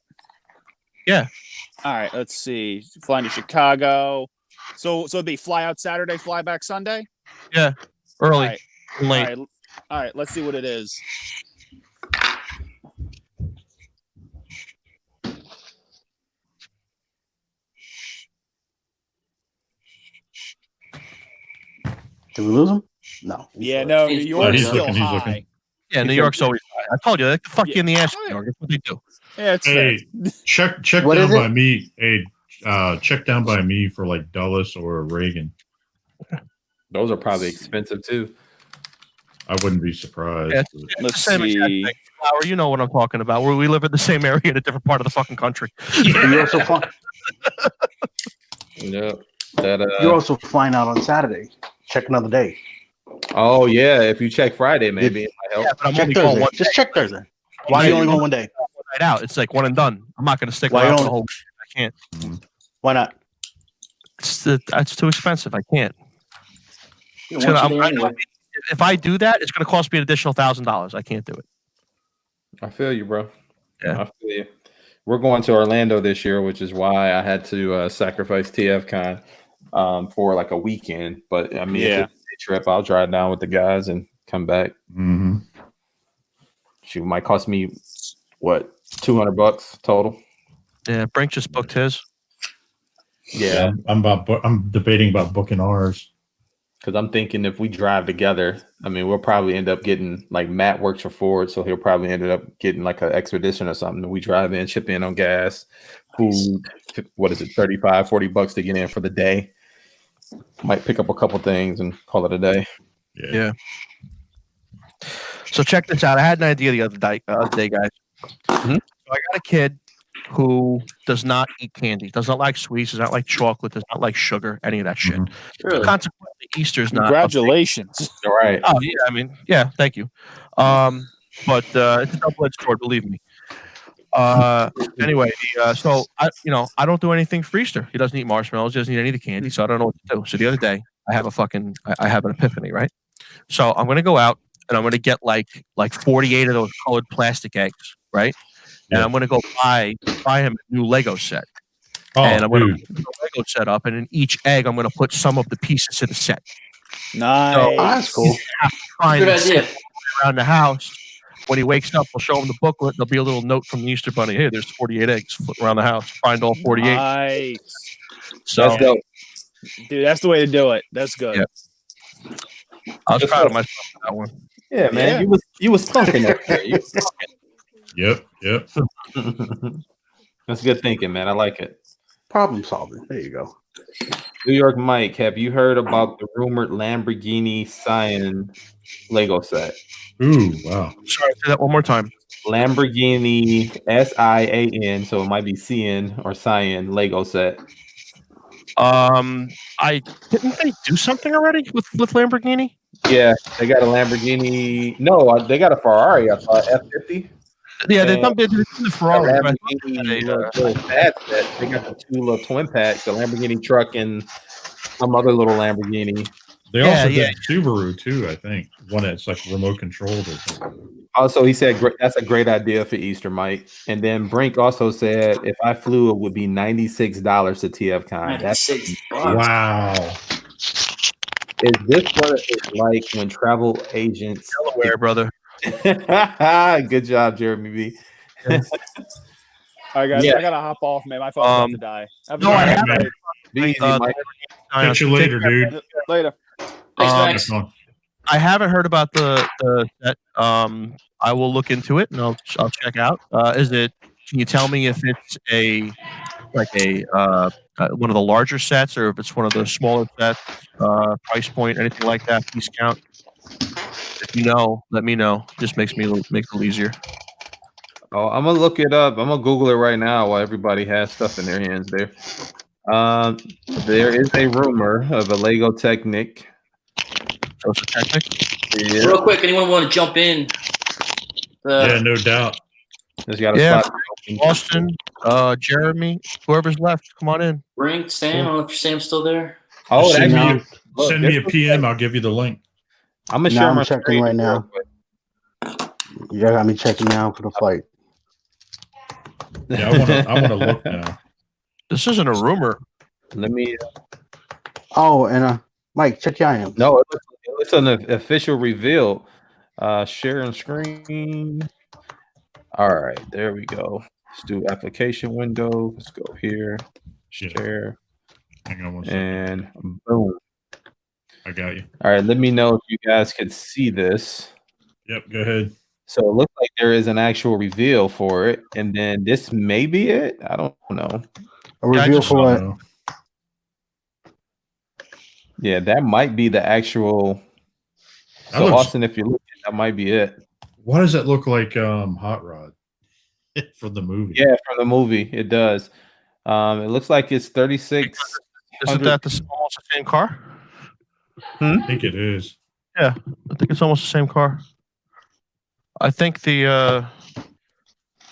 Yeah. All right. Let's see. Flying to Chicago. So it'd be fly out Saturday, fly back Sunday. Early, All right. and late. All right. All right. Let's see what it is. Did we lose him? No. Yeah. No. New He's York is he's still looking, he's high. looking. Yeah, New York's always. I told you, they can fuck you in the ass. Yeah. New York. That's what they do. Yeah. It's Hey, check What down is it? by me. Hey, check down by me for like Dulles or Reagan. Those are probably expensive too. I wouldn't be surprised. Yeah, but- it's Let's the same exact see. thing. Flower, you know what I'm talking about. Where we live in the same area in a different part of the fucking country. You're also flying. Yeah. That You're also flying out on Saturday. Check another day. Oh yeah, if you check Friday, maybe it might help. Yeah, but I'm Check only going Thursday. one Just check Thursday. Why Why do you you only go going one day? night out? It's like one and done. I'm not going to stick Why around you for the only- whole week. I can't. Why not? It's too expensive. I can't. You It's know, gonna- once you're there anyway. If I do that, it's going to cost me an additional $1,000. I can't do it. I feel you, bro. Yeah. I feel you. We're going to Orlando this year, which is why I had to sacrifice TFCon for like a weekend. But I mean, Yeah. if it's a day trip, I'll drive down with the guys and come back. Mhm. Shoot, might cost me what $200 total. Yeah, Brink just booked his. Yeah, I'm debating about booking ours. because I'm thinking if we drive together, I mean, we'll probably end up getting like Matt works for Ford, so he'll probably end up getting like an expedition or something. We drive in, chip in on gas, food. What is it, $35-$40 to get in for the day? Might pick up a couple things and call it a day. Yeah. So check this out. I had an idea the other day, guys. Mhm. So I got a kid who does not eat candy, does not like sweets, does not like chocolate, does not like sugar, any of that shit. Mhm. Really? Consequently, Easter's not. a big- Congratulations. All right. Oh yeah, I mean, yeah, thank you. But it's a double-edged sword, believe me. Anyway, so I don't do anything for Easter. He doesn't eat marshmallows, he doesn't eat any of the candy, so I don't know what to do. So the other day, I have an epiphany, right? So I'm gonna go out and I'm gonna get like 48 of those colored plastic eggs, right? And Yeah. I'm gonna go buy him a new Lego set. Oh, and I'm gonna dude. put the Lego set up, and in each egg, I'm gonna put some of the pieces of the set. Nice. Oh, that's cool. Find Good and sit idea. around the house. When he wakes up, we'll show him the booklet. There'll be a little note from the Easter Bunny. Hey, there's 48 eggs floating around the house. Find all 48. Nice. So That's dope. Dude, that's the way to do it. That's good. Yeah. I was proud of myself for that one. Yeah, man. Yeah. You was spunking that shit. You was Yep. spunking. That's good thinking, man. I like it. Problem solving. There you go. New York Mike, have you heard about the rumored Lamborghini Cyan Lego set? Ooh, wow. Sorry, say that one more time. Lamborghini SIAN, so it might be Cyan or Cyan Lego set. I didn't they do something already with Lamborghini? Yeah, they got a Lamborghini. No, they got a Ferrari. I thought F50. Yeah, they And done the Ferrari. the But I thought Lamborghini they had a, little pad set. They got the two little twin packs, the Lamborghini truck and some other little Lamborghini. They also did Subaru too, I think. One that's like remote controlled or something. Also, he said that's a great idea for Easter, Mike. And then Brink also said if I flew, it would be $96 to TFCon. That's wow. Is this what it's like when travel agents Delaware, brother? Good job, Jeremy B. All right, guys, I gotta hop off, man. My phone's about to die. I haven't. Be easy, Mike. Catch you later, dude. Later. Thanks, I haven't heard about the set. I will look into it and I'll check out. Is it? Can you tell me if it's one of the larger sets or if it's one of the smaller sets? Price point, anything like that? Please count. If you know, let me know. Just makes it a little easier. Oh, I'm gonna look it up. I'm gonna Google it right now while everybody has stuff in their hands there. There is a rumor of a Lego Technic. Yeah. Real quick, anyone want to jump in? Yeah, no doubt. Just got a spot. Austin, Jeremy, whoever's left, come on in. Brink, Sam. I don't know if Sam's still there. Oh, send me a PM. I'll give you the link. I'm gonna share my checking right now. You got me checking now for the fight. Yeah, I want to look now. This isn't a rumor. Let me. Oh, and Mike, check your items. No, it's an official reveal. Sharing screen. All right, there we go. Let's do application window. Let's go here. Share. Hang on one second. And boom. I got you. All right, let me know if you guys could see this. Yep, go ahead. So it looks like there is an actual reveal for it, and then this may be it. I don't know. A reveal for what? Yeah, that might be the actual. So Austin, if you look, that might be it. Why does it look like Hot Rod from the movie? Yeah, from the movie, it does. It looks like it's 36. Isn't that almost the same car? I think it is. Yeah, I think it's almost the same car. I think that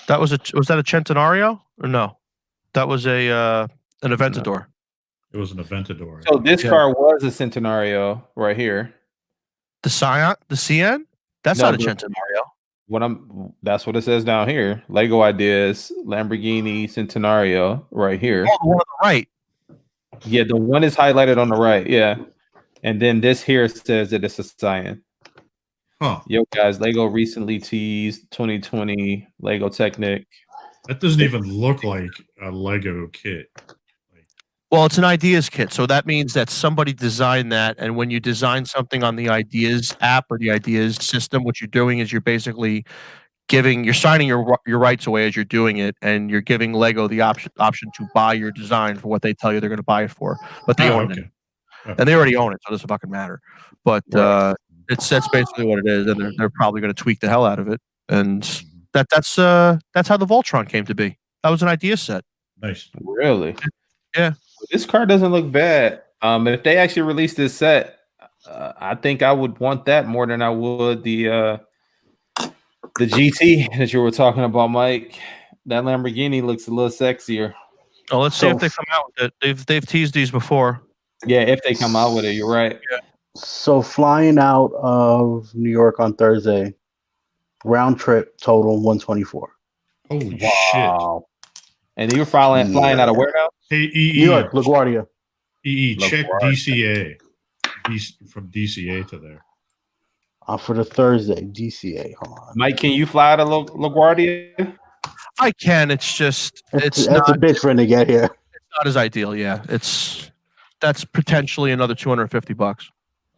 was that a Centenario or no? That was an Aventador. It was an Aventador. So this car was a Centenario right here. The CN? That's not a Centenario. That's what it says down here. Lego Ideas, Lamborghini Centenario, right here. Oh, the one on the right. Yeah, the one is highlighted on the right. Yeah, and then this here says that it's a Cyan. Huh. Yo, guys, Lego recently teased 2020 Lego Technic. That doesn't even look like a Lego kit. Well, it's an ideas kit, so that means that somebody designed that. And when you design something on the ideas app or the ideas system, what you're doing is you're basically you're signing your rights away as you're doing it, and you're giving Lego the option to buy your design for what they tell you they're going to buy it for. But they own it, and they already own it, so it doesn't fucking matter. But that's basically what it is, and they're probably going to tweak the hell out of it. And that's how the Voltron came to be. That was an idea set. Nice. Really? Yeah. This car doesn't look bad. If they actually release this set, I think I would want that more than I would the GT that you were talking about, Mike. That Lamborghini looks a little sexier. Oh, let's see if they come out with it. They've teased these before. Yeah, if they come out with it, you're right. Yeah. So flying out of New York on Thursday, round trip total 124. Holy shit! And you're flying out of where now? Hey, EE. New York, LaGuardia. EE, check DCA. From DCA to there. For the Thursday, DCA. Hold on. Mike, can you fly to LaGuardia? I can. It's just that's a bitch for to get here. It's not as ideal. Yeah, that's potentially another $250.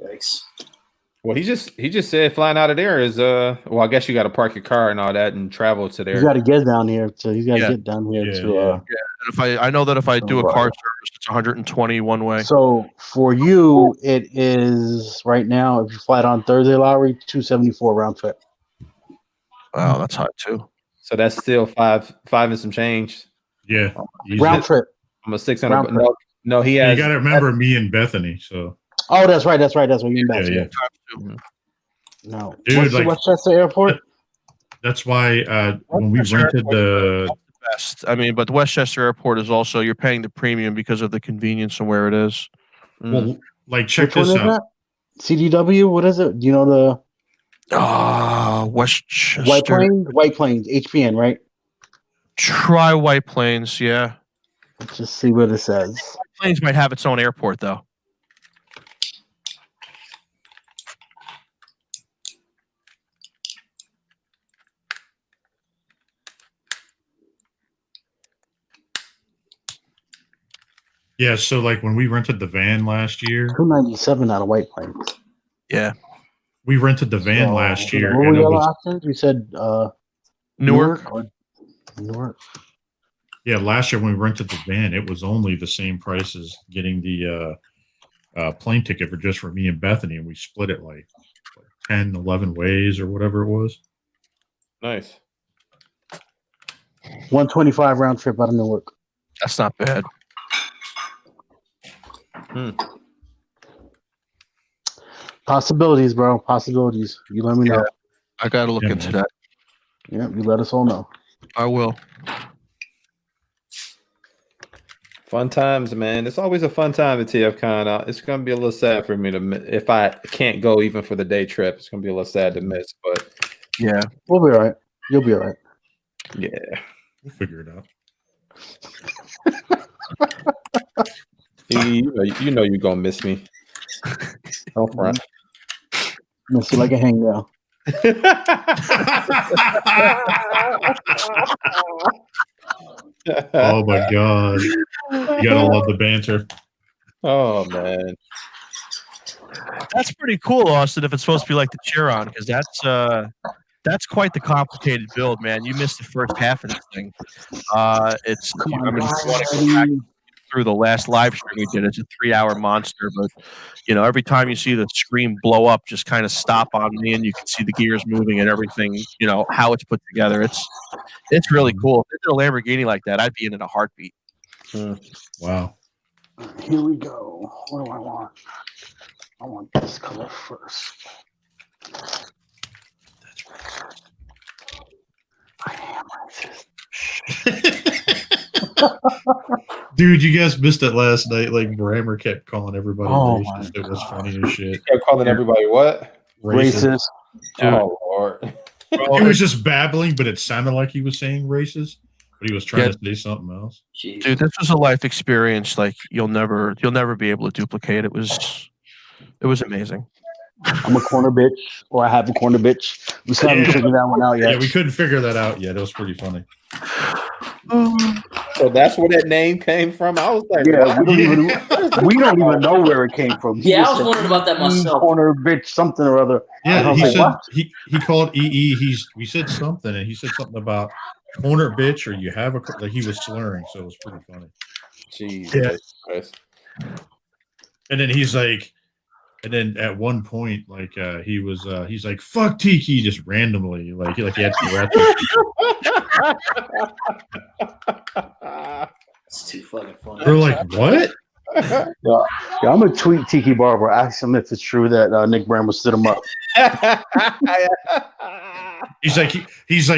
Yikes. Well, he just said flying out of there is well, I guess you got to park your car and all that and travel to there. You got to get down here. So he's got to get down here to. And if I know that if I do a car It's 120 one way. So for you, it is right now. If you fly it on Thursday, Lowry, 274 round trip. Wow, that's hot too. So that's still five and some change. Yeah, easy. Round trip. I'm a 600. No, he Yeah, has. you got to remember me and Bethany. So. Oh, that's right. That's right. That's what you mean. Yeah. No, dude, like Westchester Airport. That's why when we rented the best. I mean, but the Westchester Airport is also you're paying the premium because of the convenience and where it is. Well, like check Which this one is out. that? CDW. What is it? Do you know the Westchester White Plains, HPN, right? Try White Plains, yeah. Let's just see what it says. White Plains might have its own airport though. Yeah, so like when we rented the van last year, 297 out of White Plains. Yeah, we rented the van last year. What were the other options? We said Newark. Newark. Yeah, last year when we rented the van, it was only the same price as getting the plane ticket for me and Bethany, and we split it like 10, 11 ways or whatever it was. Nice. 125 round trip out of Newark. That's not bad. Possibilities, bro. Possibilities. You let me know. I gotta look into that. Yeah, you let us all know. I will. Fun times, man. It's always a fun time at TFCon. It's going to be a little sad for me if I can't go even for the day trip. It's going to be a little sad to miss, but yeah, we'll be all right. You'll be all right. Yeah, we'll figure it out. You know you're going to miss me. Don't front. Miss you like a hangout. Oh my god. You gotta love the banter. Oh man. That's pretty cool, Austin, if it's supposed to be like the Chiron, because that's quite the complicated build, man. You missed the first half of this thing. It's through the last live stream we did. It's a 3-hour monster, but every time you see the screen blow up, just kind of stop on me, and you can see the gears moving and everything. How it's put together. It's really cool. If they did a Lamborghini like that, I'd be in a heartbeat. Wow. Here we go. What do I want? I want this color first. I am racist. Dude, you guys missed it last night. Like Brammer kept calling everybody racist. It was funny as shit. Kept calling everybody what? Racist. Oh Lord. He was just babbling, but it sounded like he was saying racist, but he was trying to say something else. Dude, this was a life experience like you'll never be able to duplicate. It was amazing. I'm a corner bitch, or I have a corner bitch. We still haven't figured that one out yet. Yeah, we couldn't figure that out yet. It was pretty funny. So that's where that name came from. I was like, yeah, we don't even know where it came from. Yeah, I was wondering about that myself. Corner bitch, something or other. Yeah, he said he called EE. We said something, and he said something about corner bitch, or you have a. Like he was slurring, so it was pretty funny. Jeez. Yeah. And then he's like, and then at one point, like he's like, "Fuck Tiki," just randomly, like he had Tourette's. It's too fucking funny. We're like, what? Yeah, I'm gonna tweet Tiki Barber, ask him if it's true that Nick Bramble stood him up. He's like,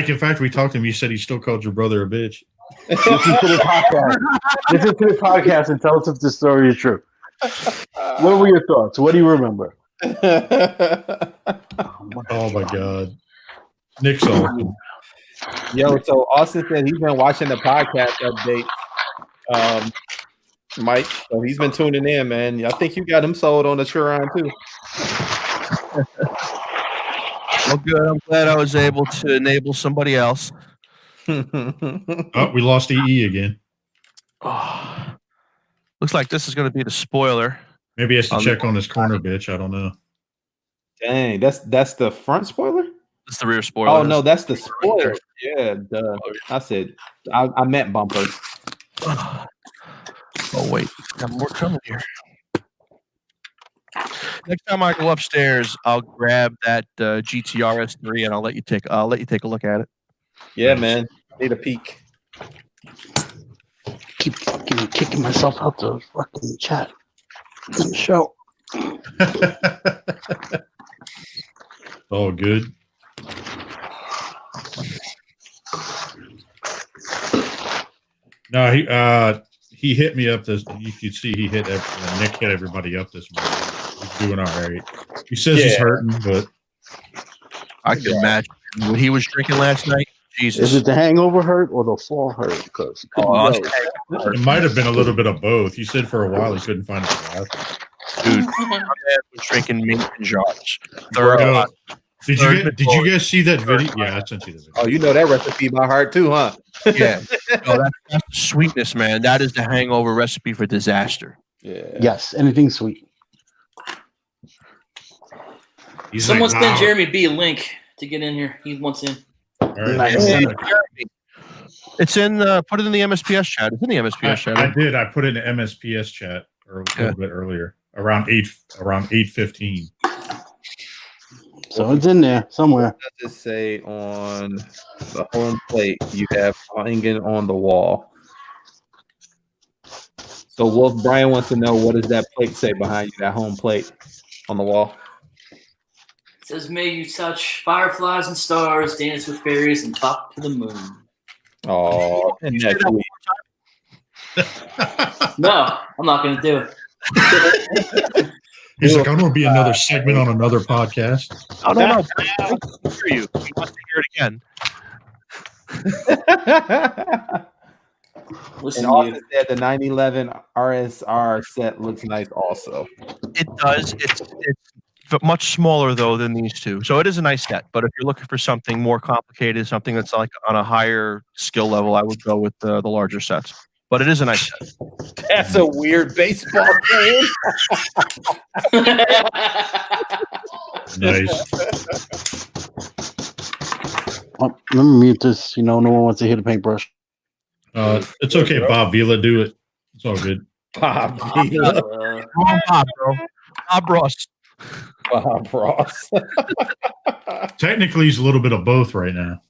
in fact, we talked to him. He said he still called your brother a bitch. Listen to the podcast and tell us if this story is true. What were your thoughts? What do you remember? Oh my god, Nick's awesome. Yo, so Austin said he's been watching the podcast update, Mike. So he's been tuning in, man. I think you got him sold on the Chiron too. Well, good. I'm glad I was able to enable somebody else. Oh, we lost EE again. Oh, looks like this is going to be the spoiler. Maybe he has to check on his corner bitch. I don't know. Dang, that's the front spoiler? That's the rear spoiler. Oh, no, that's the spoiler. Yeah, I said, I meant bumper. Oh, Oh wait, got more coming here. Next time I go upstairs, I'll grab that GTR S3 and I'll let you take a look at it. Yeah, man. Need a peek. Keep fucking kicking myself out the fucking chat. Show. All good. No, he hit me up this. You could see he hit Nick hit everybody up this morning. He's doing all right. He says he's hurting, but I can imagine when he was drinking last night. Jesus, Is it the hangover hurt or the fall hurt? Because it might have been a little bit of both. He said for a while he couldn't find his glasses. Dude, my man was drinking mason jars. Did you guys see that video? Yeah, I sent you the video. Oh, you know that recipe by heart too, huh? Yeah. No, that's sweetness, man. That is the hangover recipe for disaster. Yeah. Yes, anything sweet. Someone send Jeremy B a link to get in here. He wants in. Right. Nice. It's in. Put it in the MSPS chat. It's in the MSPS chat. I did. I put it in the MSPS chat a little bit earlier, around 8:15. So it's in there somewhere. Does it say on the home plate you have hanging on the wall? So Wolf Brian wants to know, what does that plate say behind you, that home plate on the wall? It says, "May you touch fireflies and stars, dance with fairies, and talk to the moon." Oh, and that's sweet. No, I'm not going to do it. He's like, I'm going to be another segment on another podcast. Oh no! I hear you. He wants to hear it again. Listen, And Austin said the 911 RSR set looks nice also. It does. It's much smaller though than these two, so it is a nice set. But if you're looking for something more complicated, something that's like on a higher skill level, I would go with the larger sets. But it is a nice set. That's a weird baseball game. Nice. Oh, let me mute this. No one wants to hit a paintbrush. It's okay, Bob Vila. Do it. It's all good. Bob Vila. Wrong Bob, bro. Bob Ross. Bob Ross. Technically, he's a little bit of both right now.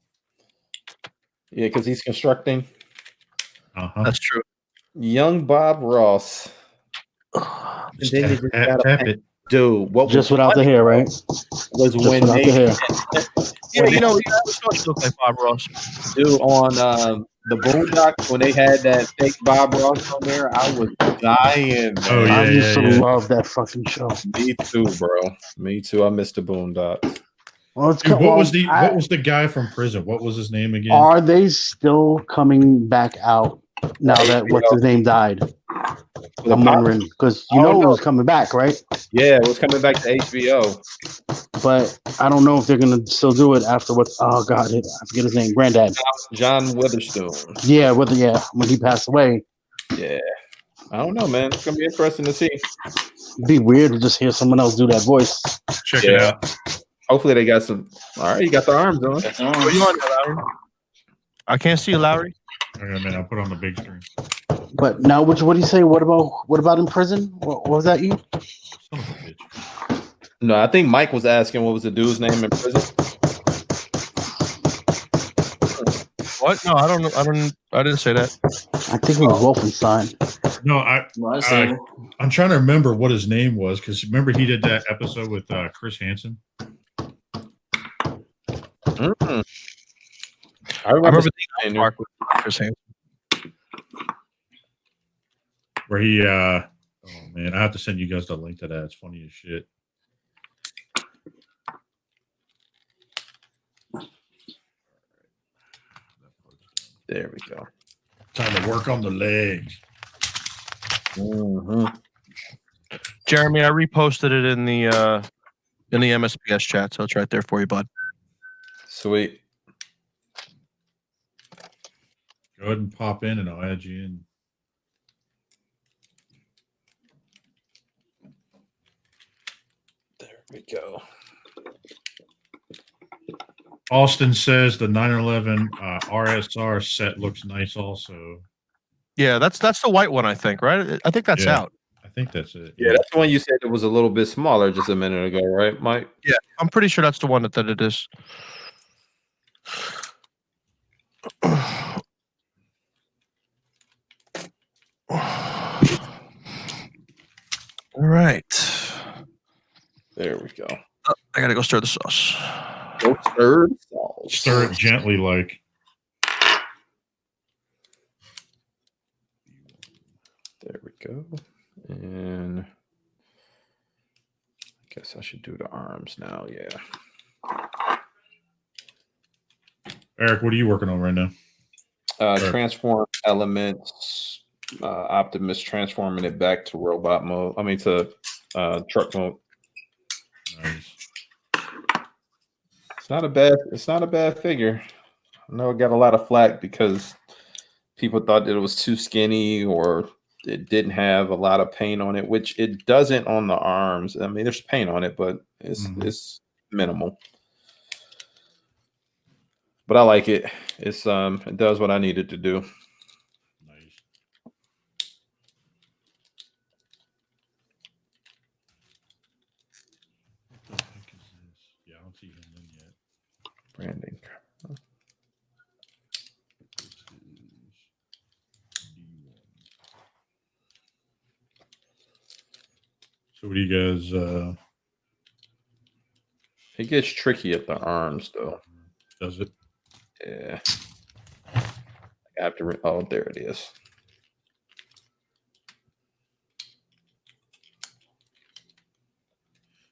Yeah, because he's constructing. That's true. Young Bob Ross. And then you just Tap it. Dude, what Just was without the hair, right? was Just when without the they hair. Yeah, you know, you look like Bob Ross. dude on the Boondocks when they had that fake Bob Ross on there, I was dying. Oh, man. yeah, I used to yeah. love that fucking show. Me too, bro. Me too. I missed the Boondocks. Well, it's Dude, what was the guy from prison? What was his name again? Are they still coming back out now that what's his name died? I'm wondering because it was coming back, right? Yeah, it was coming back to HBO. But I don't know if they're gonna still do it after what? Oh God, I forget his name. Granddad. John Witherspoon. Yeah, when he passed away. Yeah. I don't know, man. It's gonna be interesting to see. It'd be weird to just hear someone else do that voice. Check it out. Hopefully they got some. All right, you got the arms on. What are you on there, Lowry? I can't see you, Lowry. Hang on a minute. I'll put it on the big screen. But now, what do you say? What about in prison? What was that? You? Son of a bitch. No, I think Mike was asking what was the dude's name in prison. What? No, I don't know. I didn't say that. I think it was Wolfenstein. No, I'm trying to remember what his name was because remember he did that episode with Chris Hansen. Mm-hmm. I remember the park with Chris Hansen. Where he oh man, I have to send you guys the link to that. It's funny as shit. There we go. Time to work on the legs. Mm-hmm. Jeremy, I reposted it in the MSPS chat, so it's right there for you, bud. Sweet. Go ahead and pop in, and I'll add you in. There we go. Austin says the 911 RSR set looks nice also. Yeah, that's the white one, I think, right? I think that's out. I think that's it. Yeah, that's the one you said it was a little bit smaller just a minute ago, right, Mike? Yeah, I'm pretty sure that's the one that it is. All right. There we go. Oh, I gotta go stir the sauce. Go stir the sauce. Stir it gently, like. There we go. And I guess I should do the arms now. Yeah. Eric, what are you working on right now? Transform elements. Optimus transforming it back to robot mode. I mean to truck mode. Nice. It's not a bad figure. I know it got a lot of flack because people thought that it was too skinny or it didn't have a lot of paint on it, which it doesn't on the arms. I mean, there's paint on it, but it's minimal. But I like it. It's it does what I needed to do. Nice. What the heck is this? Yeah, I don't see him in yet. Branding. So what do you guys It gets tricky at the arms though. does it? Yeah. I have to oh, there it is.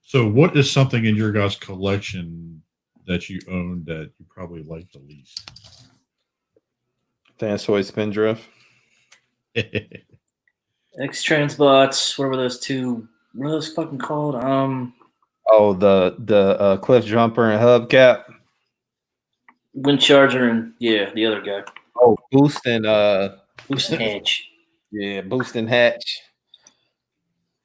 So what is something in your guys' collection that you own that you probably like the least? Fansoy Spindrift. X-Transbots. What were those two? What are those fucking called? Oh, the cliff jumper and hubcap. Wind Charger and the other guy. Oh, Boost and Boost and Hatch. Yeah, Boost and Hatch.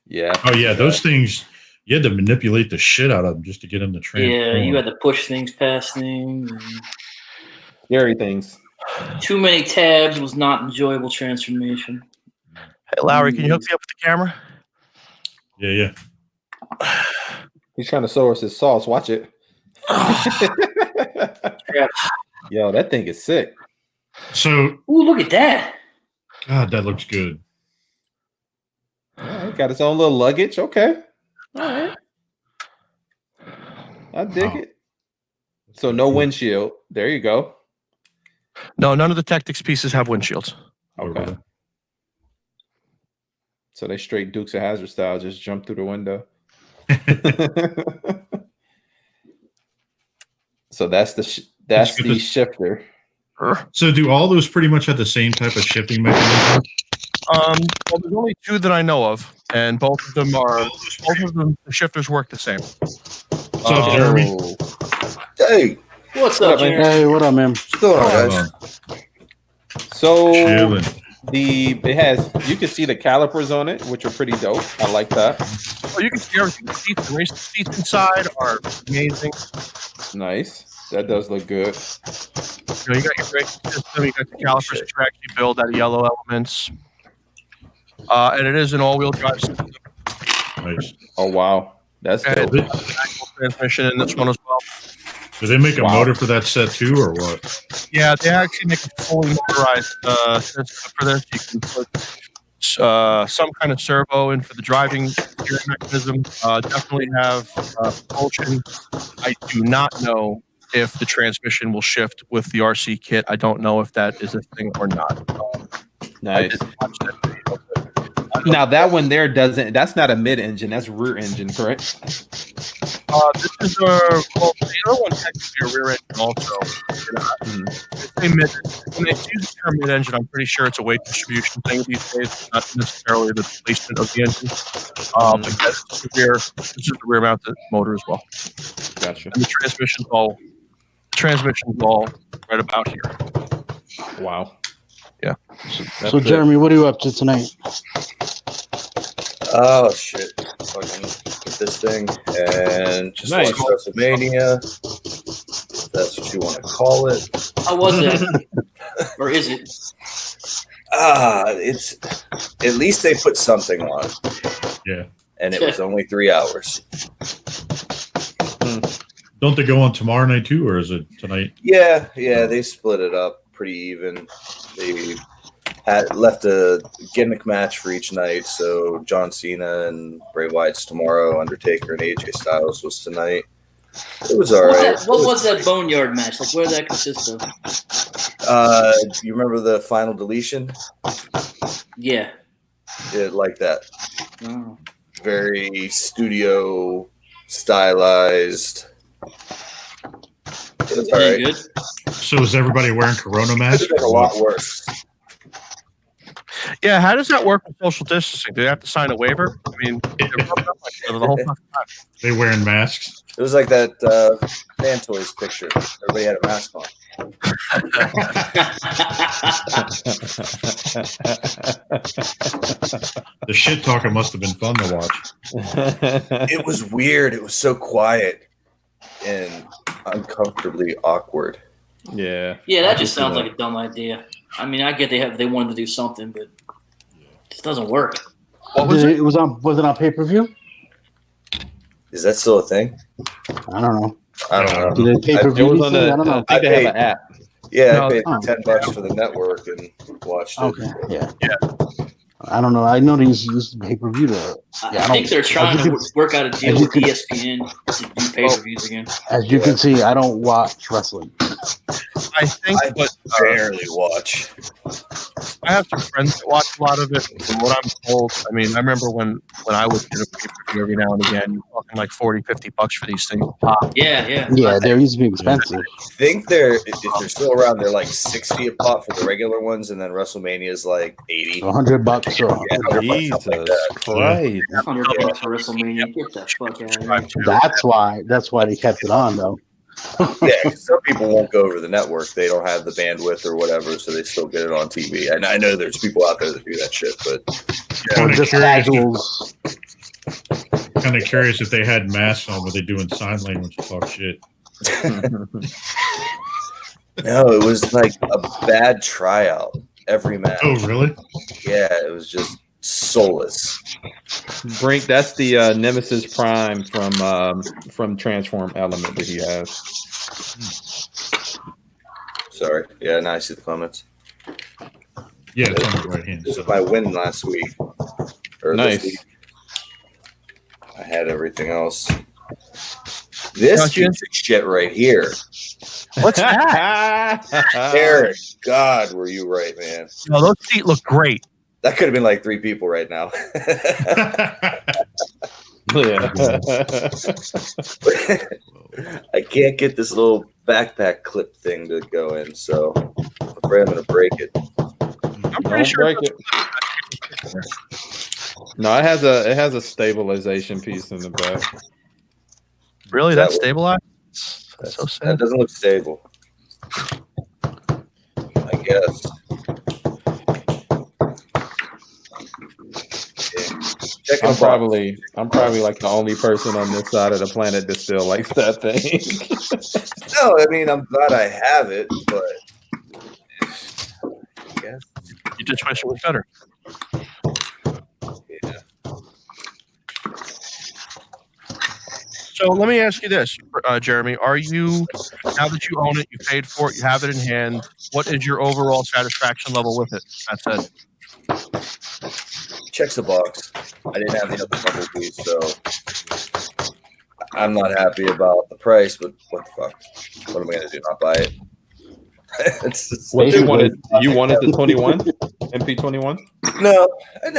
Yeah. Oh yeah, those things you had to manipulate the shit out of them just to get them to transform. Yeah, you had to push things past things. Scary things. Too many tabs was not enjoyable transformation. Hey, Lowry, can you hook me up with the camera? Yeah. He's trying to show us his sauce. Watch it. Yo, that thing is sick. So, ooh, look at that. God, that looks good. Yeah, got its own little luggage. Okay. All right. I dig it. So no windshield. There you go. No, none of the Tactics pieces have windshields. Okay. So they straight Dukes of Hazzard style just jump through the window. So that's the shifter. So do all those pretty much have the same type of shifting mechanism? Well, there's only two that I know of, and both of them the shifters work the same. What's up, Jeremy? Hey, what's up, man? Hey, what up, man? What's going on, guys? So Chilling. it has, you can see the calipers on it, which are pretty dope. I like that. Oh, you can see everything. The race seats inside are amazing. Nice. That does look good. You got your brake system. You got the calipers to actually build out of yellow elements. And it is an all-wheel drive system. Nice. Oh wow, that's dope. Transmission in this one as well. Do they make a motor for that set too, or what? Yeah, they actually make a fully motorized system for this. You can put some kind of servo in for the driving steering mechanism. Definitely have propulsion. I do not know if the transmission will shift with the RC kit. I don't know if that is a thing or not. Nice. Now that one there doesn't. That's not a mid-engine. That's rear engine, correct? This is the other one's technically a rear engine also. It's a mid. When they use the term mid-engine, I'm pretty sure it's a weight distribution thing these days, not necessarily the placement of the engine. But this is the rear-mounted motor as well. Gotcha. And the transmission's all right about here. Wow. Yeah. So Jeremy, what are you up to tonight? Oh shit! Fucking get this thing and just Nice. watch WrestleMania. If that's what you want to call it. How was it? Or is it? It's at least they put something on. Yeah. And it was only 3 hours. Don't they go on tomorrow night too, or is it tonight? Yeah, they split it up pretty even. They had left a gimmick match for each night, so John Cena and Bray Wyatt's tomorrow, Undertaker and AJ Styles was tonight. It was all right. What was that Boneyard match? Like, what did that consist of? You remember the final deletion? Yeah. Yeah, like that. Oh. Very studio stylized. It was all right. Good. So is everybody wearing Corona masks? It's been a lot worse. Yeah, how does that work with social distancing? Do they have to sign a waiver? I mean, they're broken up like the whole fucking time. They wearing masks? It was like that Fan Toys picture. Everybody had a mask on. The shit talking must have been fun to watch. It was weird. It was so quiet and uncomfortably awkward. Yeah. Yeah, that just sounds like a dumb idea. I mean, I get they wanted to do something, but it just doesn't work. What was it? Was it on pay-per-view? Is that still a thing? I don't know. I don't know. Do they pay-per-view? It was on I don't I know. think they have an app. Yeah, No, I paid oh. $10 for the network and watched it. Okay, yeah. I don't know. I know they use pay-per-view to. I think they're trying to work out a deal with ESPN to do pay-per-views again. As you can see, I don't watch wrestling. I think, I barely watch. I have some friends that watch a lot of it. From what I'm told, I mean, I remember when I would get a pay-per-view every now and again, you're talking like $40-$50 for these things. Yeah. Yeah, they used to be expensive. I think if they're still around, they're like $60 a pop for the regular ones, and then WrestleMania is like $80. $100 or Jesus Christ. $100 for WrestleMania. Get the fuck out of here. That's why they kept it on though. Yeah, some people won't go over the network. They don't have the bandwidth or whatever, so they still get it on TV. And I know there's people out there that do that shit, but Or just casuals. Kind of curious if they had masks on, were they doing sign language to talk shit? no, it was like a bad tryout every match. Oh, really? Yeah, it was just soulless. Brink, that's the Nemesis Prime from Transform Element that he has. Sorry. Yeah, now I see the comments. Yeah, it's on the right hand. This is my win last week. Or Nice. This week. I had everything else. This piece of shit right here. What's that? Eric, God, were you right, man? No, those feet look great. That could have been like 3 people right now. Yeah. I can't get this little backpack clip thing to go in, so I'm afraid I'm going to break it. I'm pretty sure break it. No, it has a stabilization piece in the back. Really, That that's stabilized? That's so That sad. doesn't look stable. I guess. Check I'm probably like the only person on this side of the planet that still likes that thing. No, I mean, I'm glad I have it, but I guess. You just wish it was better. Yeah. So let me ask you this, Jeremy. Are you, now that you own it, you paid for it, you have it in hand, what is your overall satisfaction level with it? That's it. Checks the box. I didn't have the other Bumblebees, so I'm not happy about the price, but what the fuck? What am I going to do? Not buy it? What you wanted the 21 MP21? No,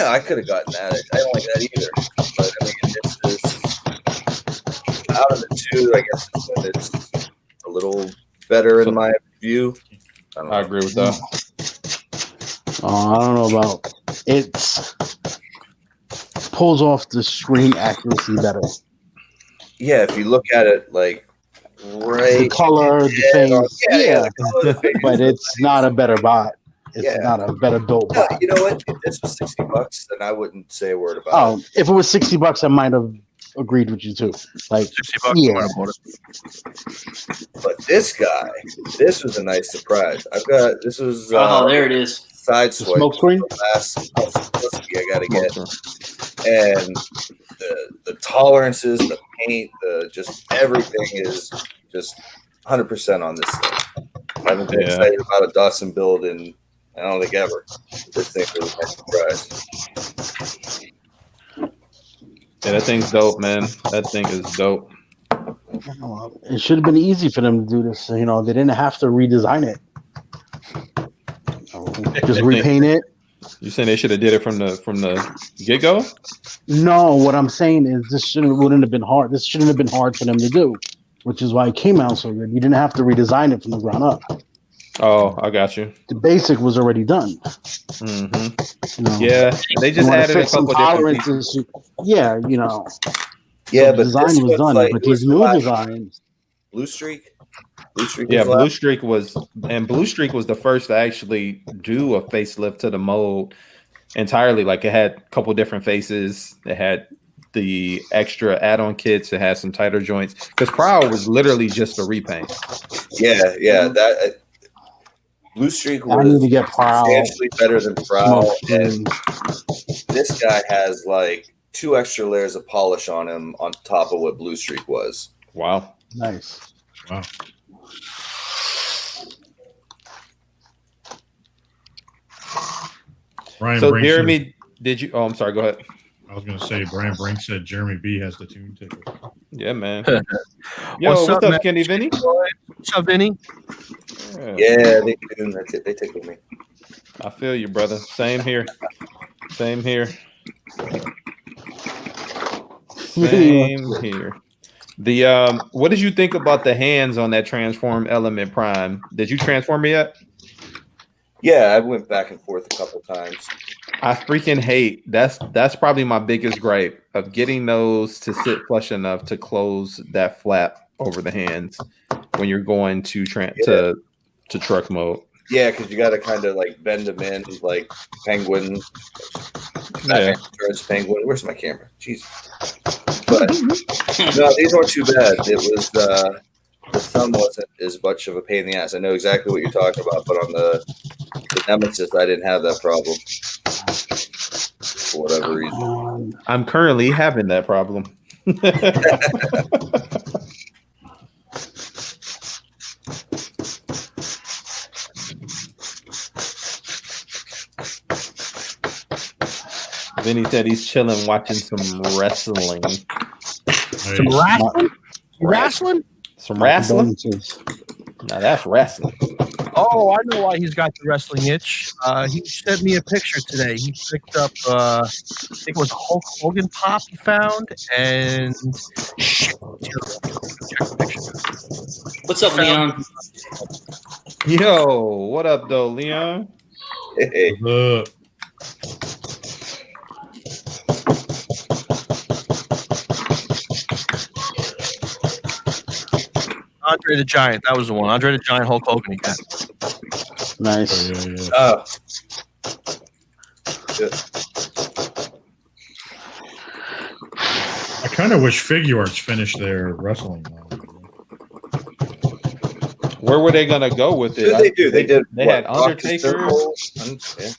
I could have gotten that. I don't like that either. But I mean, it's just out of the two, I guess it's a little better in my view. I agree with that. I don't know about it. Pulls off the screen accuracy better. Yeah, if you look at it like right, The color, the face, the color, the face. but it's not a better bot. It's not a better built No, bot. you know what? If this was $60, then I wouldn't say a word about it. Oh, if it was $60, I might have agreed with you too. Like, $60. yeah. I bought it. But this guy, this was a nice surprise. This was Oh, there it is. side swipe. Smoke screen? The last publicity I gotta get. And the tolerances, the paint, just everything is just 100% on this thing. I haven't been excited about a Dawson build in I don't think ever. This thing was a surprise. Yeah, that thing's dope, man. That thing is dope. It should have been easy for them to do this. They didn't have to redesign it. Just repaint it. You saying they should have did it from the get go? No, what I'm saying is this wouldn't have been hard. This shouldn't have been hard for them to do, which is why it came out so good. You didn't have to redesign it from the ground up. Oh, I got you. The basic was already done. Mm-hmm. Yeah, they just added a couple different pieces. Yeah, Yeah, the but design was done. But these new designs, Blue Streak. Yeah, Blue Streak was the first to actually do a facelift to the mold entirely. Like it had a couple different faces. It had the extra add-on kits. It had some tighter joints. Because Prowl was literally just a repaint. Yeah, that Blue Streak was I need to get Prowl. substantially better than Prowl, and this guy has like 2 extra layers of polish on him on top of what Blue Streak was. Wow, nice. Wow. Brian so Brink Jeremy, said, did you? Oh, I'm sorry. Go ahead. I was going to say Brian Brink said Jeremy B has the tune ticket. Yeah, man. Yo, what's up, man? Kenny Vinny? What's up, Vinny? Yeah, they do. They tickle me. I feel you, brother. Same here. Same here. Same here. The what did you think about the hands on that transform element prime? Did you transform it yet? Yeah, I went back and forth a couple times. I freaking hate that's probably my biggest gripe of getting those to sit flush enough to close that flap over the hands when you're going to to truck mode. Yeah, because you got to kind of like bend them in like penguin. Yeah. Penguin. Where's my camera? Jesus. But no, these weren't too bad. It was the thumb wasn't as much of a pain in the ass. I know exactly what you're talking about, but on the Nemesis, I didn't have that problem for whatever reason. I'm currently having that problem. Vinny said he's chilling, watching some wrestling. Some wrestling? Wrestling? Some wrestling? Now that's wrestling. Oh, I know why he's got the wrestling itch. He sent me a picture today. He picked up, I think it was Hulk Hogan pop he found, and shit. What's up, Leon? Yo, what up, though, Leon? Hey. Andre the Giant. That was the one. Andre the Giant, Hulk Hogan again. Nice. Oh. Good. I kind of wish Figure Arts finished their wrestling line. Where were they gonna go with it? They do. They did. They had Undertaker.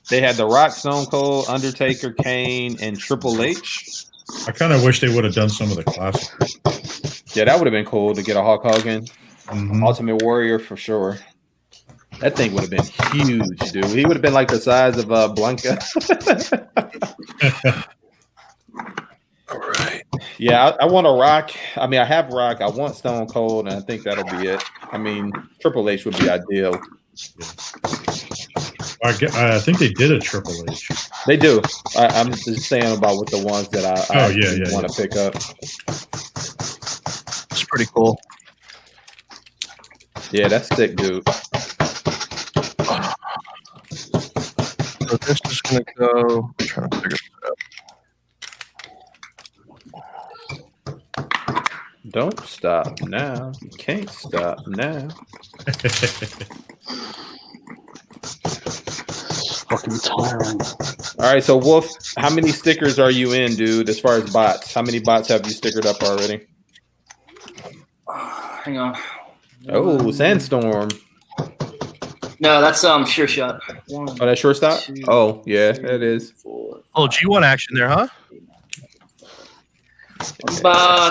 They had The Rock, Stone Cold, Undertaker, Kane, and Triple H. I kind of wish they would have done some of the classics. Yeah, that would have been cool to get a Hulk Hogan, Mm-hmm. Ultimate Warrior for sure. That thing would have been huge, dude. He would have been like the size of Blanca. All right. Yeah, I want a Rock. I mean, I have Rock. I want Stone Cold, and I think that'll be it. I mean, Triple H would be ideal. I think they did a Triple H. They do. I'm just saying about with the ones that I want to pick up. It's pretty cool. Yeah, that's sick, dude. So this is going to go. I'm trying to figure it out. Don't stop now. You can't stop now. Fucking tiring. All right, so Wolf, how many stickers are you in, dude? As far as bots, how many bots have you stickered up already? Hang on. Oh, Sandstorm. No, that's sure shot. Oh, that's shortstop? Oh, yeah, it is. Oh, G1 action there, huh?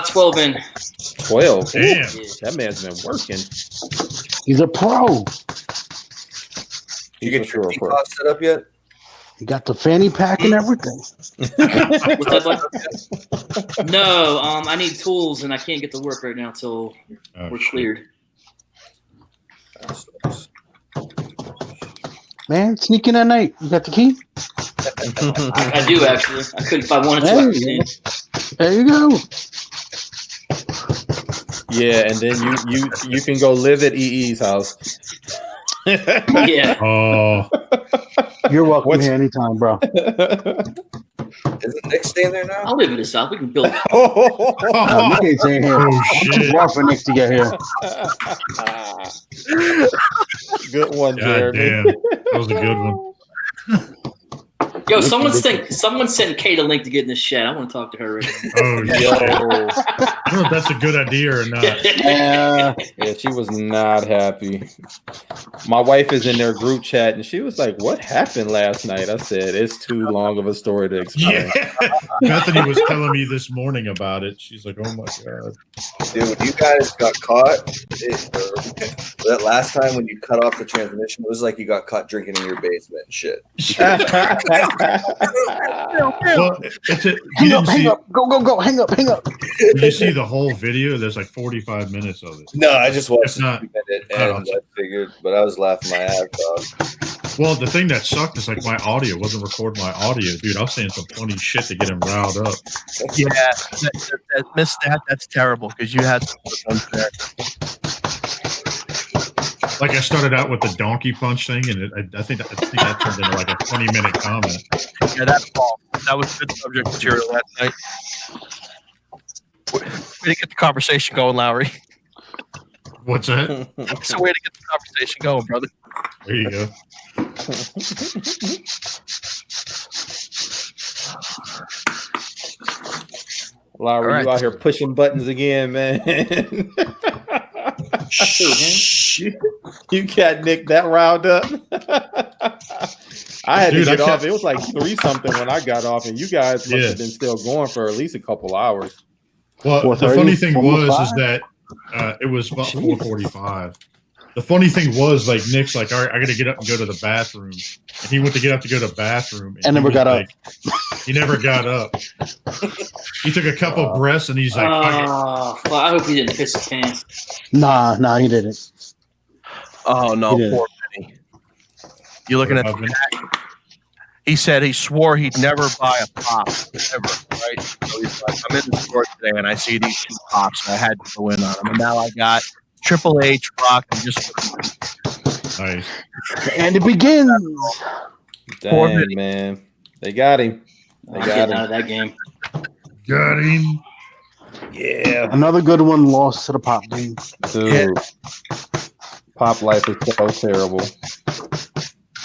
12 in. 12. Damn. Yeah. That man's been working. He's a pro. Did you get your cost set up yet? He got the fanny pack and everything. What's that like? No, I need tools and I can't get to work right now until we're cleared. Man, sneak in at night. You got the key? I do actually. I could if I wanted to. I could sneak. There you go. Yeah, and then you can go live at EE's house. Yeah. Oh, You're welcome here anytime, bro. Isn't Nick staying there now? I'll live in the South. We can build. Nick ain't staying here. Oh, shit. It's rough for Nick to get here. Good one, God Jeremy. damn. That was a good one. Yo, someone sent Kate a link to get in this chat. I want to talk to her right now. Oh, shit. I don't know if that's a good idea or not. Yeah, she was not happy. My wife is in their group chat, and she was like, "What happened last night?" I said, "It's too long of a story to explain." Yeah. Bethany was telling me this morning about it. She's like, "Oh my god, Dude, you guys got caught. That last time when you cut off the transmission, it was like you got caught drinking in your basement and shit. Well, Hang up. Go. Hang up. Did you see the whole video? There's like 45 minutes of it. No, I just watched If not- it and I figured, but I was laughing my ass off. Well, the thing that sucked is like my audio wasn't recording my audio, dude. I was saying some funny shit to get him riled up. Yeah, that missed that. That's terrible because you had some good ones there. Like I started out with the donkey punch thing, and I think that turned into like a 20-minute comment. Yeah, that's all. That was good subject material last night. Way to get the conversation going, Lowry. What's that? It's a way to get the conversation going, brother. There you go. Lowry, All right. you out here pushing buttons again, man. You got Nick that riled up. I had to get off. It was like 3-something when I got off, and you guys must have been still going for at least a couple hours. Well, the funny thing was is that it was about 4:45. The funny thing was, like, Nick's like, all right, I got to get up and go to the bathroom. And he went to get up to go to the bathroom. And never got up. He never got up. He took a couple breaths and he's like, well, I hope he didn't piss his pants. Nah, he didn't. Oh, no, poor Benny. You looking at the back? He said he swore he'd never buy a pop, ever, right? So he's like, I'm in the store today and I see these 2 pops and I had to go in on them. And now I got Triple H, Rock, and just nice. And it begins. Damn, man. They got him. They got him out of that game. Got him. Yeah. Another good one lost to the Pop game. Dude. Pop life is so terrible.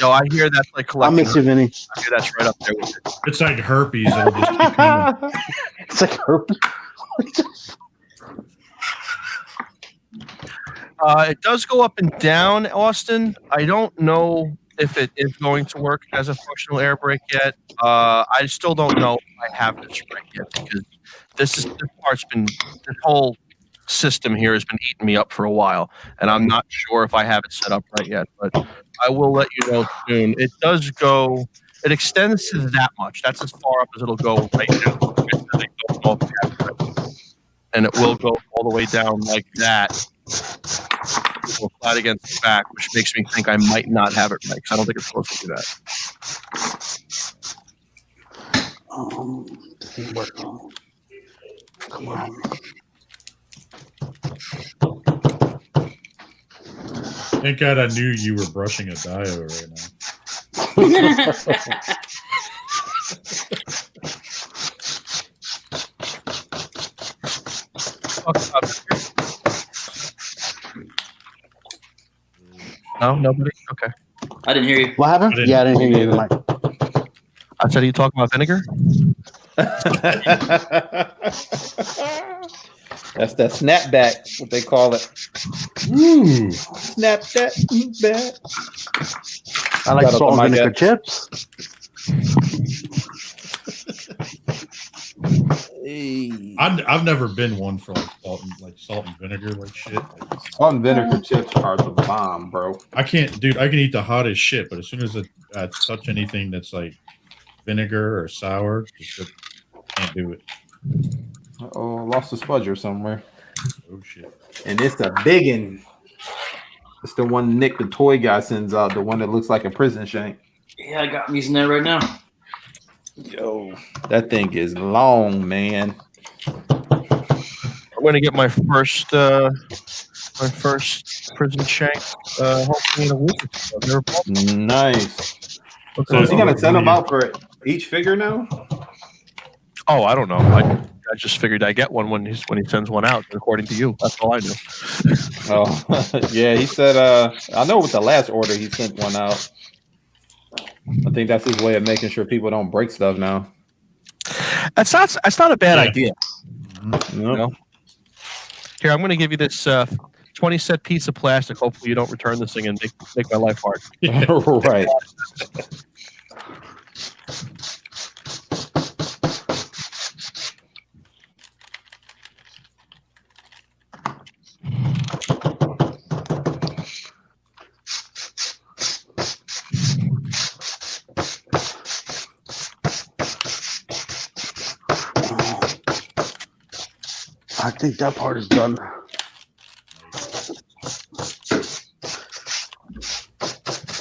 Yo, I hear that's like collecting. I miss you, Vinny. I hear that's right up there with it. It's like herpes. It'll just keep coming. It's like herpes. It does go up and down, Austin. I don't know if it is going to work as a functional air brake yet. I still don't know if I have this brake yet because this whole system here has been eating me up for a while, and I'm not sure if I have it set up right yet. But I will let you know soon. It does go. It extends to that much. That's as far up as it'll go right now. I don't know if I have it right. And it will go all the way down like that. Go flat against the back, which makes me think I might not have it right because I don't think it's supposed to do that. Come on. Thank God I knew you were brushing a diode right now. No, nobody. Okay. I didn't hear you. What happened? I didn't hear you either, Mike. I said, are you talking about vinegar? That's that snapback, what they call it. Ooh. Snap that back. I like Shout out to salt and my vinegar guest. chips. I've never been one for like salt and vinegar like shit. Salt and vinegar chips are the bomb, bro. I can't, dude. I can eat the hottest shit, but as soon as I touch anything that's like vinegar or sour, just can't do it. Oh, lost a spudger somewhere. Oh shit! And it's a big one. It's the one Nick, the toy guy, sends out. The one that looks like a prison shank. Yeah, I got him using that right now. Yo, that thing is long, man. I'm gonna get my first prison shank. Hopefully in a week. Nice. So is he gonna send them out for each figure now? Oh, I don't know. I just figured I get one when he sends one out. According to you, that's all I do. Oh, yeah. He said. I know with the last order he sent one out. I think that's his way of making sure people don't break stuff now. That's not a bad idea. Mm-hmm. You know? Here, I'm going to give you this 20 cent piece of plastic. Hopefully, you don't return this thing and make my life hard. Right. I think that part is done.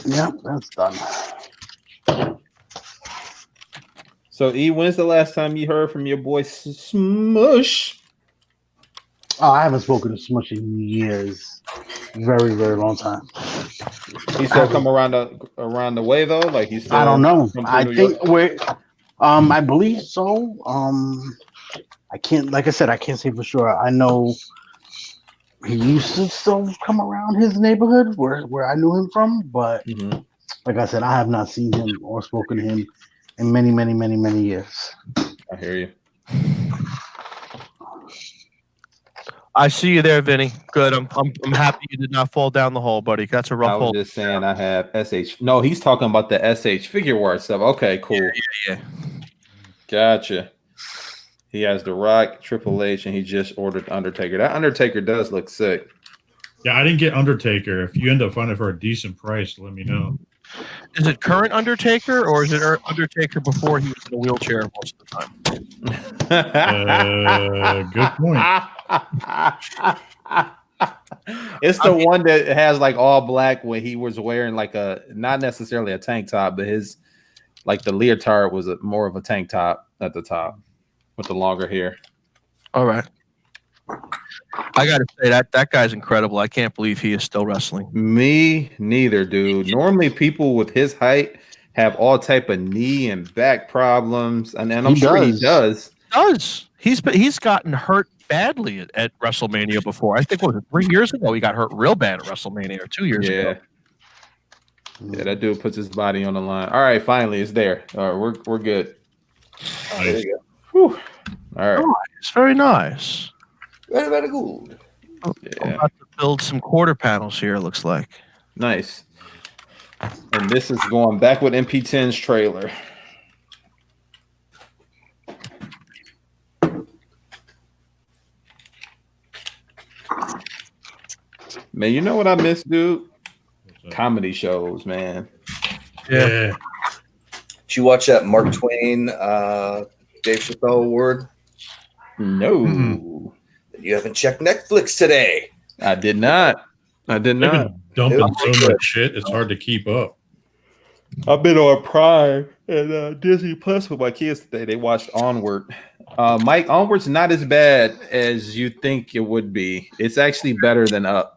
Yep, that's done. So, E, when's the last time you heard from your boy Smush? Oh, I haven't spoken to Smush in years. Very, very long time. He still come around the way though? Like he's still I don't know. I New think York? I believe so. I can't, like I said, I can't say for sure. I know he used to still come around his neighborhood where I knew him from, but like I said, I have not seen him or spoken to him in many, many, many, many years. I hear you. I see you there, Vinny. Good. I'm happy you did not fall down the hole, buddy. That's a rough I was hole. just saying I have SH. No, he's talking about the SH figure war stuff. Okay, cool. Yeah. Gotcha. He has The Rock, Triple H, and he just ordered Undertaker. That Undertaker does look sick. Yeah, I didn't get Undertaker. If you end up finding it for a decent price, let me know. Is it current Undertaker or is it Undertaker before he was in a wheelchair most of the time? Good point. It's the one that has like all black when he was wearing like not necessarily a tank top, but his like the leotard was more of a tank top at the top with the longer hair. All right. I got to say that guy's incredible. I can't believe he is still wrestling. Me neither, dude. Normally people with his height have all type of knee and back problems, and I'm sure he does. He's gotten hurt badly at WrestleMania before. I think what was it, 3 years ago he got hurt real bad at WrestleMania, or 2 years ago. Yeah, that dude puts his body on the line. All right, finally it's there. All right, we're good. Oh, there you go. Whew. All right. Nice, very nice. Very, very good. I'm about to build some quarter panels here, it looks like. Nice. And this is going back with MP10's trailer. Man, you know what I miss, dude? Comedy shows, man. Yeah. Did you watch that Mark Twain, Dave Chappelle award? No. Mm-hmm. You haven't checked Netflix today. I did not. They've been dumping so much shit, it's hard to keep up. I've been on Prime and Disney Plus with my kids today. They watched Onward. Mike, Onward's not as bad as you think it would be. It's actually better than Up.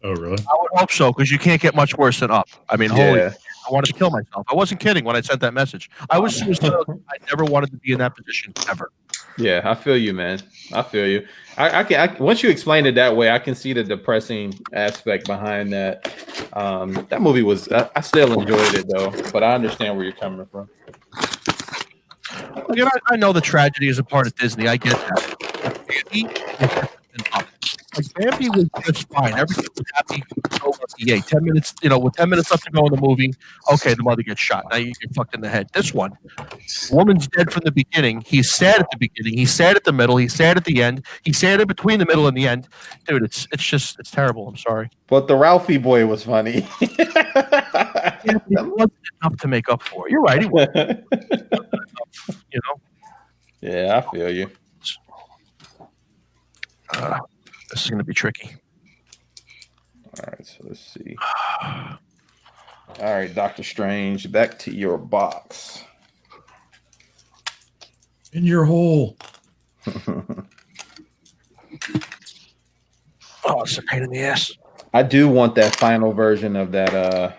Oh, really? I would hope so, because you can't get much worse than Up. I mean, holy, I wanted to kill myself. I wasn't kidding when I sent that message. I was suicidal. I never wanted to be in that position ever. Yeah, I feel you, man. I feel you. I can once you explain it that way, I can see the depressing aspect behind that. That movie was. I still enjoyed it though, but I understand where you're coming from. You know, I know the tragedy is a part of Disney. I get that. Like Bambi was just fine. Everything was happy yay. 10 minutes, with 10 minutes left to go in the movie, okay, the mother gets shot. Now you get fucked in the head. This one, woman's dead from the beginning. He's sad at the beginning. He's sad at the middle. He's sad at the end. He's sad in between the middle and the end. Dude, it's terrible. I'm sorry. But the Ralphie boy was funny. Yeah, it wasn't enough to make up for. You're right. He wasn't. Yeah, I feel you. This is going to be tricky. All right, so let's see. All right, Doctor Strange, back to your box. In your hole. Oh, it's a pain in the ass. I do want that final version of that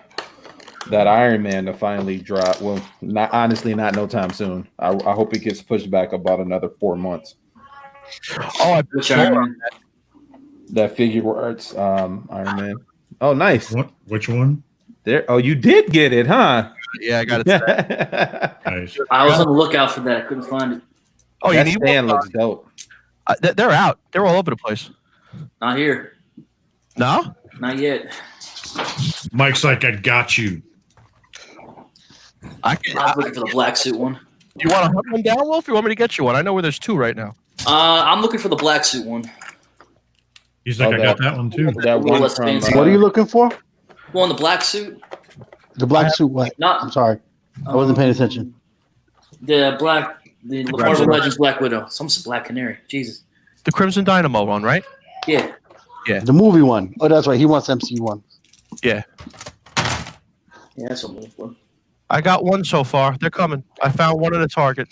Iron Man to finally drop. Well, not no time soon. I hope it gets pushed back about another 4 months. Oh, Which Iron Man? That figure arts Iron Man. Oh, nice. Which one? There. Oh, you did get it, huh? Yeah, I got it. Nice. I was on the lookout for that. I couldn't find it. Oh, that you need stand one? looks dope. They're out. They're all over the place. Not here. No? Not yet. Mike's like, I got you. I was looking for the black suit one. You want to hunt one down, Wolf? You want me to get you one? I know where there's 2 right now. I'm looking for the black suit one. He's like, I got that one too. That one less from, fancy. What are you looking for? Well, in the black suit. The black suit. What? Not. I'm sorry. I wasn't paying attention. The Marvel Legends Black Widow. Some Black Canary. Jesus. The Crimson Dynamo one, right? Yeah. The movie one. Oh, that's right. He wants MCU one. Yeah. Yeah, that's what I'm looking for. I got one so far. They're coming. I found one at a Target.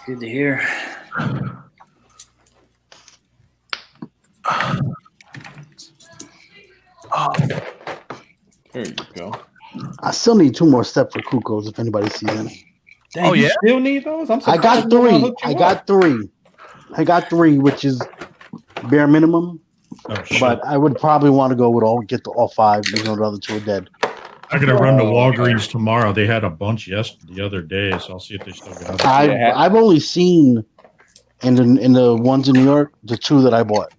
Good to hear. There you go. I still need 2 more steps for Kukos if anybody sees any. Dang, Oh, you yeah? still need those? I'm I got surprised no one 3. hooked you I up. got 3. I got 3, which is bare minimum. Oh, shit. But I would probably want to go with all 5, even though the other 2 are dead. I gotta run to Walgreens tomorrow. They had a bunch the other day, so I'll see if they still got it. I've only seen in the ones in New York the 2 that I bought.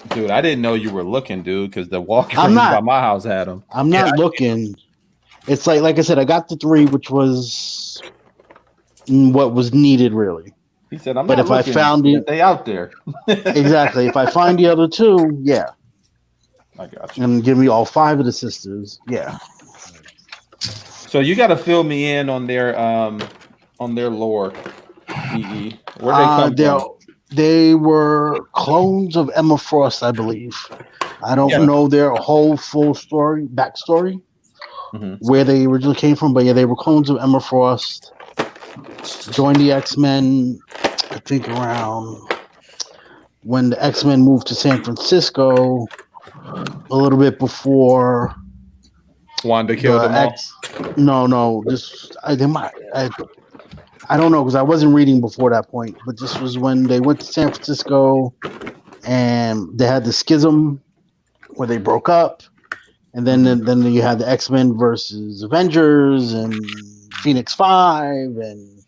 Dude, I didn't know you were looking, dude, because the Walgreens I'm not. by my house had them. I'm not looking. It's like I said, I got the 3, which was what was needed really. He said, "I'm But not if I looking, found it- they out there." Exactly. If I find the other 2, yeah, I got you. and give me all 5 of the sisters, yeah. So you got to fill me in on their lore. EE. Where they come from? They were clones of Emma Frost, I believe. I don't know their whole full backstory, where they originally came from, but yeah, they were clones of Emma Frost. Joined the X-Men, I think around when the X-Men moved to San Francisco, a little bit before Wanda killed them all. No, I don't know because I wasn't reading before that point, but this was when they went to San Francisco and they had the schism where they broke up, and then you had the X-Men versus Avengers and Phoenix 5, and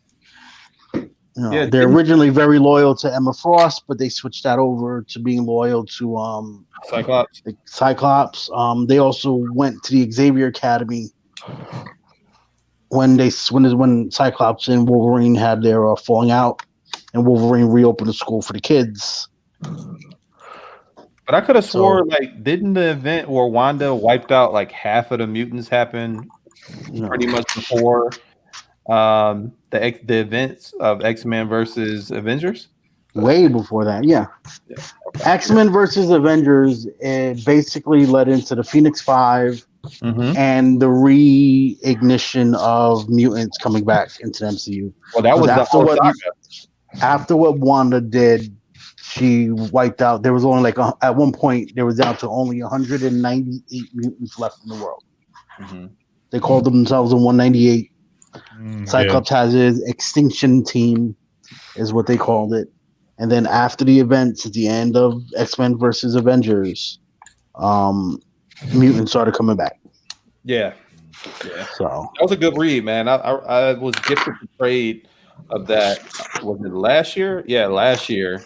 they're originally very loyal to Emma Frost, but they switched that over to being loyal to Cyclops. They also went to the Xavier Academy when Cyclops and Wolverine had their falling out, and Wolverine reopened the school for the kids. But I could have swore, didn't the event where Wanda wiped out like half of the mutants happen pretty much before the events of X-Men versus Avengers? Way before that, yeah. X-Men versus Avengers, it basically led into the Phoenix 5 and the reignition of mutants coming back into the MCU. Well, that was the whole saga. After what Wanda did, she wiped out. There was only at one point there was down to only 198 mutants left in the world. They called themselves the 198. Cyclops has his extinction team, is what they called it. And then after the events at the end of X-Men versus Avengers, mutants started coming back. Yeah. So that was a good read, man. I was gifted the trade of that. Was it last year? Yeah, last year.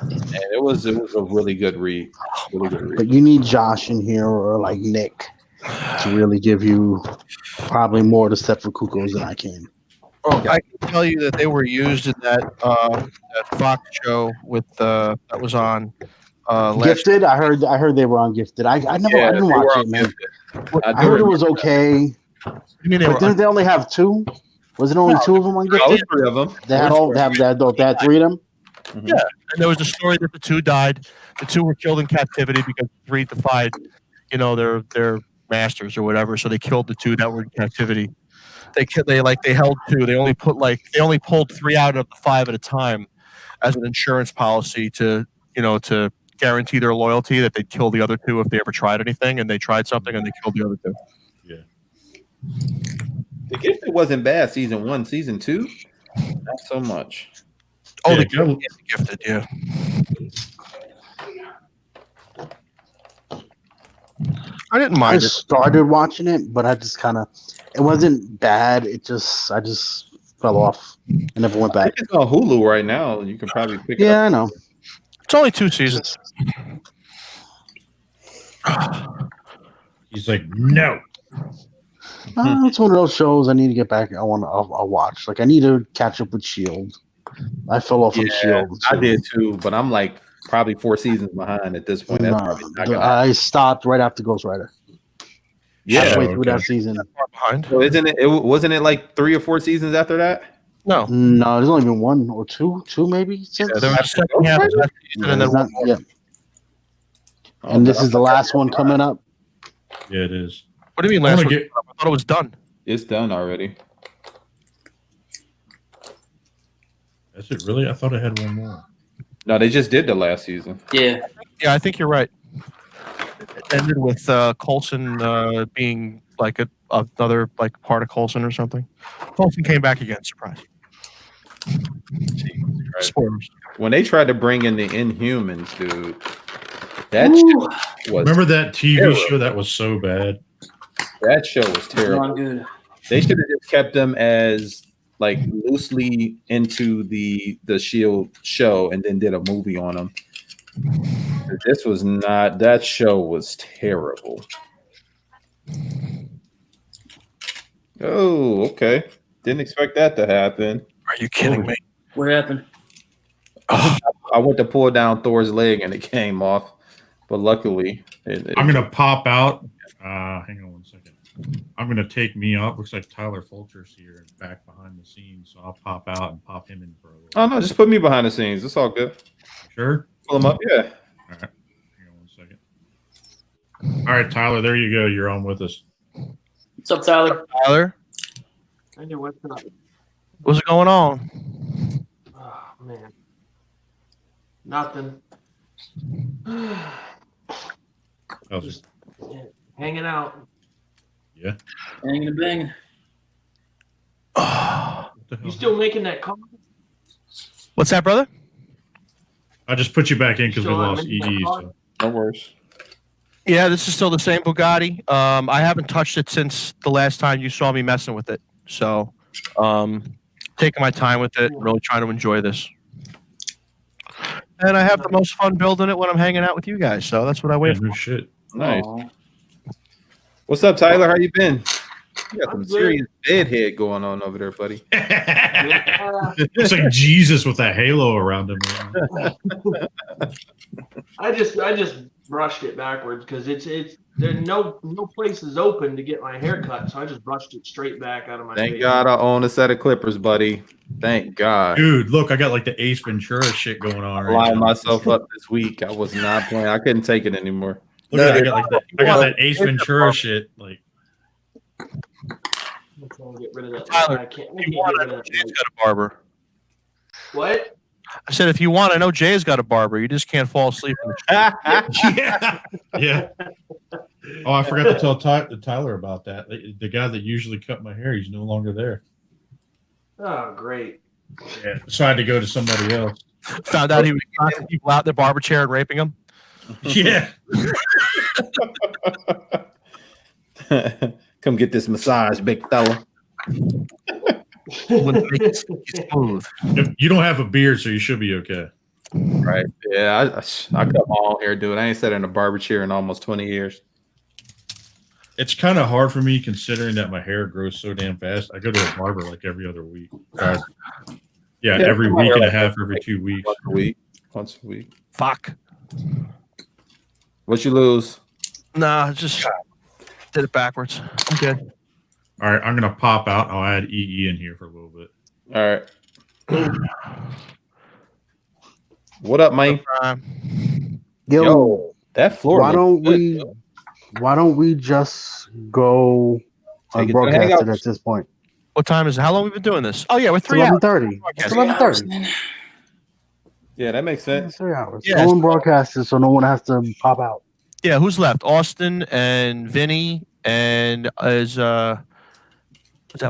And it was a really good read. Really good read. But you need Josh in here or like Nick to really give you probably more to Stepford Cuckoos than I can. Oh, I can tell you that they were used in that Fox show with that was on last. Gifted. I heard they were on Gifted. I didn't watch it, man. I heard it was okay. You mean But didn't they only have two? Was it only two of them on Gifted? Three of them. They had they had three of them. Mm-hmm. Yeah, and there was a story that the two died. The two were killed in captivity because three defied, their masters or whatever. So they killed the two that were in captivity. They held two. They only pulled three out of the five at a time as an insurance policy to guarantee their loyalty, that they'd kill the other two if they ever tried anything, and they tried something and they killed the other two. Yeah. The Gifted wasn't bad season 1. Season 2, not so much. Oh, the Gifted, yeah. I didn't mind it. I started watching it, but I just it wasn't bad. I just fell off and never went back. It's on Hulu right now. You can probably pick it up. Yeah, I know. It's only 2 seasons. He's like, no. It's one of those shows I need to get back. I'll watch. Like I need to catch up with Shield. I fell off on Shield. I did too, but I'm like probably 4 seasons behind at this point. I stopped right after Ghost Rider. Yeah, halfway through that season. Behind. So wasn't it like 3 or 4 seasons after that? No, there's only been 1 or 2 maybe since. Yeah, there was a second half of that season and then one more. Yeah. And this is the last one coming up. Yeah, it is. What do you mean last one? I thought it was done. It's done already. That's it, really? I thought I had one more. No, they just did the last season. Yeah. Yeah, I think you're right. It ended with Coulson being like another like part of Coulson or something. Coulson came back again. Surprise. Spoilers. When they tried to bring in the Inhumans, dude, that shit was. Remember that TV terrible. show that was so bad? That show was terrible. Not good. They should have just kept them as like loosely into the Shield show and then did a movie on them. This was not. That show was terrible. Oh, okay. Didn't expect that to happen. Are you kidding me? What happened? I went to pull down Thor's leg and it came off, but luckily, I'm gonna pop out. Hang on 1 second. I'm gonna take me off. Looks like Tyler Fulcher's here, back behind the scenes. So I'll pop out and pop him in for a little. Oh no, just put me behind the scenes. It's all good. Sure. Pull him up. Yeah. All right. Hang on 1 second. All right, Tyler. There you go. You're on with us. What's up, Tyler? Tyler, Hey, what's up? what's going on? Oh, man. Nothing. Just hanging out. Yeah. Hanging and banging. You still making that call? What's that, brother? I just put you back in because we Sure, lost I'm in EE. the So. No worries. Yeah, this is still the same Bugatti. I haven't touched it since the last time you saw me messing with it. So, taking my time with it, really trying to enjoy this. And I have the most fun building it when I'm hanging out with you guys. So that's what I wait Yeah, for. no shit. Nice. Aw. What's up, Tyler? How you been? You got some I'm good. serious bedhead going on over there, buddy. It's like Jesus with that halo around him. I just brushed it backwards because it's there no place is open to get my hair cut, so I just brushed it straight back out of my Thank face. God I own a set of clippers, buddy. Thank God. Dude, look, I got like the Ace Ventura shit going on right Lying now. myself up this week. I was not playing. I couldn't take it anymore. Look at that. I got that Ace Ventura shit. Like, I'm trying to get rid of that. Tyler, I can't If you get want, I rid know of Jay's that. got a barber. What? I said, if you want, I know Jay's got a barber. You just can't fall asleep in the chair. yeah. Oh, I forgot to tell Tyler about that. The guy that usually cut my hair, he's no longer there. Oh, great. Yeah. So I had to go to somebody else. Found out he was knocking people out in their barber chair and raping them. Yeah. Come get this massage, big fella. Wouldn't make it silky smooth. You don't have a beard, so you should be okay. Right. Yeah, I cut my own hair, dude. I ain't sat in a barber chair in almost 20 years. It's kind of hard for me considering that my hair grows so damn fast. I go to a barber like every other week. Every week and a half, every 2 weeks. Once a week. Fuck. What you lose? Nah, just did it backwards. I'm good. All right, I'm gonna pop out. I'll add EE in here for a little bit. All right. What up, man? Yo, that floor. Why don't we just go unbroadcasted at this point? What time is it? How long have we been doing this? Oh yeah, we're 3 hours. 11:30. It's 11:30. Yeah, that makes sense. 3 hours. Yeah, Go unbroadcasted so no one has to pop out. Yeah, who's left? Austin and Vinny and is that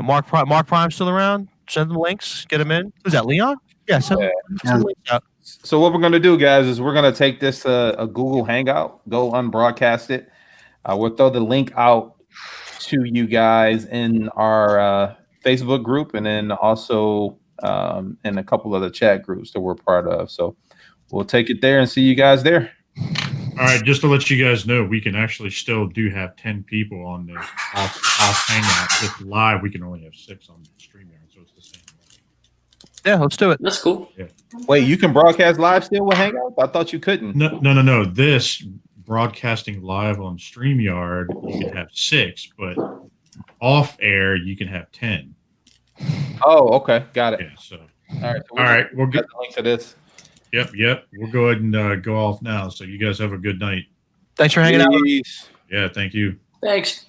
Mark Prime? Mark Prime still around? Send them links. Get them in. Who's that? Leon? Yeah. Send links out. So what we're gonna do, guys, is we're gonna take this a Google Hangout, go unbroadcast it. We'll throw the link out to you guys in our Facebook group, and then also in a couple of the chat groups that we're part of. So we'll take it there and see you guys there. All right, just to let you guys know, we can actually still have 10 people on this off Hangout. Just live, we can only have 6 on StreamYard, so it's the same. Yeah, let's do it. That's cool. Yeah. Wait, you can broadcast live still with Hangout? I thought you couldn't. No. This broadcasting live on StreamYard, you can have 6, but off air you can have 10. Oh, okay, got it. Yeah, so all right, we'll get the link to this. Yep. We'll go ahead and go off now. So you guys have a good night. Thanks for hanging out. Yeah, thank you. Thanks.